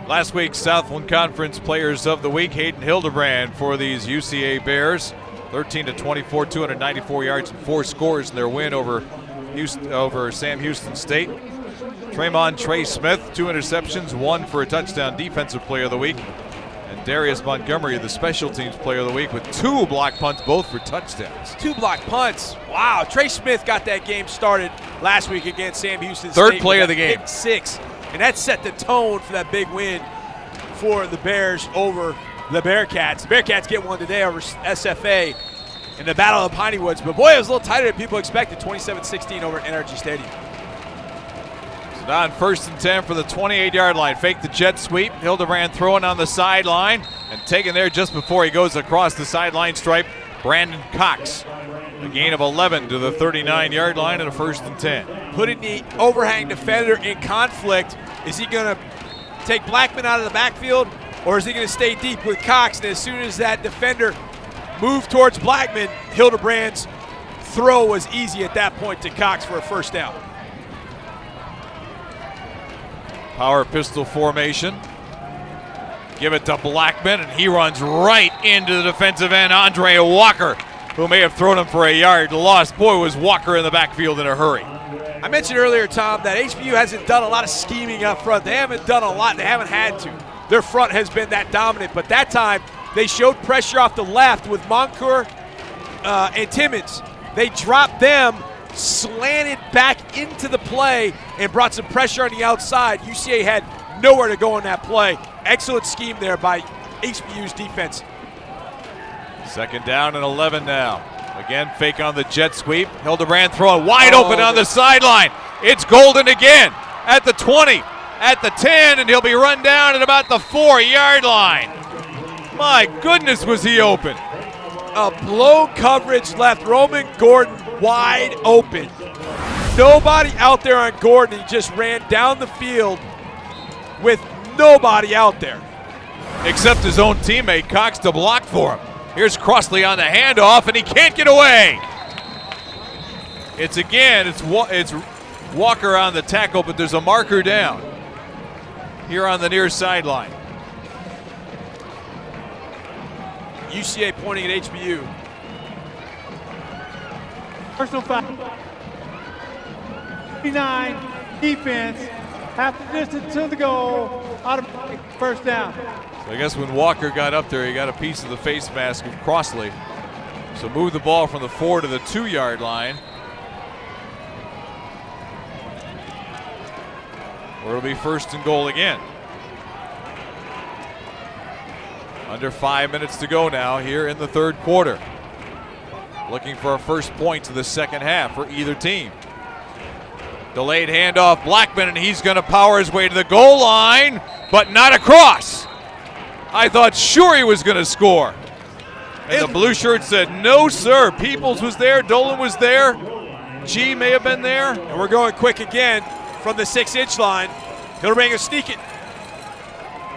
A: Last week's Southland Conference Players of the Week, Hayden Hildebrand for these UCA Bears. 13-24, 294 yards and 4 scores in their win over Sam Houston State. Trey Smith, 2 interceptions, 1 for a touchdown, Defensive Player of the Week. And Darius Montgomery, the Special Teams Player of the Week, with 2 block punts, both for touchdowns.
E: 2 block punts. Wow, Trey Smith got that game started last week against Sam Houston State.
A: 3rd play of the game.
E: Pick 6. And that set the tone for that big win for the Bears over the Bearcats. The Bearcats get one today over SFA in the Battle of the Piney Woods. But boy, it was a little tighter than people expected. 27-16 over at NRG Stadium.
A: So now on 1st and 10 for the 28-yard line. Fake the jet sweep. Hildebrand throwing on the sideline and taken there just before he goes across the sideline stripe. Brandon Cox. A gain of 11 to the 39-yard line and a 1st and 10.
E: Putting the overhang defender in conflict. Is he going to take Blackman out of the backfield, or is he going to stay deep with Cox? And as soon as that defender moved towards Blackman, Hildebrand's throw was easy at that point to Cox for a 1st down.
A: Power pistol formation. Give it to Blackman, and he runs right into the defensive end, Andre Walker, who may have thrown him for a yard loss. Boy, was Walker in the backfield in a hurry.
E: I mentioned earlier, Tom, that HBU hasn't done a lot of scheming up front. They haven't done a lot. They haven't had to. Their front has been that dominant, but that time they showed pressure off the left with Moncour and Timmons. They dropped them, slanted back into the play, and brought some pressure on the outside. UCA had nowhere to go on that play. Excellent scheme there by HBU's defense.
A: 2nd down and 11 now. Again, fake on the jet sweep. Hildebrand throwing wide open on the sideline. It's Golden again at the 20, at the 10, and he'll be run down at about the 4-yard line. My goodness, was he open.
E: A blow coverage left Roman Gordon wide open. Nobody out there on Gordon. He just ran down the field with nobody out there.
A: Except his own teammate, Cox, to block for him. Here's Crossley on the handoff, and he can't get away. It's Walker on the tackle, but there's a marker down here on the near sideline.
E: UCA pointing at HBU.
H: Personal foul. 59, defense, half the distance to the goal, automatic first down.
A: So I guess when Walker got up there, he got a piece of the face mask of Crossley. So move the ball from the 4 to the 2-yard line. Or it'll be 1st and goal again. Under 5 minutes to go now here in the 3rd quarter. Looking for a first point to the 2nd half for either team. Delayed handoff, Blackman, and he's going to power his way to the goal line, but not across. I thought sure he was going to score. And the blue shirt said, no, sir. Peoples was there, Dolan was there, G may have been there.
E: And we're going quick again from the 6-inch line. Hildebrand is sneaking.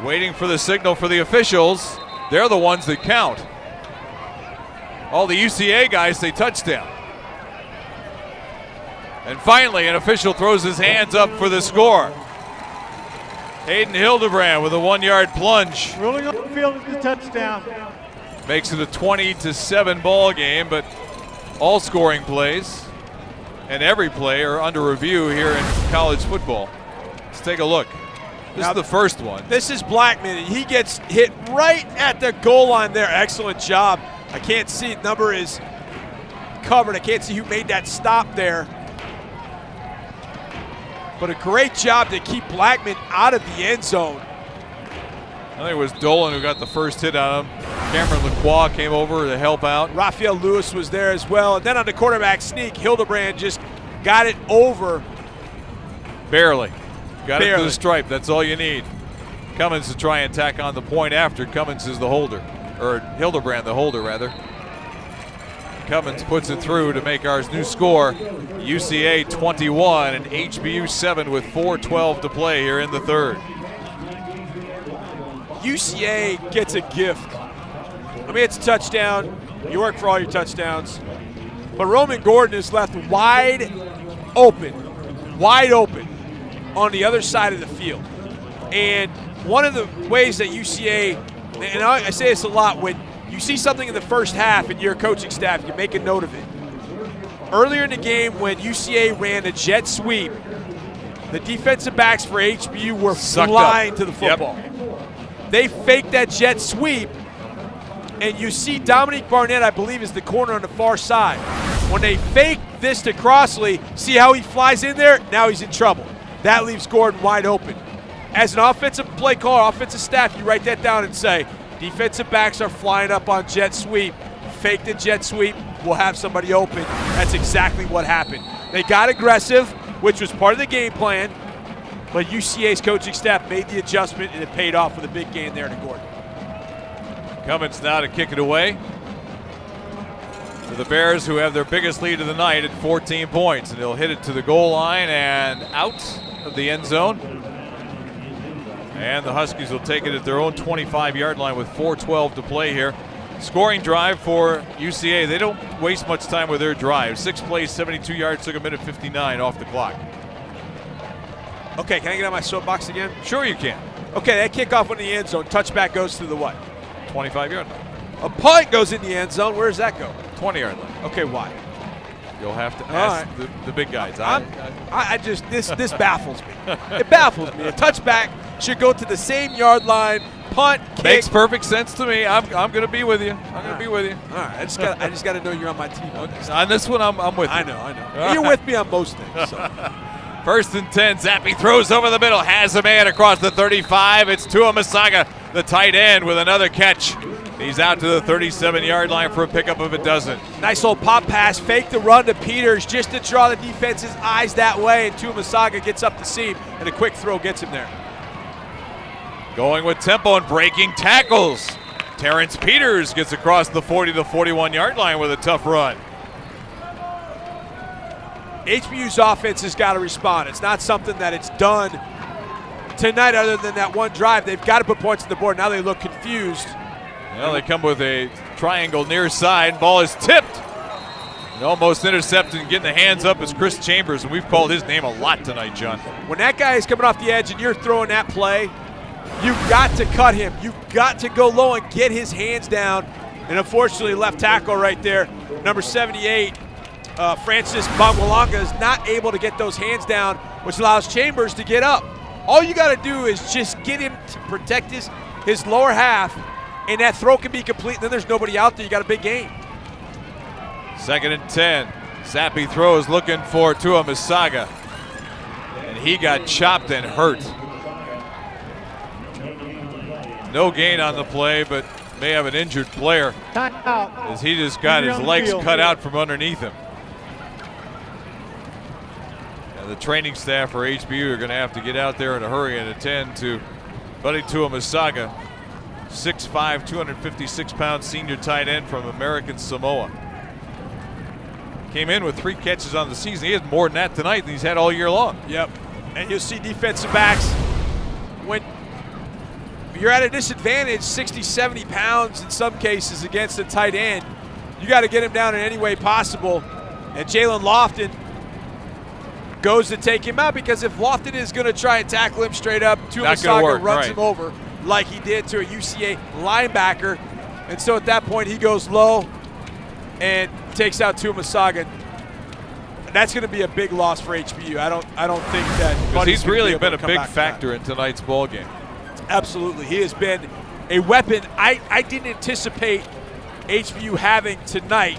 A: Waiting for the signal for the officials. They're the ones that count. All the UCA guys say touchdown. And finally, an official throws his hands up for the score. Hayden Hildebrand with a 1-yard plunge.
H: Rolling up the field is the touchdown.
A: Makes it a 20-7 ball game, but all scoring plays and every play are under review here in college football. Let's take a look. This is the first one.
E: This is Blackman, and he gets hit right at the goal line there. Excellent job. I can't see, number is covered. I can't see who made that stop there. But a great job to keep Blackman out of the end zone.
A: I think it was Dolan who got the first hit on him. Cameron Lacroix came over to help out.
E: Raphael Lewis was there as well. And then on the quarterback sneak, Hildebrand just got it over.
A: Barely. Got it to the stripe. That's all you need. Cummins to try and tack on the point after. Cummins is the holder. Or Hildebrand the holder, rather. Cummins puts it through to make our new score. UCA 21 and HBU 7 with 4:12 to play here in the 3rd.
E: UCA gets a gift. I mean, it's a touchdown. You work for all your touchdowns. But Roman Gordon is left wide open on the other side of the field. And one of the ways that UCA, and I say this a lot, when you see something in the first half and you're a coaching staff, you make a note of it. Earlier in the game when UCA ran a jet sweep, the defensive backs for HBU were flying to the football. Yep. They faked that jet sweep, and you see Dominique Barnett, I believe, is the corner on the far side. When they fake this to Crossley, see how he flies in there? Now he's in trouble. That leaves Gordon wide open. As an offensive play caller, offensive staff, you write that down and say, defensive backs are flying up on jet sweep. Fake the jet sweep, we'll have somebody open. That's exactly what happened. They got aggressive, which was part of the game plan, but UCA's coaching staff made the adjustment, and it paid off with a big gain there to Gordon.
A: Cummins now to kick it away to the Bears, who have their biggest lead of the night at 14 points. And they'll hit it to the goal line and out of the end zone. And the Huskies will take it at their own 25-yard line with 4:12 to play here. Scoring drive for UCA. They don't waste much time with their drives. 6 plays, 72 yards, took a minute 59 off the clock.
E: Okay, can I get on my soapbox again?
A: Sure you can.
E: Okay, that kickoff in the end zone. Touchback goes to the what?
A: 25-yard line.
E: A punt goes in the end zone. Where does that go?
A: 20-yard line.
E: Okay, why?
A: You'll have to ask the big guys.
E: I just this baffles me. It baffles me. A touchback should go to the same yard line. Punt, kick.
A: Makes perfect sense to me. I'm going to be with you. I'm going to be with you.
E: All right, I just got to know you're on my team.
A: On this one, I'm with you.
E: I know. You're with me on most things. So.
A: 1st and 10. Zappe throws over the middle. Has a man across the 35. It's Tua Masaga, the tight end, with another catch. He's out to the 37-yard line for a pickup of a dozen.
E: Nice old pop pass. Fake the run to Peters just to draw the defense's eyes that way. And Tua Masaga gets up the seam, and a quick throw gets him there.
A: Going with tempo and breaking tackles. Terrence Peters gets across the 40 to 41-yard line with a tough run.
E: HBU's offense has got to respond. It's not something that it's done tonight other than that one drive. They've got to put points on the board. Now they look confused.
A: Well, they come with a triangle near side. Ball is tipped. And almost intercepted, and getting the hands up is Chris Chambers, and we've called his name a lot tonight, John.
E: When that guy is coming off the edge and you're throwing that play, you've got to cut him. You've got to go low and get his hands down. And unfortunately, left tackle right there, number 78, Francis Bangwalanga, is not able to get those hands down, which allows Chambers to get up. All you got to do is just get him to protect his lower half, and that throw can be complete, and then there's nobody out there. You got a big gain.
A: 2nd and 10. Zappe throws looking for Tua Masaga, and he got chopped and hurt. No gain on the play, but may have an injured player as he just got his legs cut out from underneath him. And the training staff for HBU are going to have to get out there in a hurry and attend to Buddy Tua Masaga, 6'5", 256-pound senior tight end from American Samoa. Came in with 3 catches on the season. He had more than that tonight than he's had all year long.
E: Yep, and you'll see defensive backs when you're at a disadvantage, 60, 70 pounds in some cases against a tight end. You got to get him down in any way possible. And Jalen Lofton goes to take him out, because if Lofton is going to try and tackle him straight up, Tua Masaga runs him over like he did to a UCA linebacker. And so at that point, he goes low and takes out Tua Masaga. That's going to be a big loss for HBU. I don't think that.
A: Because he's really been a big factor in tonight's ball game.
E: Absolutely. He has been a weapon I didn't anticipate HBU having tonight.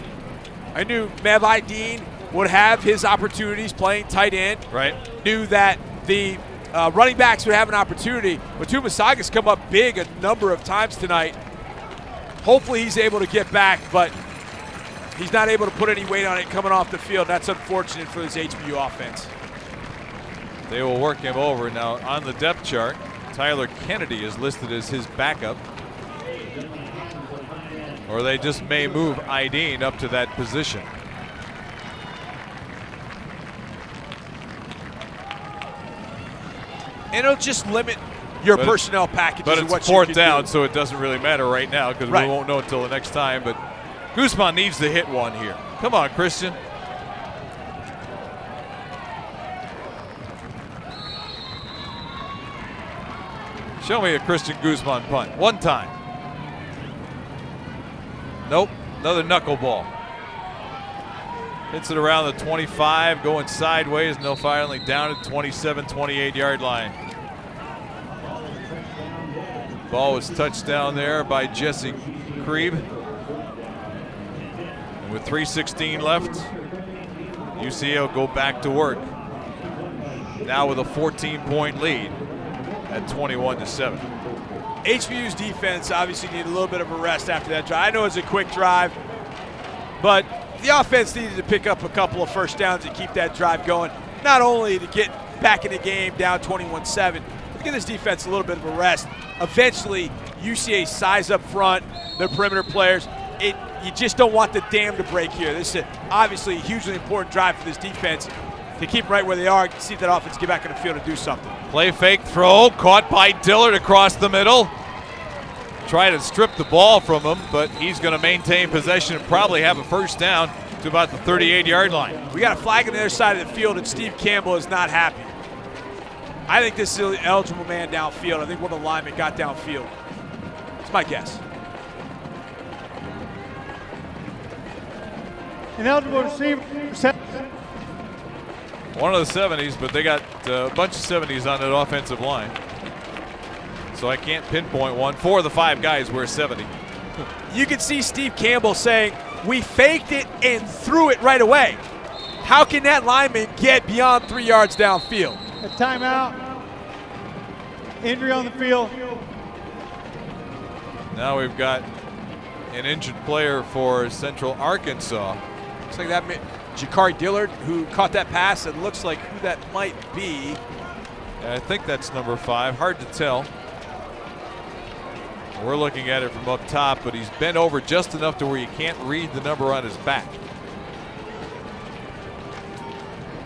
E: I knew Mev Dean would have his opportunities playing tight end.
A: Right.
E: Knew that the running backs would have an opportunity. But Tua Masaga's come up big a number of times tonight. Hopefully he's able to get back, but he's not able to put any weight on it coming off the field. That's unfortunate for this HBU offense.
A: They will work him over. Now on the depth chart, Tyler Kennedy is listed as his backup. Or they just may move Ideen up to that position.
E: And it'll just limit your personnel packages.
A: But it's
E: what
A: 4th
E: you
A: down,
E: do.
A: so it doesn't really matter right now, because we won't know until the next time. But Guzman needs to hit one here. Come on, Christian. Show me a Christian Guzman punt. One time. Nope. Another knuckleball. Hits it around the 25, going sideways, and they'll finally down at 27, 28-yard line. Ball was touched down there by Jesse Krieb. And with 3:16 left, UCA will go back to work. Now with a 14-point lead at 21-7.
E: HBU's defense obviously needed a little bit of a rest after that drive. I know it's a quick drive, but the offense needed to pick up a couple of first downs to keep that drive going, not only to get back in the game down 21-7, but to give this defense a little bit of a rest. Eventually, UCA size up front, their perimeter players. You just don't want the dam to break here. This is obviously a hugely important drive for this defense to keep them right where they are, see if that offense get back in the field and do something.
A: Play fake throw, caught by Dillard across the middle. Try to strip the ball from him, but he's going to maintain possession and probably have a first down to about the 38-yard line.
E: We got a flag on the other side of the field, and Steve Campbell is not happy. I think this is an eligible man downfield. I think one of the linemen got downfield. It's my guess.
H: An eligible receiver.
A: One of the 70s, but they got a bunch of 70s on that offensive line. So I can't pinpoint one. 4 of the 5 guys wear 70.
E: You can see Steve Campbell saying, we faked it and threw it right away. How can that lineman get beyond 3 yards downfield?
H: A timeout. Injury on the field.
A: Now we've got an injured player for Central Arkansas.
E: Looks like that Jakari Dillard, who caught that pass, and looks like who that might be.
A: I think that's number 5. Hard to tell. We're looking at it from up top, but he's bent over just enough to where you can't read the number on his back.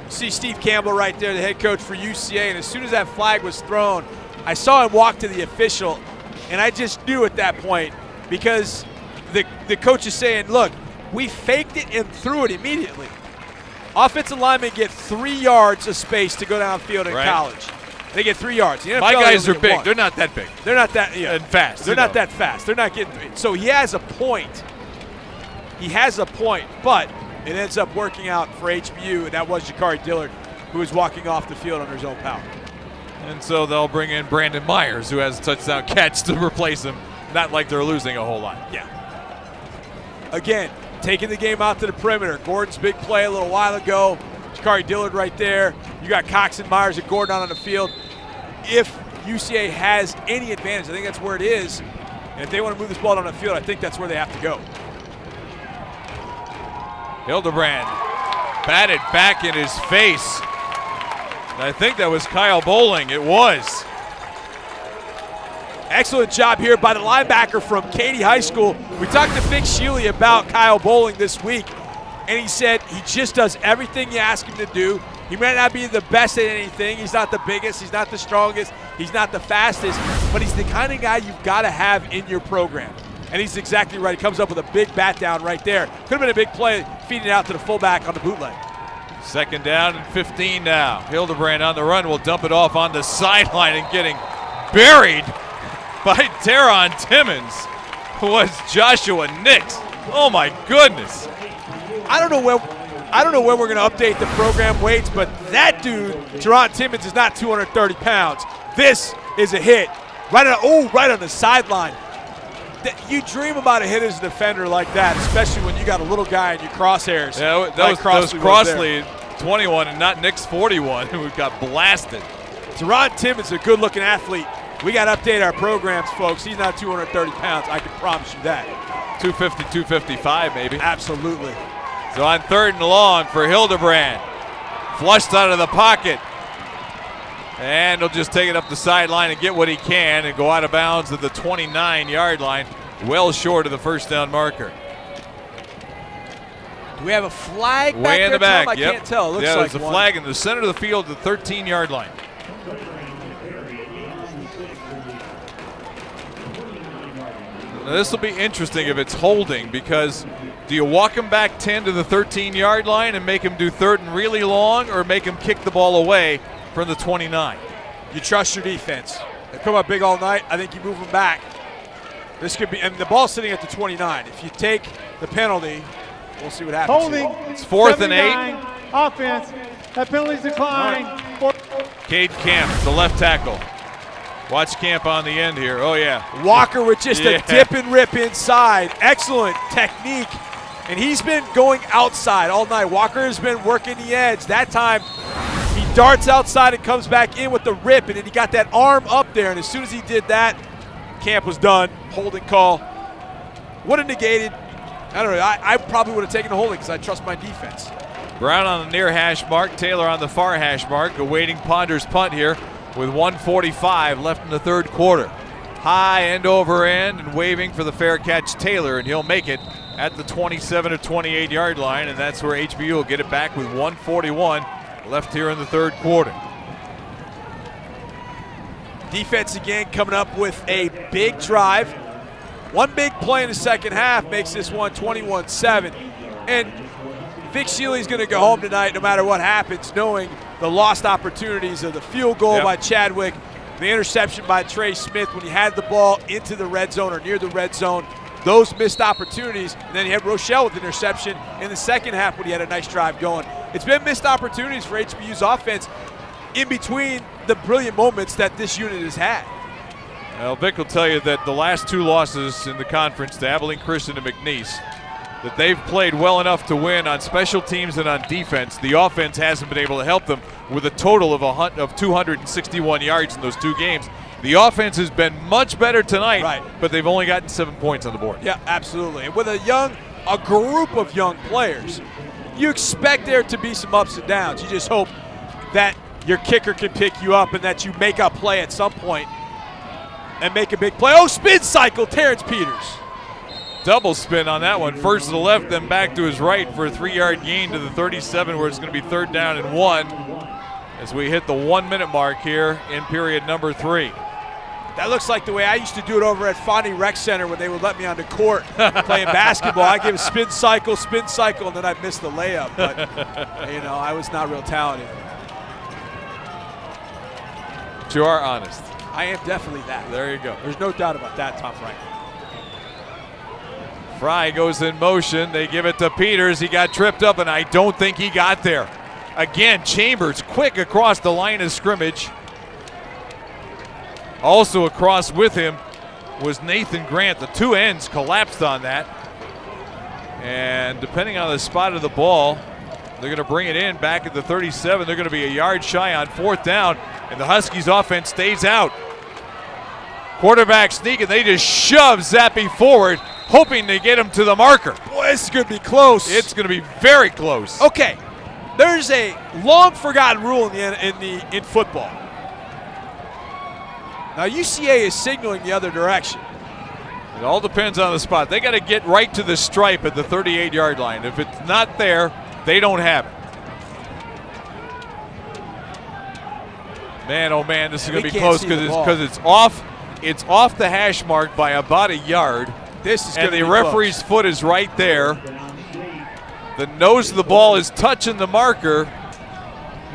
E: See Steve Campbell right there, the head coach for UCA, and as soon as that flag was thrown, I saw him walk to the official, and I just knew at that point, because the coach is saying, look, we faked it and threw it immediately. Offensive linemen get 3 yards of space to go downfield in college. They get 3 yards.
A: My guys are big. They're not that big.
E: They're not that
A: and fast.
E: They're not that fast. They're not getting. So he has a point. He has a point, but it ends up working out for HBU, and that was Jakari Dillard, who was walking off the field under his own power.
A: And so they'll bring in Brandon Myers, who has a touchdown catch to replace him. Not like they're losing a whole lot.
E: Yeah. Again, taking the game out to the perimeter. Gordon's big play a little while ago. Jakari Dillard right there. You got Cox and Myers and Gordon out on the field. If UCA has any advantage, I think that's where it is. And if they want to move this ball down the field, I think that's where they have to go.
A: Hildebrand batted back in his face. I think that was Kyle Bowling. It was.
E: Excellent job here by the linebacker from Katy High School. We talked to Vic Shealy about Kyle Bowling this week, and he said he just does everything you ask him to do. He might not be the best at anything. He's not the biggest. He's not the strongest. He's not the fastest, but he's the kind of guy you've got to have in your program. And he's exactly right. He comes up with a big bat down right there. Could have been a big play feeding it out to the fullback on the bootleg.
A: 2nd down and 15 now. Hildebrand on the run will dump it off on the sideline and getting buried by Teron Timmons, who was Joshua Nix. Oh my goodness.
E: I don't know when we're going to update the program weights, but that dude, Teron Timmons, is not 230 pounds. This is a hit. Right on the sideline. You dream about a hit as a defender like that, especially when you got a little guy in your crosshairs.
A: Yeah, that was Crossley 21 and not Nick's 41, who got blasted.
E: Teron Timmons, a good-looking athlete. We got to update our programs, folks. He's not 230 pounds. I can promise you that.
A: 250, 255 maybe.
E: Absolutely.
A: So on 3rd and long for Hildebrand. Flushed out of the pocket. And he'll just take it up the sideline and get what he can and go out of bounds at the 29-yard line, well short of the first down marker.
E: Do we have a flag back
A: Way in the back,
E: Tom? I can't tell. It looks like
A: there's a
E: one.
A: flag in the center of the field at the 13-yard line. Now, this will be interesting if it's holding, because do you walk him back 10 to the 13-yard line and make him do 3rd and really long, or make him kick the ball away from the 29?
E: You trust your defense. They come up big all night. I think you move them back. This could be, and the ball's sitting at the 29. If you take the penalty, we'll see what happens.
H: Holding.
A: It's 4th and 8.
H: Offense. That penalty's declined.
A: Cade Camp, the left tackle. Watch Camp on the end here. Oh, yeah.
E: Walker with just a dip and rip inside. Excellent technique. And he's been going outside all night. Walker has been working the edge. That time, he darts outside and comes back in with the rip, and then he got that arm up there, and as soon as he did that, Camp was done. Holding call. Would have negated. I don't know. I probably would have taken the holding because I trust my defense.
A: Brown on the near hash mark. Taylor on the far hash mark. Awaiting Ponder's punt here with 1:45 left in the 3rd quarter. High end over end and waving for the fair catch Taylor, and he'll make it at the 27 or 28-yard line, and that's where HBU will get it back with 1:41 left here in the 3rd quarter.
E: Defense again coming up with a big drive. One big play in the second half makes this one 21-7. And Vic Shealy's going to go home tonight no matter what happens, knowing the lost opportunities of the field goal by Chadwick, the interception by Trey Smith when he had the ball into the red zone or near the red zone, those missed opportunities. And then you had Rochelle with the interception in the second half when he had a nice drive going. It's been missed opportunities for HBU's offense in between the brilliant moments that this unit has had.
A: Well, Vic will tell you that the last 2 losses in the conference to Abilene Christian and McNeese, that they've played well enough to win on special teams and on defense. The offense hasn't been able to help them with a total of 261 yards in those 2 games. The offense has been much better tonight, but they've only gotten 7 points on the board.
E: Yeah, absolutely. And with a group of young players, you expect there to be some ups and downs. You just hope that your kicker can pick you up and that you make a play at some point and make a big play. Oh, spin cycle, Terrence Peters.
A: Double spin on that one. First to the left, then back to his right for a 3-yard gain to the 37, where it's going to be 3rd down and 1 as we hit the 1-minute mark here in period number 3.
E: That looks like the way I used to do it over at Fondy Rec Center when they would let me on the court playing basketball. I give a spin cycle, and then I'd miss the layup. But, I was not real talented.
A: But you are honest.
E: I am definitely that.
A: There you go.
E: There's no doubt about that, Tom Frank.
A: Fry goes in motion. They give it to Peters. He got tripped up, and I don't think he got there. Again, Chambers quick across the line of scrimmage. Also across with him was Nathan Grant. The 2 ends collapsed on that. And depending on the spot of the ball, they're going to bring it in back at the 37. They're going to be a yard shy on 4th down, and the Huskies offense stays out. Quarterback sneak, and they just shove Zappe forward, hoping to get him to the marker.
E: Boy, this is going to be close.
A: It's going to be very close.
E: Okay, there's a long forgotten rule in football. Now UCA is signaling the other direction.
A: It all depends on the spot. They got to get right to the stripe at the 38-yard line. If it's not there, they don't have it. Man, oh man, this is going to be close because it's off. It's off the hash mark by about a yard.
E: This is
A: and the referee's foot is right there. The nose of the ball is touching the marker.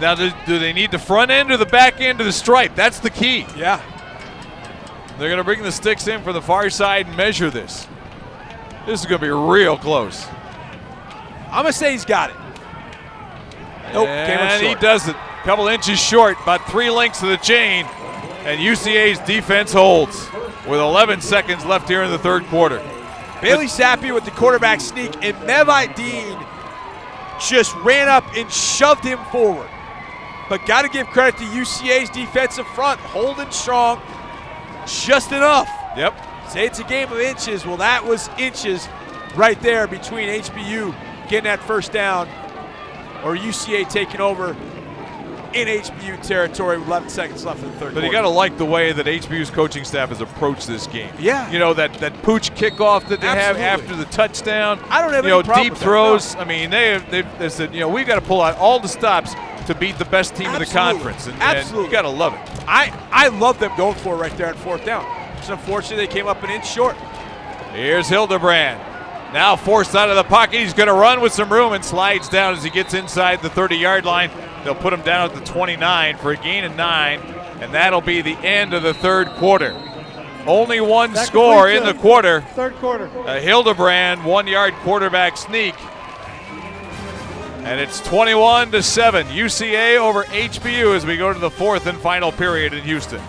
A: Now, do they need the front end or the back end of the stripe? That's the key.
E: Yeah.
A: They're going to bring the sticks in for the far side and measure this. This is going to be real close.
E: I'm going to say he's got it. Nope,
A: and he does it. A couple inches short, about 3 links of the chain. And UCA's defense holds with 11 seconds left here in the 3rd quarter.
E: Bailey Zappe with the quarterback sneak, and Mevi Dean just ran up and shoved him forward. But got to give credit to UCA's defensive front, holding strong just enough.
A: Yep.
E: Say it's a game of inches. Well, that was inches right there between HBU getting that 1st down or UCA taking over in HBU territory with 11 seconds left in the 3rd quarter.
A: But you got to like the way that HBU's coaching staff has approached this game.
E: Yeah.
A: You know, that pooch kickoff that they have after the touchdown.
E: I don't have any problem
A: deep
E: with
A: throws.
E: That, no.
A: I mean, they said, we've got to pull out all the stops to beat the best team in the conference. And you got to love it.
E: I love them going for it right there on 4th down. It's unfortunate they came up an inch short.
A: Here's Hildebrand. Now forced out of the pocket. He's going to run with some room and slides down as he gets inside the 30-yard line. They'll put him down at the 29 for a gain of 9, and that'll be the end of the 3rd quarter. Only one score in the quarter.
H: 3rd quarter.
A: A Hildebrand 1-yard quarterback sneak. And it's 21-7. UCA over HBU as we go to the 4th and final period in Houston.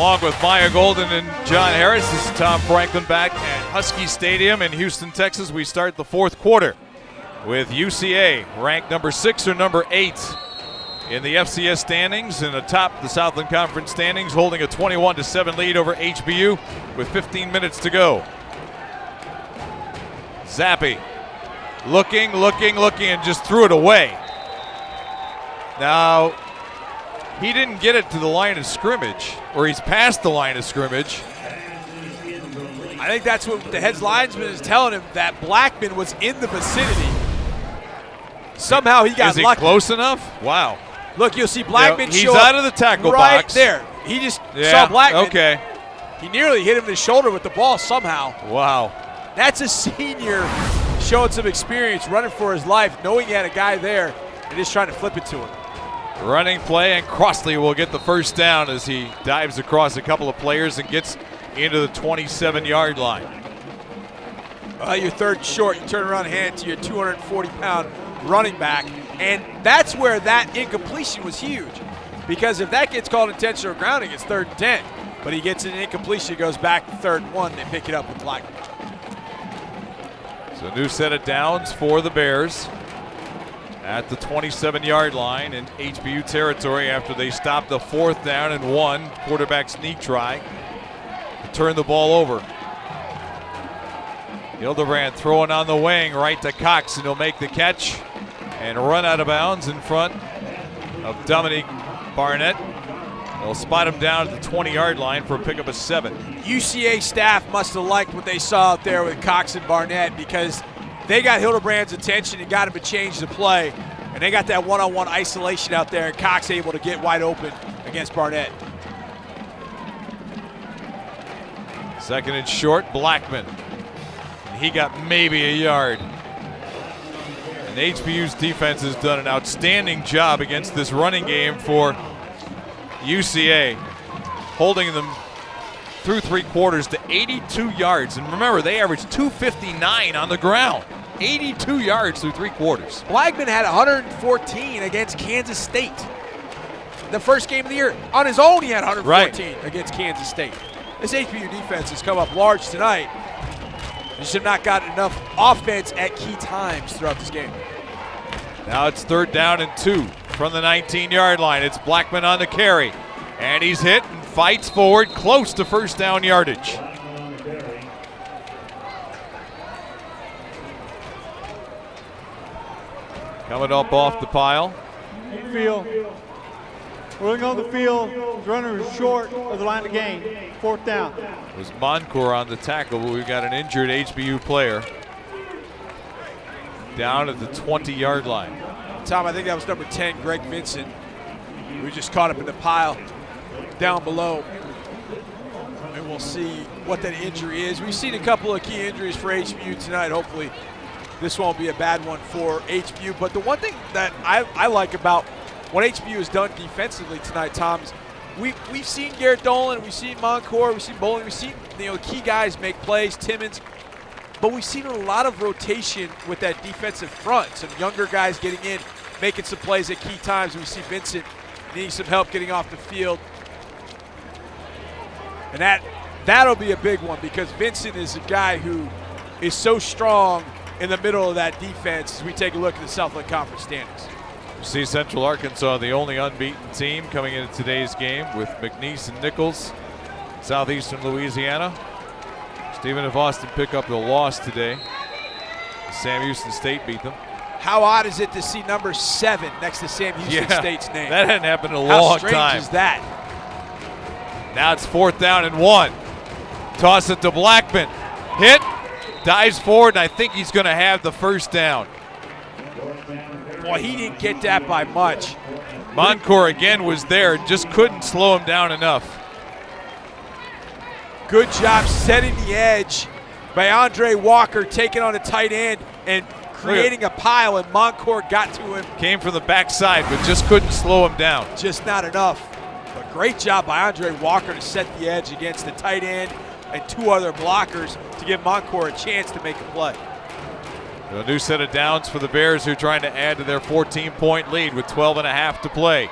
A: Along with Maya Golden and John Harris, this is Tom Franklin back at Husky Stadium in Houston, Texas. We start the fourth quarter with UCA ranked number 6 or number 8 in the FCS standings and atop the Southland Conference standings, holding a 21-7 lead over HBU with 15 minutes to go. Zappi looking, and just threw it away. Now, he didn't get it to the line of scrimmage, or he's past the line of scrimmage.
E: I think that's what the head linesman is telling him, that Blackman was in the vicinity. Somehow he got lucky.
A: Is he close enough? Wow.
E: Look, you'll see Blackman
A: he's
E: show
A: out of the tackle
E: right
A: box.
E: there. He just saw Blackman.
A: Okay.
E: He nearly hit him in the shoulder with the ball somehow.
A: Wow.
E: That's a senior showing some experience, running for his life, knowing he had a guy there and just trying to flip it to him.
A: Running play, and Crossley will get the first down as he dives across a couple of players and gets into the 27-yard line.
E: Your third and short, you turn around and hand it to your 240-pound running back, and that's where that incompletion was huge, because if that gets called intentional grounding, it's 3rd and 10. But he gets an incompletion, it goes back to 3rd and 1, and they pick it up with Blackman.
A: So a new set of downs for the Bears at the 27-yard line in HBU territory after they stopped the 4th down and 1 quarterback sneak try to turn the ball over. Hildebrand throwing on the wing right to Cox, and he'll make the catch and run out of bounds in front of Dominique Barnett. They'll spot him down at the 20-yard line for a pickup of 7.
E: UCA staff must have liked what they saw out there with Cox and Barnett, because they got Hildebrand's attention and got him to change the play. And they got that one-on-one isolation out there, and Cox able to get wide open against Barnett.
A: 2nd and short, Blackman. He got maybe a yard. And HBU's defense has done an outstanding job against this running game for UCA, holding them through 3 quarters to 82 yards. And remember, they averaged 259 on the ground. 82 yards through 3 quarters.
E: Blackman had 114 against Kansas State. The first game of the year. On his own, he had 114 against Kansas State. This HBU defense has come up large tonight. They just have not gotten enough offense at key times throughout this game.
A: Now it's 3rd down and 2 from the 19-yard line. It's Blackman on the carry, and he's hit and fights forward close to 1st down yardage. Coming up off the pile.
H: Field. Rolling on the field. The runner is short of the line of gain. 4th down.
A: It was Moncourt on the tackle, but we've got an injured HBU player down at the 20-yard line.
E: Tom, I think that was number 10, Greg Vincent. We just caught up in the pile down below. And we'll see what that injury is. We've seen a couple of key injuries for HBU tonight. Hopefully this won't be a bad one for HBU. But the one thing that I like about what HBU has done defensively tonight, Tom, is we've seen Garrett Dolan, we've seen Moncourt, we've seen Bowling, we've seen key guys make plays, Timmons, but we've seen a lot of rotation with that defensive front. Some younger guys getting in, making some plays at key times. We see Vincent needing some help getting off the field, and that'll be a big one, because Vincent is a guy who is so strong in the middle of that defense as we take a look at the Southland Conference standings.
A: See Central Arkansas, the only unbeaten team coming into today's game, with McNeese and Nichols. Southeastern Louisiana. Stephen F. Austin pick up the loss today. Sam Houston State beat them.
E: How odd is it to see number 7 next to Sam Houston State's name?
A: That hadn't happened in a
E: How
A: long
E: strange
A: time.
E: is that?
A: Now it's 4th down and 1. Toss it to Blackman. Hit, dives forward, and I think he's going to have the 1st down.
E: Boy, he didn't get that by much.
A: Moncourt again was there, just couldn't slow him down enough.
E: Good job setting the edge by Andre Walker, taking on a tight end and creating a pile, and Moncourt got to him.
A: Came from the backside, but just couldn't slow him down.
E: Just not enough. But great job by Andre Walker to set the edge against the tight end and 2 other blockers to give Moncourt a chance to make a play.
A: A new set of downs for the Bears, who are trying to add to their 14-point lead with 12.5 to play.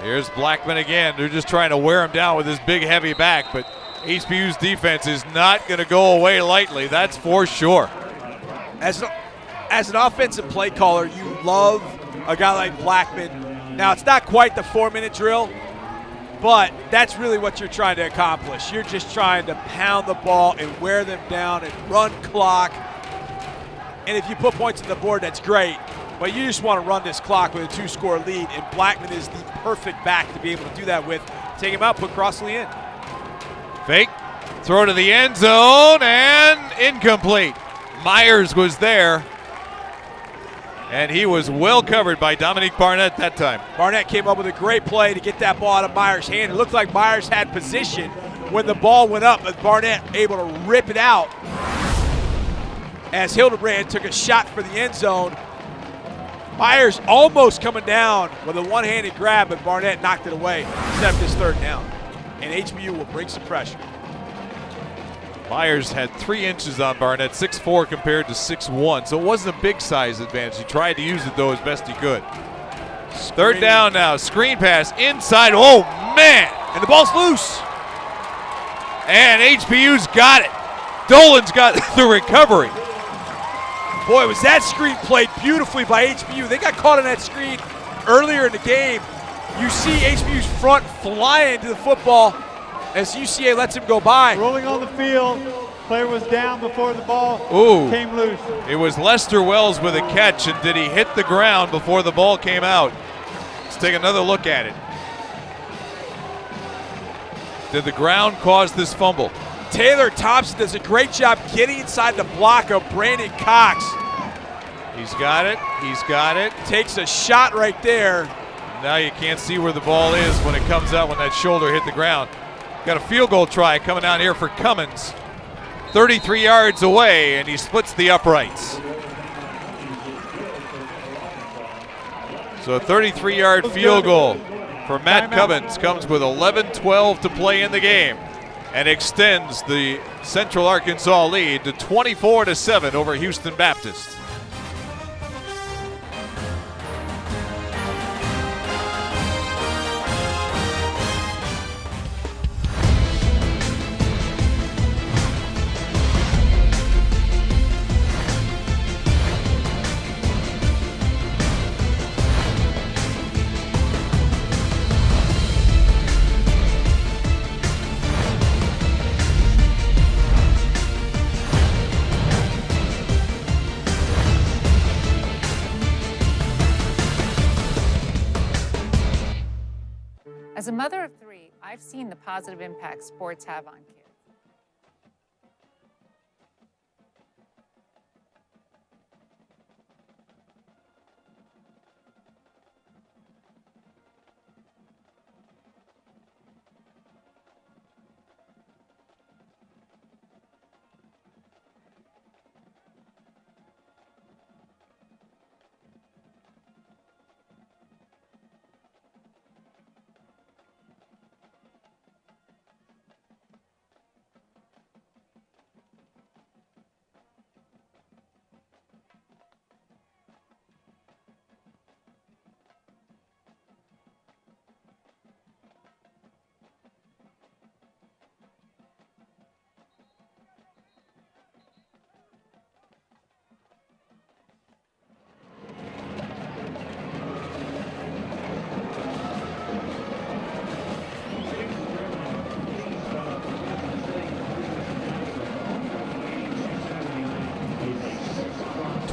A: Here's Blackman again. They're just trying to wear him down with his big, heavy back, but HBU's defense is not going to go away lightly, that's for sure.
E: As an offensive play caller, you love a guy like Blackman. Now, it's not quite the 4-minute drill, but that's really what you're trying to accomplish. You're just trying to pound the ball and wear them down and run clock. And if you put points on the board, that's great. But you just want to run this clock with a 2-score lead, and Blackman is the perfect back to be able to do that with. Take him out, put Crossley in.
A: Fake, throw to the end zone, and incomplete. Myers was there, and he was well covered by Dominique Barnett that time.
E: Barnett came up with a great play to get that ball out of Myers' hand. It looked like Myers had position when the ball went up, but Barnett able to rip it out as Hildebrand took a shot for the end zone. Myers almost coming down with a one-handed grab, but Barnett knocked it away, set up his third down. And HBU will bring some pressure.
A: Myers had 3 inches on Barnett, 6'4" compared to 6'1", so it wasn't a big size advantage. He tried to use it, though, as best he could. Third down now, screen pass inside. Oh, man!
E: And the ball's loose.
A: And HBU's got it. Dolan's got the recovery.
E: Boy, was that screen played beautifully by HBU. They got caught on that screen earlier in the game. You see HBU's front flying to the football as UCA lets him go by.
H: Rolling on the field. Player was down before the ball came loose.
A: It was Lester Wells with a catch, and did he hit the ground before the ball came out? Let's take another look at it. Did the ground cause this fumble?
E: Taylor Thompson does a great job getting inside the block of Brandon Cox.
A: He's got it. He's got it.
E: Takes a shot right there.
A: Now you can't see where the ball is when it comes out when that shoulder hit the ground. Got a field goal try coming out here for Cummins. 33 yards away, and he splits the uprights. So a 33-yard field goal for Matt Cummins comes with 11:12 to play in the game and extends the Central Arkansas lead to 24-7 over Houston Baptist.
K: As a mother of 3, I've seen the positive impact sports have on kids.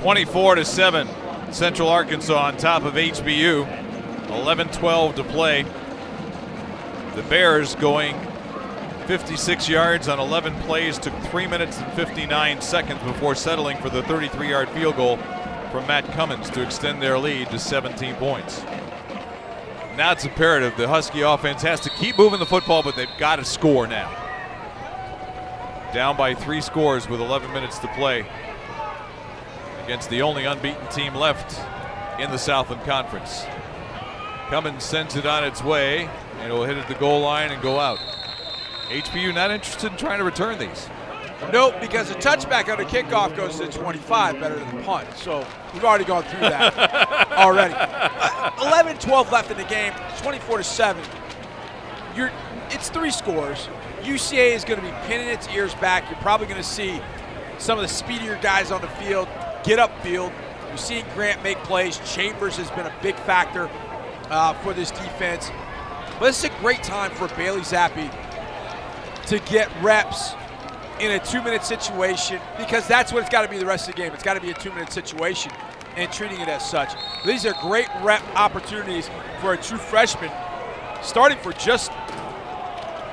A: (24-7), Central Arkansas on top of HBU. 11:12 to play. The Bears going 56 yards on 11 plays, took 3 minutes and 59 seconds before settling for the 33-yard field goal from Matt Cummins to extend their lead to 17 points. Now it's imperative the Husky offense has to keep moving the football, but they've got to score now. Down by 3 scores with 11 minutes to play against the only unbeaten team left in the Southland Conference. Cummins sends it on its way, and it'll hit at the goal line and go out. HBU not interested in trying to return these.
E: Nope, because a touchback on a kickoff goes to 25, better than the punt. So we've already gone through that already. 11-12 left in the game, 24-7. It's 3 scores. UCA is going to be pinning its ears back. You're probably going to see some of the speedier guys on the field get upfield. You're seeing Grant make plays. Chambers has been a big factor for this defense. But this is a great time for Bailey Zappi to get reps in a 2-minute situation, because that's what it's got to be the rest of the game. It's got to be a 2-minute situation and treating it as such. These are great rep opportunities for a true freshman, starting for just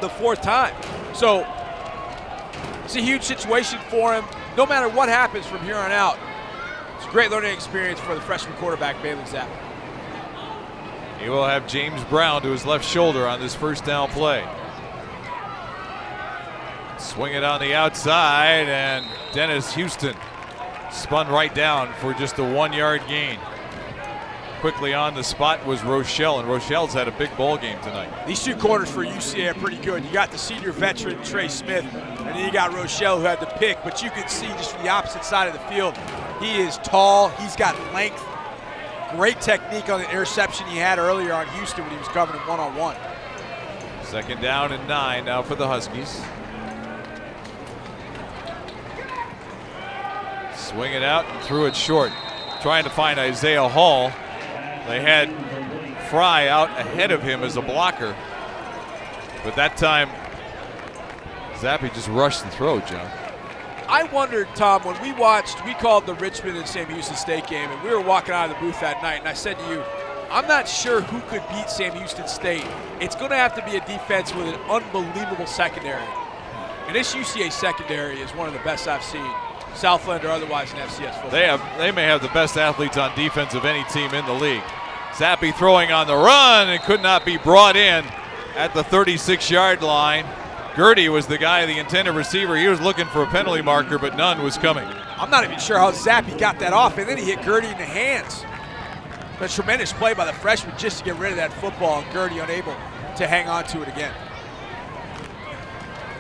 E: the 4th time. So it's a huge situation for him. No matter what happens from here on out, it's a great learning experience for the freshman quarterback, Bailey Zappi.
A: He will have James Brown to his left shoulder on this first down play. Swing it on the outside, and Dennis Houston spun right down for just a 1-yard gain. Quickly on the spot was Rochelle, and Rochelle's had a big ball game tonight.
E: These 2 corners for UCA are pretty good. You got the senior veteran, Trey Smith, and then you got Rochelle, who had the pick, but you can see just from the opposite side of the field, he is tall, he's got length. Great technique on the interception he had earlier on Houston when he was covering him one-on-one.
A: 2nd down and 9 now for the Huskies. Swing it out and threw it short, trying to find Isaiah Hall. They had Fry out ahead of him as a blocker, but that time Zappi just rushed the throw, John.
E: I wondered, Tom, when we called the Richmond and Sam Houston State game, and we were walking out of the booth that night, and I said to you, I'm not sure who could beat Sam Houston State. It's going to have to be a defense with an unbelievable secondary. And this UCA secondary is one of the best I've seen, Southland or otherwise, in FCS football.
A: They may have the best athletes on defense of any team in the league. Zappi throwing on the run and could not be brought in at the 36-yard line. Gertie was the guy, the intended receiver. He was looking for a penalty marker, but none was coming.
E: I'm not even sure how Zappi got that off, and then he hit Gertie in the hands. A tremendous play by the freshman just to get rid of that football, and Gertie unable to hang on to it again.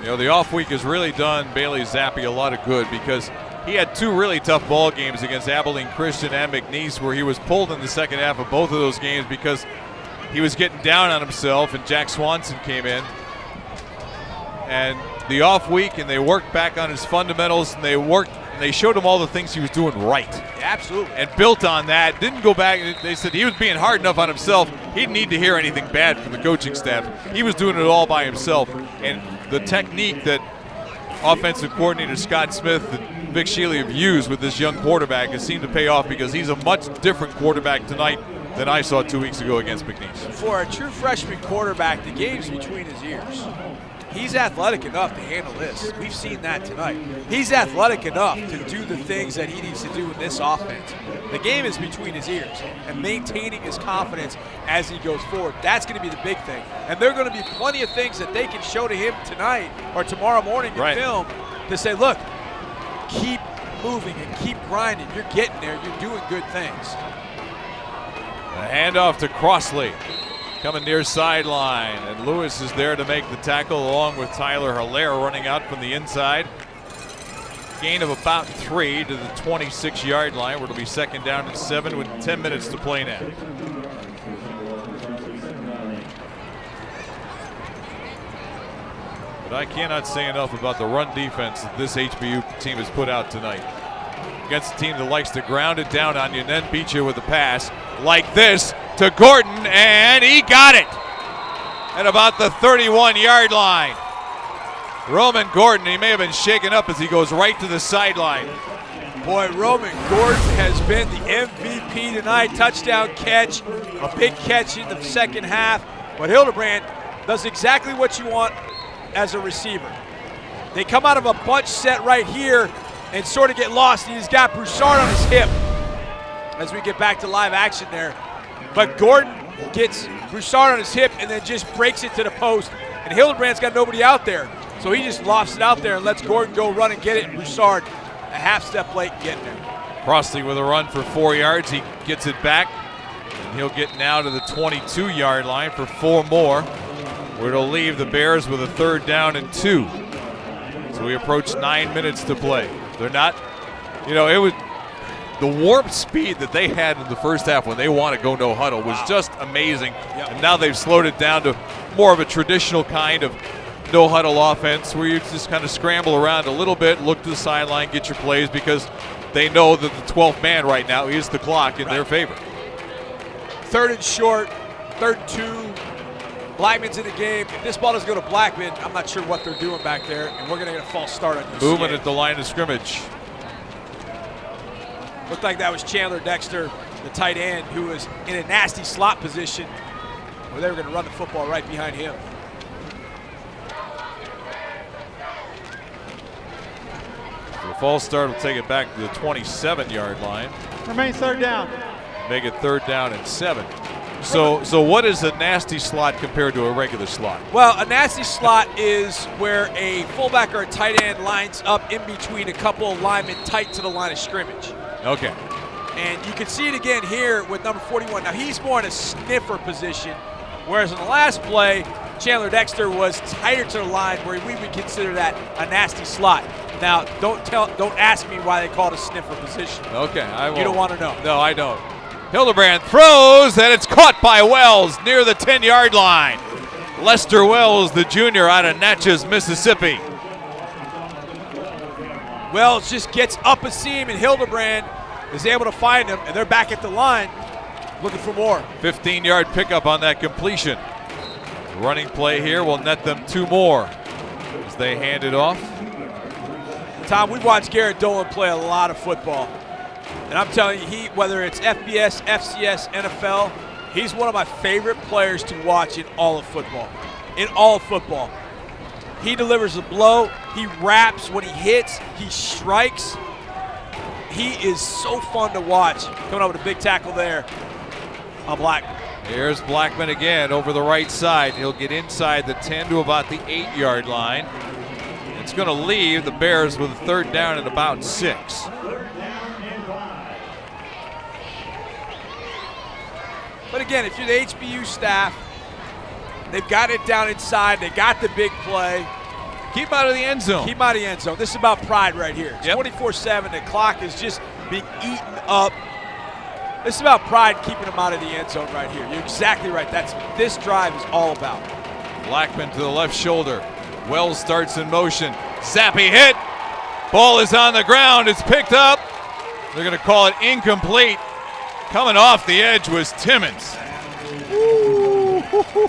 A: You know, the off week has really done Bailey Zappi a lot of good, because he had 2 really tough ball games against Abilene Christian and McNeese, where he was pulled in the second half of both of those games because he was getting down on himself, and Jack Swanson came in. And the off week, and they worked back on his fundamentals, and they showed him all the things he was doing right.
E: Yeah, absolutely.
A: And built on that. Didn't go back. They said he was being hard enough on himself. He didn't need to hear anything bad from the coaching staff. He was doing it all by himself. And the technique that offensive coordinator Scott Smith and Vic Shealy have used with this young quarterback has seemed to pay off, because he's a much different quarterback tonight than I saw 2 weeks ago against McNeese.
E: For a true freshman quarterback, the game's between his ears. He's athletic enough to handle this. We've seen that tonight. He's athletic enough to do the things that he needs to do in this offense. The game is between his ears, and maintaining his confidence as he goes forward. That's going to be the big thing. And there are going to be plenty of things that they can show to him tonight or tomorrow morning in film to say, look, keep moving and keep grinding. You're getting there. You're doing good things.
A: A handoff to Crossley. Coming near sideline, and Lewis is there to make the tackle along with Tyler Hilaire running out from the inside. Gain of about 3 to the 26-yard line, where it'll be 2nd down and 7 with 10 minutes to play now. But I cannot say enough about the run defense that this HBU team has put out tonight. Against a team that likes to ground it down on you and then beat you with a pass like this to Gordon, and he got it at about the 31-yard line. Roman Gordon, he may have been shaken up as he goes right to the sideline.
E: Boy, Roman Gordon has been the MVP tonight. Touchdown catch, a big catch in the second half. But Hildebrand does exactly what you want as a receiver. They come out of a bunch set right here and sort of get lost. He's got Broussard on his hip as we get back to live action there. But Gordon gets Broussard on his hip and then just breaks it to the post. And Hildebrand's got nobody out there. So he just lofts it out there and lets Gordon go run and get it. And Broussard a half step late getting there.
A: Crossley with a run for 4 yards. He gets it back. And he'll get now to the 22-yard line for 4 more, where it'll leave the Bears with a 3rd down and 2. So we approach 9 minutes to play. They're not, you know, the warp speed that they had in the first half when they want to go no huddle was just amazing. And now they've slowed it down to more of a traditional kind of no huddle offense where you just kind of scramble around a little bit, look to the sideline, get your plays, because they know that the 12th man right now is the clock in their favor.
E: 3rd and short, 3rd and 2. Blackman's in the game. If this ball doesn't go to Blackman, I'm not sure what they're doing back there, and we're going to get a false start on UCA.
A: Movement at the line of scrimmage.
E: Looked like that was Chandler Dexter, the tight end, who was in a nasty slot position where they were going to run the football right behind him.
A: The false start will take it back to the 27-yard line.
H: Remains 3rd down.
A: Make it 3rd down and 7. So what is a nasty slot compared to a regular slot?
E: Well, a nasty slot is where a fullback or a tight end lines up in between a couple of linemen tight to the line of scrimmage.
A: Okay.
E: And you can see it again here with number 41. Now, he's more in a sniffer position, whereas in the last play, Chandler Dexter was tighter to the line where we would consider that a nasty slot. Now, don't ask me why they call it a sniffer position.
A: Okay, I won't.
E: You don't want to know.
A: No, I don't. Hildebrand throws, and it's caught by Wells near the 10-yard line. Lester Wells, the junior out of Natchez, Mississippi.
E: Wells just gets up a seam, and Hildebrand is able to find him, and they're back at the line looking for more.
A: 15-yard pickup on that completion. The running play here will net them 2 more as they hand it off.
E: Tom, we've watched Garrett Dolan play a lot of football. And I'm telling you, whether it's FBS, FCS, NFL, he's one of my favorite players to watch in all of football. In all of football. He delivers a blow. He raps when he hits. He strikes. He is so fun to watch. Coming up with a big tackle there on Blackman.
A: Here's Blackman again over the right side. He'll get inside the 10 to about the 8-yard line. It's going to leave the Bears with a 3rd down and about 6.
E: But again, if you're the HBU staff, they've got it down inside. They got the big play.
A: Keep out of the end zone.
E: Keep out of the end zone. This is about pride right here. It's 24/7. The clock is just being eaten up. This is about pride, keeping them out of the end zone right here. You're exactly right. That's what this drive is all about.
A: Blackman to the left shoulder. Wells starts in motion. Zappy hit. Ball is on the ground. It's picked up. They're going to call it incomplete. Coming off the edge was Timmons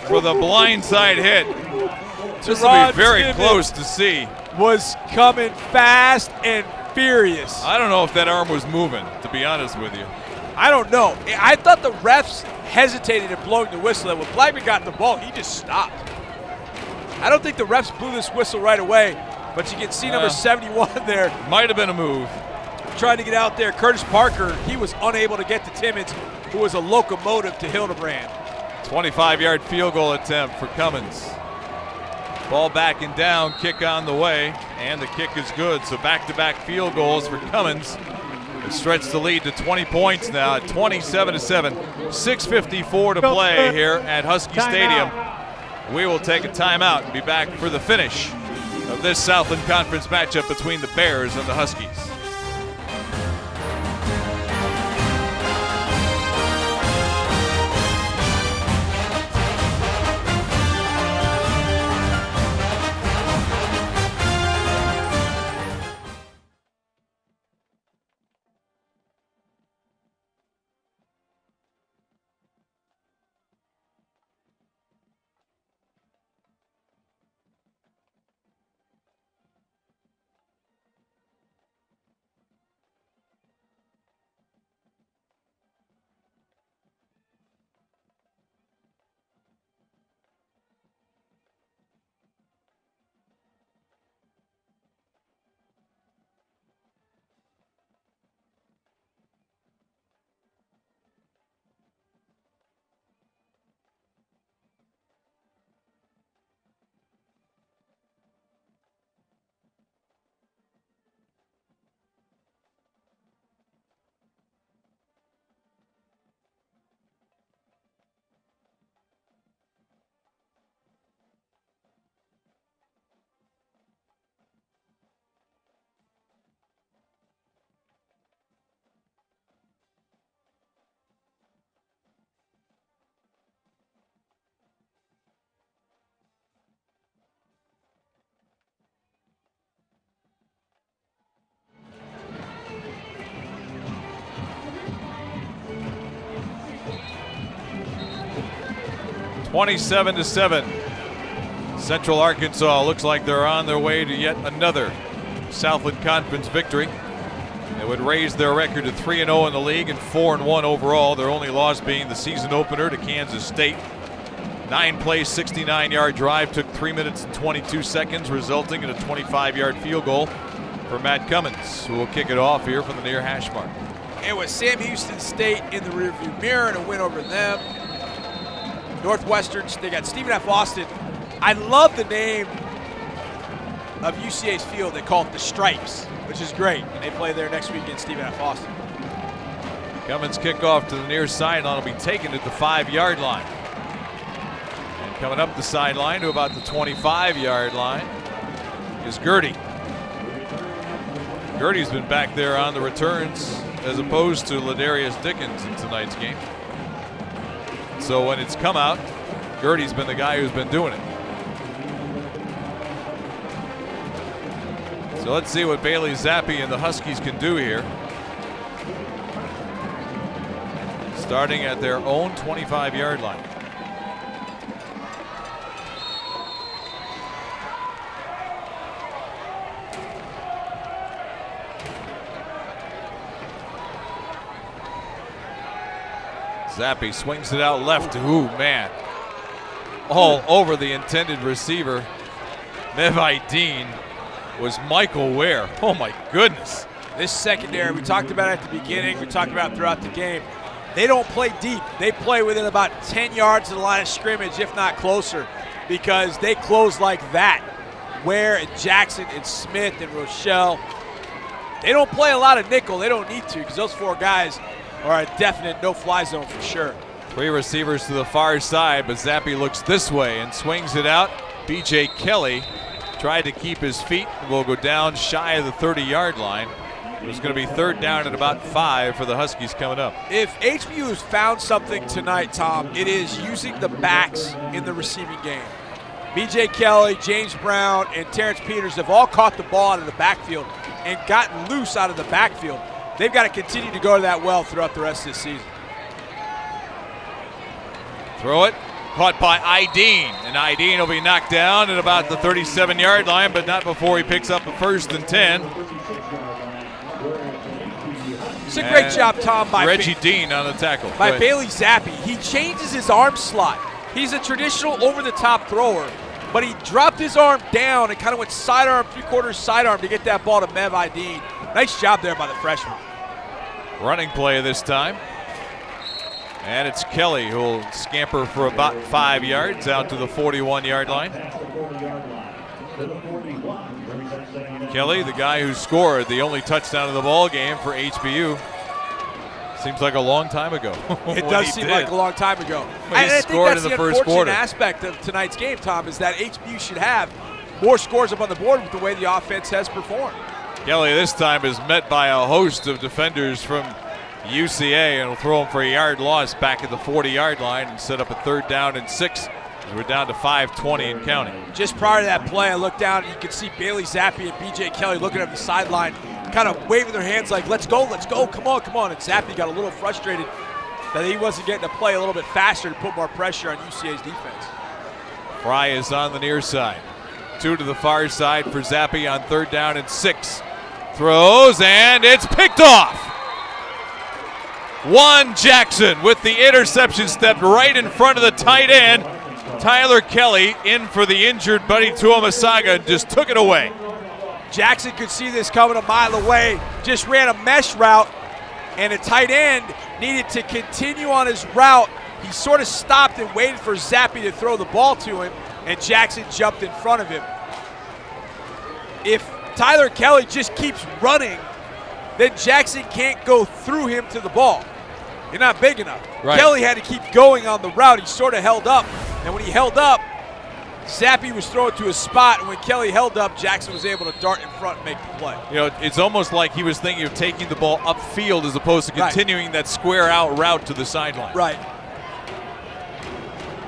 A: for the blindside hit. This will be very close to see.
E: Was coming fast and furious.
A: I don't know if that arm was moving, to be honest with you.
E: I don't know. I thought the refs hesitated in blowing the whistle. And when Blackman got the ball, he just stopped. I don't think the refs blew this whistle right away, but you can see number 71 there.
A: Might have been a move.
E: Trying to get out there. Curtis Parker, he was unable to get to Timmons, who was a locomotive to Hildebrand.
A: 25-yard field goal attempt for Cummins. Ball back and down, kick on the way, and the kick is good. So back-to-back field goals for Cummins. It stretched the lead to 20 points now at 27-7. 6:54 to play here at Husky Stadium. We will take a timeout and be back for the finish of this Southland Conference matchup between the Bears and the Huskies. 27-7. Central Arkansas looks like they're on their way to yet another Southland Conference victory. It would raise their record to 3-0 in the league and 4-1 overall. Their only loss being the season opener to Kansas State. 9-play, 69-yard drive took 3 minutes and 22 seconds, resulting in a 25-yard field goal for Matt Cummins, who will kick it off here from the near hash mark.
E: It was Sam Houston State in the rearview mirror and a win over them. Northwestern, they got Stephen F. Austin. I love the name of UCA's field. They call it the Stripes, which is great. And they play there next week against Stephen F. Austin.
A: Cummins kickoff to the near sideline will be taken at the 5-yard line. And coming up the sideline to about the 25-yard line is Gertie. Gertie's been back there on the returns as opposed to Ladarius Dickens in tonight's game. So when it's come out, Gertie's been the guy who's been doing it. So let's see what Bailey Zappi and the Huskies can do here. Starting at their own 25-yard line. Zappi swings it out left. Ooh, man. All over the intended receiver. Mevi Dean was Michael Ware. Oh, my goodness.
E: This secondary, we talked about it at the beginning. We talked about it throughout the game. They don't play deep. They play within about 10 yards of the line of scrimmage, if not closer, because they close like that. Ware and Jackson and Smith and Rochelle. They don't play a lot of nickel. They don't need to, because those four guys are a definite no-fly zone for sure.
A: 3 receivers to the far side, but Zappi looks this way and swings it out. B.J. Kelly tried to keep his feet and will go down shy of the 30-yard line. It's going to be 3rd down at about 5 for the Huskies coming up.
E: If HBU has found something tonight, Tom, it is using the backs in the receiving game. B.J. Kelly, James Brown, and Terrence Peters have all caught the ball out of the backfield and gotten loose out of the backfield. They've got to continue to go to that well throughout the rest of this season.
A: Throw it, caught by Ideen, and Ideen will be knocked down at about the 37-yard line, but not before he picks up a 1st and 10.
E: It's a great job, Tom, by
A: Reggie Dean on the tackle.
E: By Bailey Zappi. He changes his arm slot. He's a traditional over-the-top thrower, but he dropped his arm down and kind of went sidearm, 3/4 sidearm to get that ball to Mevi Dean. Nice job there by the freshman.
A: Running play this time. And it's Kelly who will scamper for about 5 yards out to the 41-yard line. Kelly, the guy who scored the only touchdown of the ball game for HBU. Seems like a long time ago.
E: It does seem like a long time ago.
A: He scored in the first quarter.
E: Aspect of tonight's game, Tom, is that HBU should have more scores up on the board with the way the offense has performed.
A: Kelly this time is met by a host of defenders from UCA and will throw him for a yard loss back at the 40-yard line and set up a 3rd down and 6. We're down to 5:20 and counting.
E: Just prior to that play, I looked down and you could see Bailey Zappi and B.J. Kelly looking at the sideline, kind of waving their hands like, let's go, come on, come on. And Zappi got a little frustrated that he wasn't getting to play a little bit faster to put more pressure on UCA's defense.
A: Fry is on the near side. 2 to the far side for Zappi on 3rd down and 6. Throws, and it's picked off. Juan Jackson with the interception, stepped right in front of the tight end. Tyler Kelly in for the injured Buddy Tuomasaga and just took it away.
E: Jackson could see this coming a mile away, just ran a mesh route, and a tight end needed to continue on his route. He sort of stopped and waited for Zappi to throw the ball to him, and Jackson jumped in front of him. If Tyler Kelly just keeps running, then Jackson can't go through him to the ball. You're not big enough.
A: Right.
E: Kelly had to keep going on the route. He sort of held up, and when he held up, Zappi was thrown to a spot, and when Kelly held up, Jackson was able to dart in front and make the play.
A: You know, it's almost like he was thinking of taking the ball upfield as opposed to continuing that square out route to the sideline.
E: Right.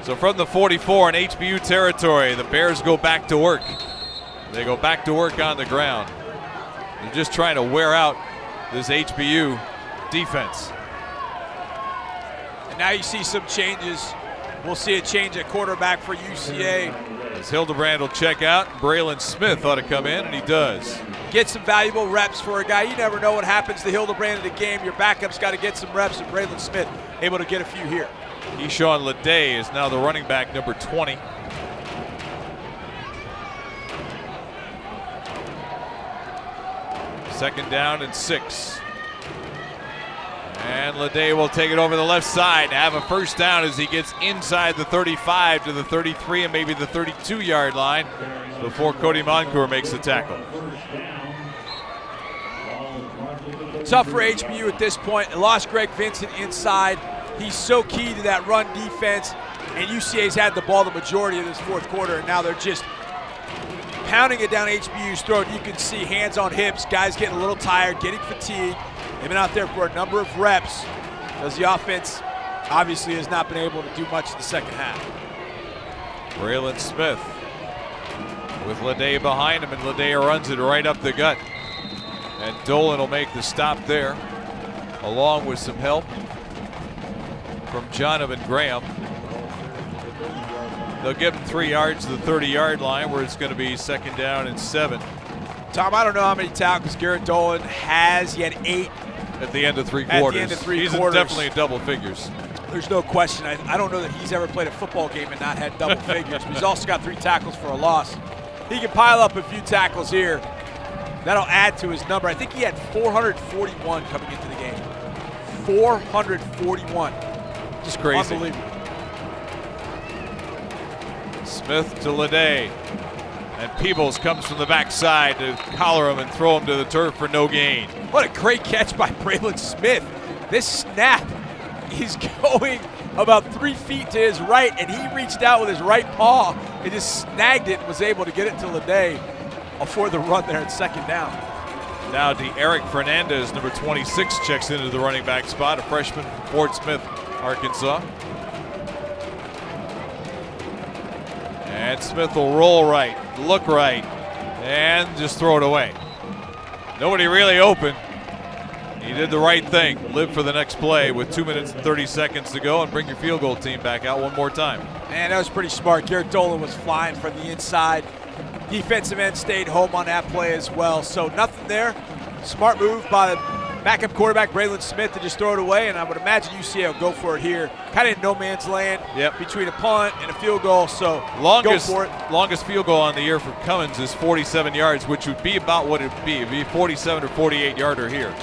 A: So from the 44 in HBU territory, the Bears go back to work. They go back to work on the ground. They're just trying to wear out this HBU defense.
E: And now you see some changes we'll see a change at quarterback for UCA.
A: As Hildebrand will check out, Braylon Smith ought to come in, and he does.
E: Get some valuable reps for a guy. You never know what happens to Hildebrand in the game. Your backup's got to get some reps, and Braylon Smith able to get a few here.
A: Keyshawn Leday is now the running back, number 20. Second down and 6. And Leday will take it over the left side to have a first down as he gets inside the 35 to the 33 and maybe the 32-yard line before Cody Moncourt makes the tackle.
E: Tough for HBU at this point. They lost Greg Vincent inside. He's so key to that run defense, and UCA's had the ball the majority of this fourth quarter, and now they're just pounding it down HBU's throat. You can see hands on hips, guys getting a little tired, getting fatigued. They've been out there for a number of reps because the offense obviously has not been able to do much in the second half.
A: Braylon Smith with Leday behind him, and Leday runs it right up the gut. And Dolan will make the stop there, along with some help from Jonathan Graham. They'll give him 3 yards to the 30-yard line, where it's going to be second down and 7.
E: Tom, I don't know how many tackles Garrett Dolan has. He had 8
A: at the end of 3 quarters.
E: At the end of 3
A: he's
E: quarters.
A: Definitely in double figures.
E: There's no question. I don't know that he's ever played a football game and not had double figures, but he's also got 3 tackles for a loss. He can pile up a few tackles here. That'll add to his number. I think he had 441 coming into the game. 441.
A: Just crazy.
E: Unbelievable.
A: Smith to Leday. And Peebles comes from the backside to collar him and throw him to the turf for no gain.
E: What a great catch by Braylon Smith. This snap, he's going about 3 feet to his right, and he reached out with his right paw and just snagged it and was able to get it to Leday before the run there at second down.
A: Now Eric Fernandez, number 26, checks into the running back spot, a freshman from Fort Smith, Arkansas. And Smith will roll right, look right, and just throw it away. Nobody really open. He did the right thing. Live for the next play with 2 minutes and 30 seconds to go, and bring your field goal team back out one more time.
E: Man, that was pretty smart. Garrett Dolan was flying from the inside. Defensive end stayed home on that play as well. So nothing there. Smart move by the backup quarterback, Braylon Smith, to just throw it away, and I would imagine UCA will go for it here. Kind of in no man's land between a punt and a field goal, so go for it.
A: Longest field goal on the year for Cummins is 47 yards, which would be about what it would be. It would be 47 or 48-yarder here.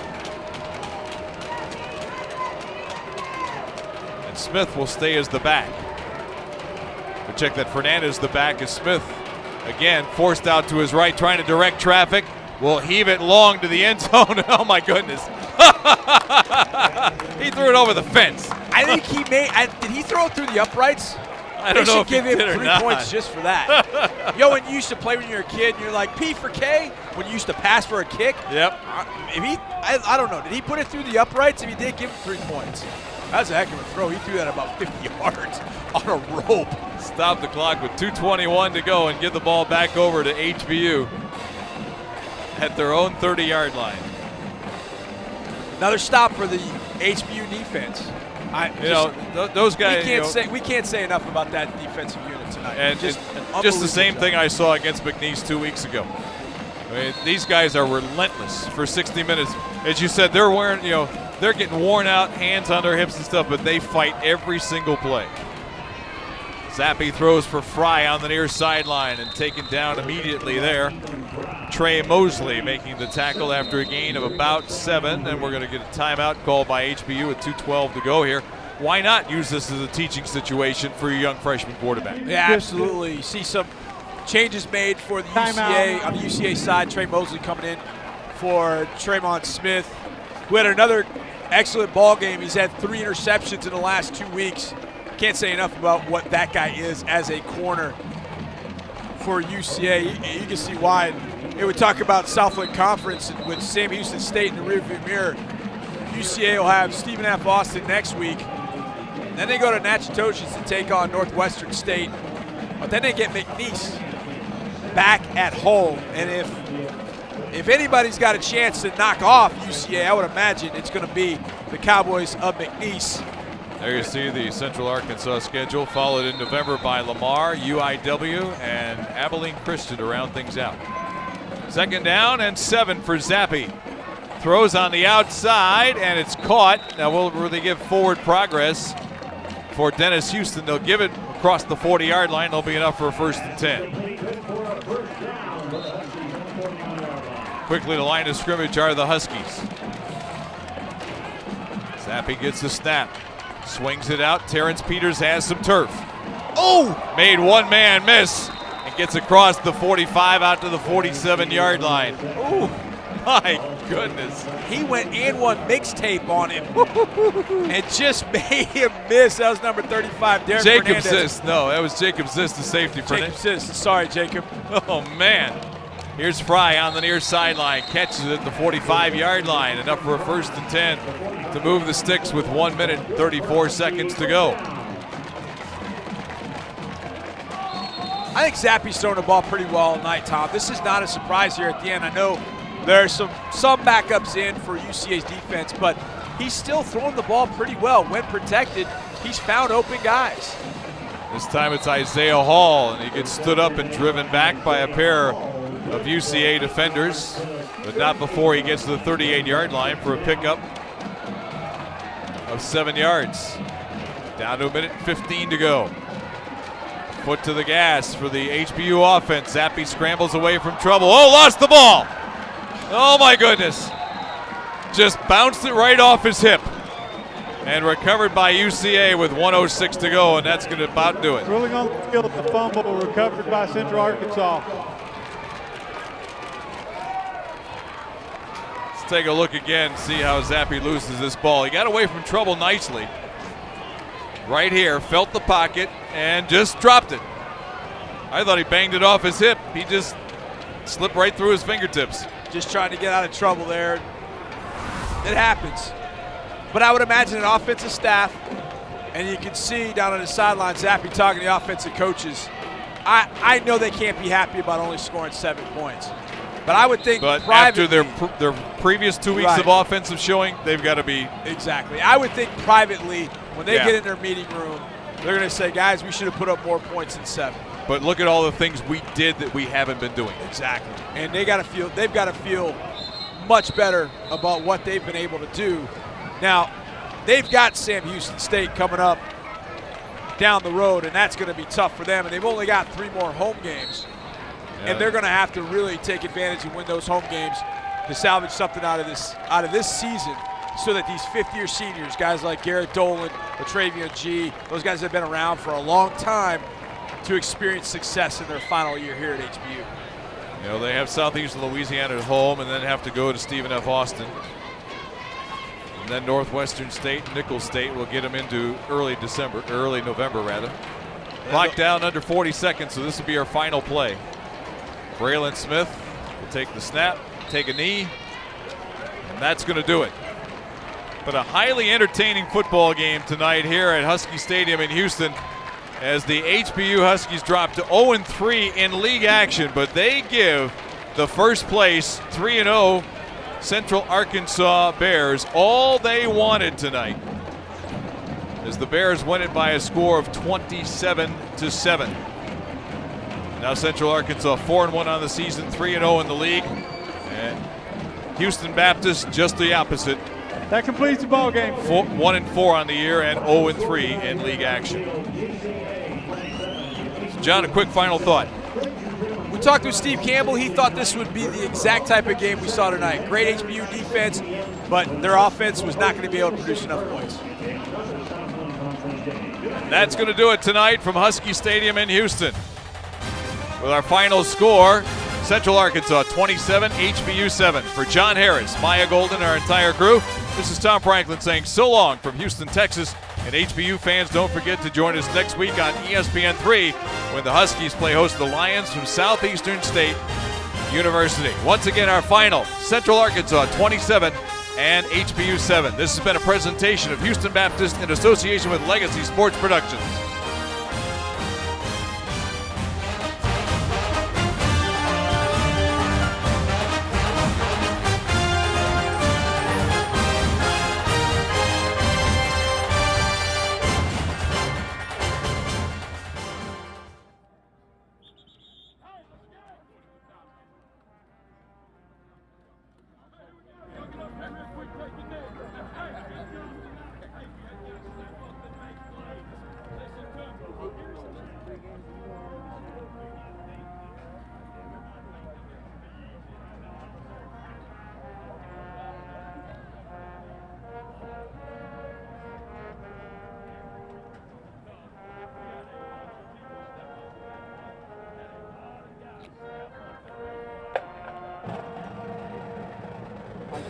A: And Smith will stay as the back. But check that Fernandez the back as Smith, again, forced out to his right, trying to direct traffic. Will heave it long to the end zone. Oh, my goodness. He threw it over the fence.
E: I think he made – did he throw it through the uprights?
A: I don't know if he
E: give him
A: did or
E: 3
A: not.
E: points just for that. Yo, when you used to play when you were a kid, and you're like, P for K, when you used to pass for a kick.
A: Yep.
E: I don't know. Did he put it through the uprights? If he did, give him 3 points. That's a heck of a throw. He threw that about 50 yards on a rope.
A: Stop the clock with 2:21 to go and give the ball back over to HBU at their own 30-yard line.
E: Another stop for the HBU defense.
A: Those guys.
E: We can't say enough about that defensive unit tonight.
A: And just the same thing I saw against McNeese 2 weeks ago. I mean, these guys are relentless for 60 minutes. As you said, they're wearing, they're getting worn out, hands on their hips and stuff, but they fight every single play. Zappi throws for Fry on the near sideline and taken down immediately there. Trey Mosley making the tackle after a gain of about 7, and we're going to get a timeout called by HBU with 2:12 to go here. Why not use this as a teaching situation for your young freshman quarterback?
E: Yeah, absolutely. You see some changes made for the UCA on the UCA side. Trey Mosley coming in for Tremont Smith, who had another excellent ball game. He's had 3 interceptions in the last 2 weeks. Can't say enough about what that guy is as a corner for UCA. You can see why. It would talk about Southland Conference with Sam Houston State in the rearview mirror. UCA will have Stephen F. Austin next week. Then they go to Natchitoches to take on Northwestern State. But then they get McNeese back at home. And if anybody's got a chance to knock off UCA, I would imagine it's going to be the Cowboys of McNeese
A: There you see the Central Arkansas schedule, followed in November by Lamar, UIW, and Abilene Christian to round things out. 2nd down and 7 for Zappi. Throws on the outside, and it's caught. Now, will they give forward progress for Dennis Houston? They'll give it across the 40-yard line. They'll be enough for a 1st and 10. Quickly, the line of scrimmage are the Huskies. Zappi gets the snap. Swings it out. Terrence Peters has some turf. Oh! Made one man miss and gets across the 45 out to the 47-yard line. Oh, my goodness.
E: He went and one mixtape on him and just made him miss. That was number 35, Derek
A: Jacob
E: Fernandez.
A: Ziss. No, that was Jacob Ziss, the safety.
E: Jacob Ziss. Sorry, Jacob.
A: Oh, man. Here's Fry on the near sideline. Catches it at the 45-yard line. Enough for a 1st and 10 to move the sticks with 1 minute and 34 seconds to go.
E: I think Zappi's throwing the ball pretty well tonight, Tom. This is not a surprise here at the end. I know there are some backups in for UCA's defense, but he's still throwing the ball pretty well. When protected, he's found open guys.
A: This time it's Isaiah Hall, and he gets stood up and driven back by a pair of UCA defenders, but not before he gets to the 38-yard line for a pickup of 7 yards. Down to a minute and 15 to go. Foot to the gas for the HBU offense. Zappi scrambles away from trouble. Oh, lost the ball. Oh, my goodness. Just bounced it right off his hip. And recovered by UCA with 1:06 to go, and that's going to about do it.
H: Ruling on the field, the fumble recovered by Central Arkansas.
A: Let's take a look again, see how Zappi loses this ball. He got away from trouble nicely. Right here, felt the pocket, and just dropped it. I thought he banged it off his hip. He just slipped right through his fingertips.
E: Just trying to get out of trouble there. It happens. But I would imagine an offensive staff, and you can see down on the sideline, Zappi talking to the offensive coaches. I know they can't be happy about only scoring 7 points. But I would think
A: after their previous 2 weeks of offensive showing, they've got to be.
E: Exactly. I would think privately, when they get in their meeting room, they're going to say, guys, we should have put up more points than 7.
A: But look at all the things we did that we haven't been doing.
E: Exactly. And they've got to feel much better about what they've been able to do. Now, they've got Sam Houston State coming up down the road, and that's going to be tough for them. And they've only got 3 more home games. Yeah. And they're going to have to really take advantage and win those home games to salvage something out of this season, so that these fifth-year seniors, guys like Garrett Dolan, Latravion G, those guys have been around for a long time, to experience success in their final year here at HBU.
A: You know, they have Southeastern Louisiana at home, and then have to go to Stephen F. Austin. And then Northwestern State, Nicholls State will get them into early November rather. Clock down under 40 seconds, so this will be our final play. Braylon Smith will take the snap, take a knee, and that's going to do it. But a highly entertaining football game tonight here at Husky Stadium in Houston, as the HBU Huskies drop to 0-3 in league action, but they give the first place 3-0 Central Arkansas Bears all they wanted tonight, as the Bears win it by a score of 27-7. Now Central Arkansas 4-1 on the season, 3-0 in the league, and Houston Baptist just the opposite.
H: That completes the ball game.
A: 1-4 on the year and 0-3 in league action. So John, a quick final thought.
E: We talked with Steve Campbell. He thought this would be the exact type of game we saw tonight. Great HBU defense, but their offense was not going to be able to produce enough points.
A: And that's going to do it tonight from Husky Stadium in Houston. With our final score, Central Arkansas 27, HBU 7. For John Harris, Maya Golden, and our entire crew, this is Tom Franklin saying so long from Houston, Texas. And HBU fans, don't forget to join us next week on ESPN3 when the Huskies play host to the Lions from Southeastern State University. Once again, our final, Central Arkansas 27 and HBU 7. This has been a presentation of Houston Baptist in association with Legacy Sports Productions.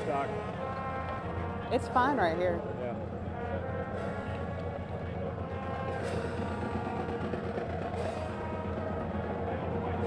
H: Doc?
F: It's fine right here.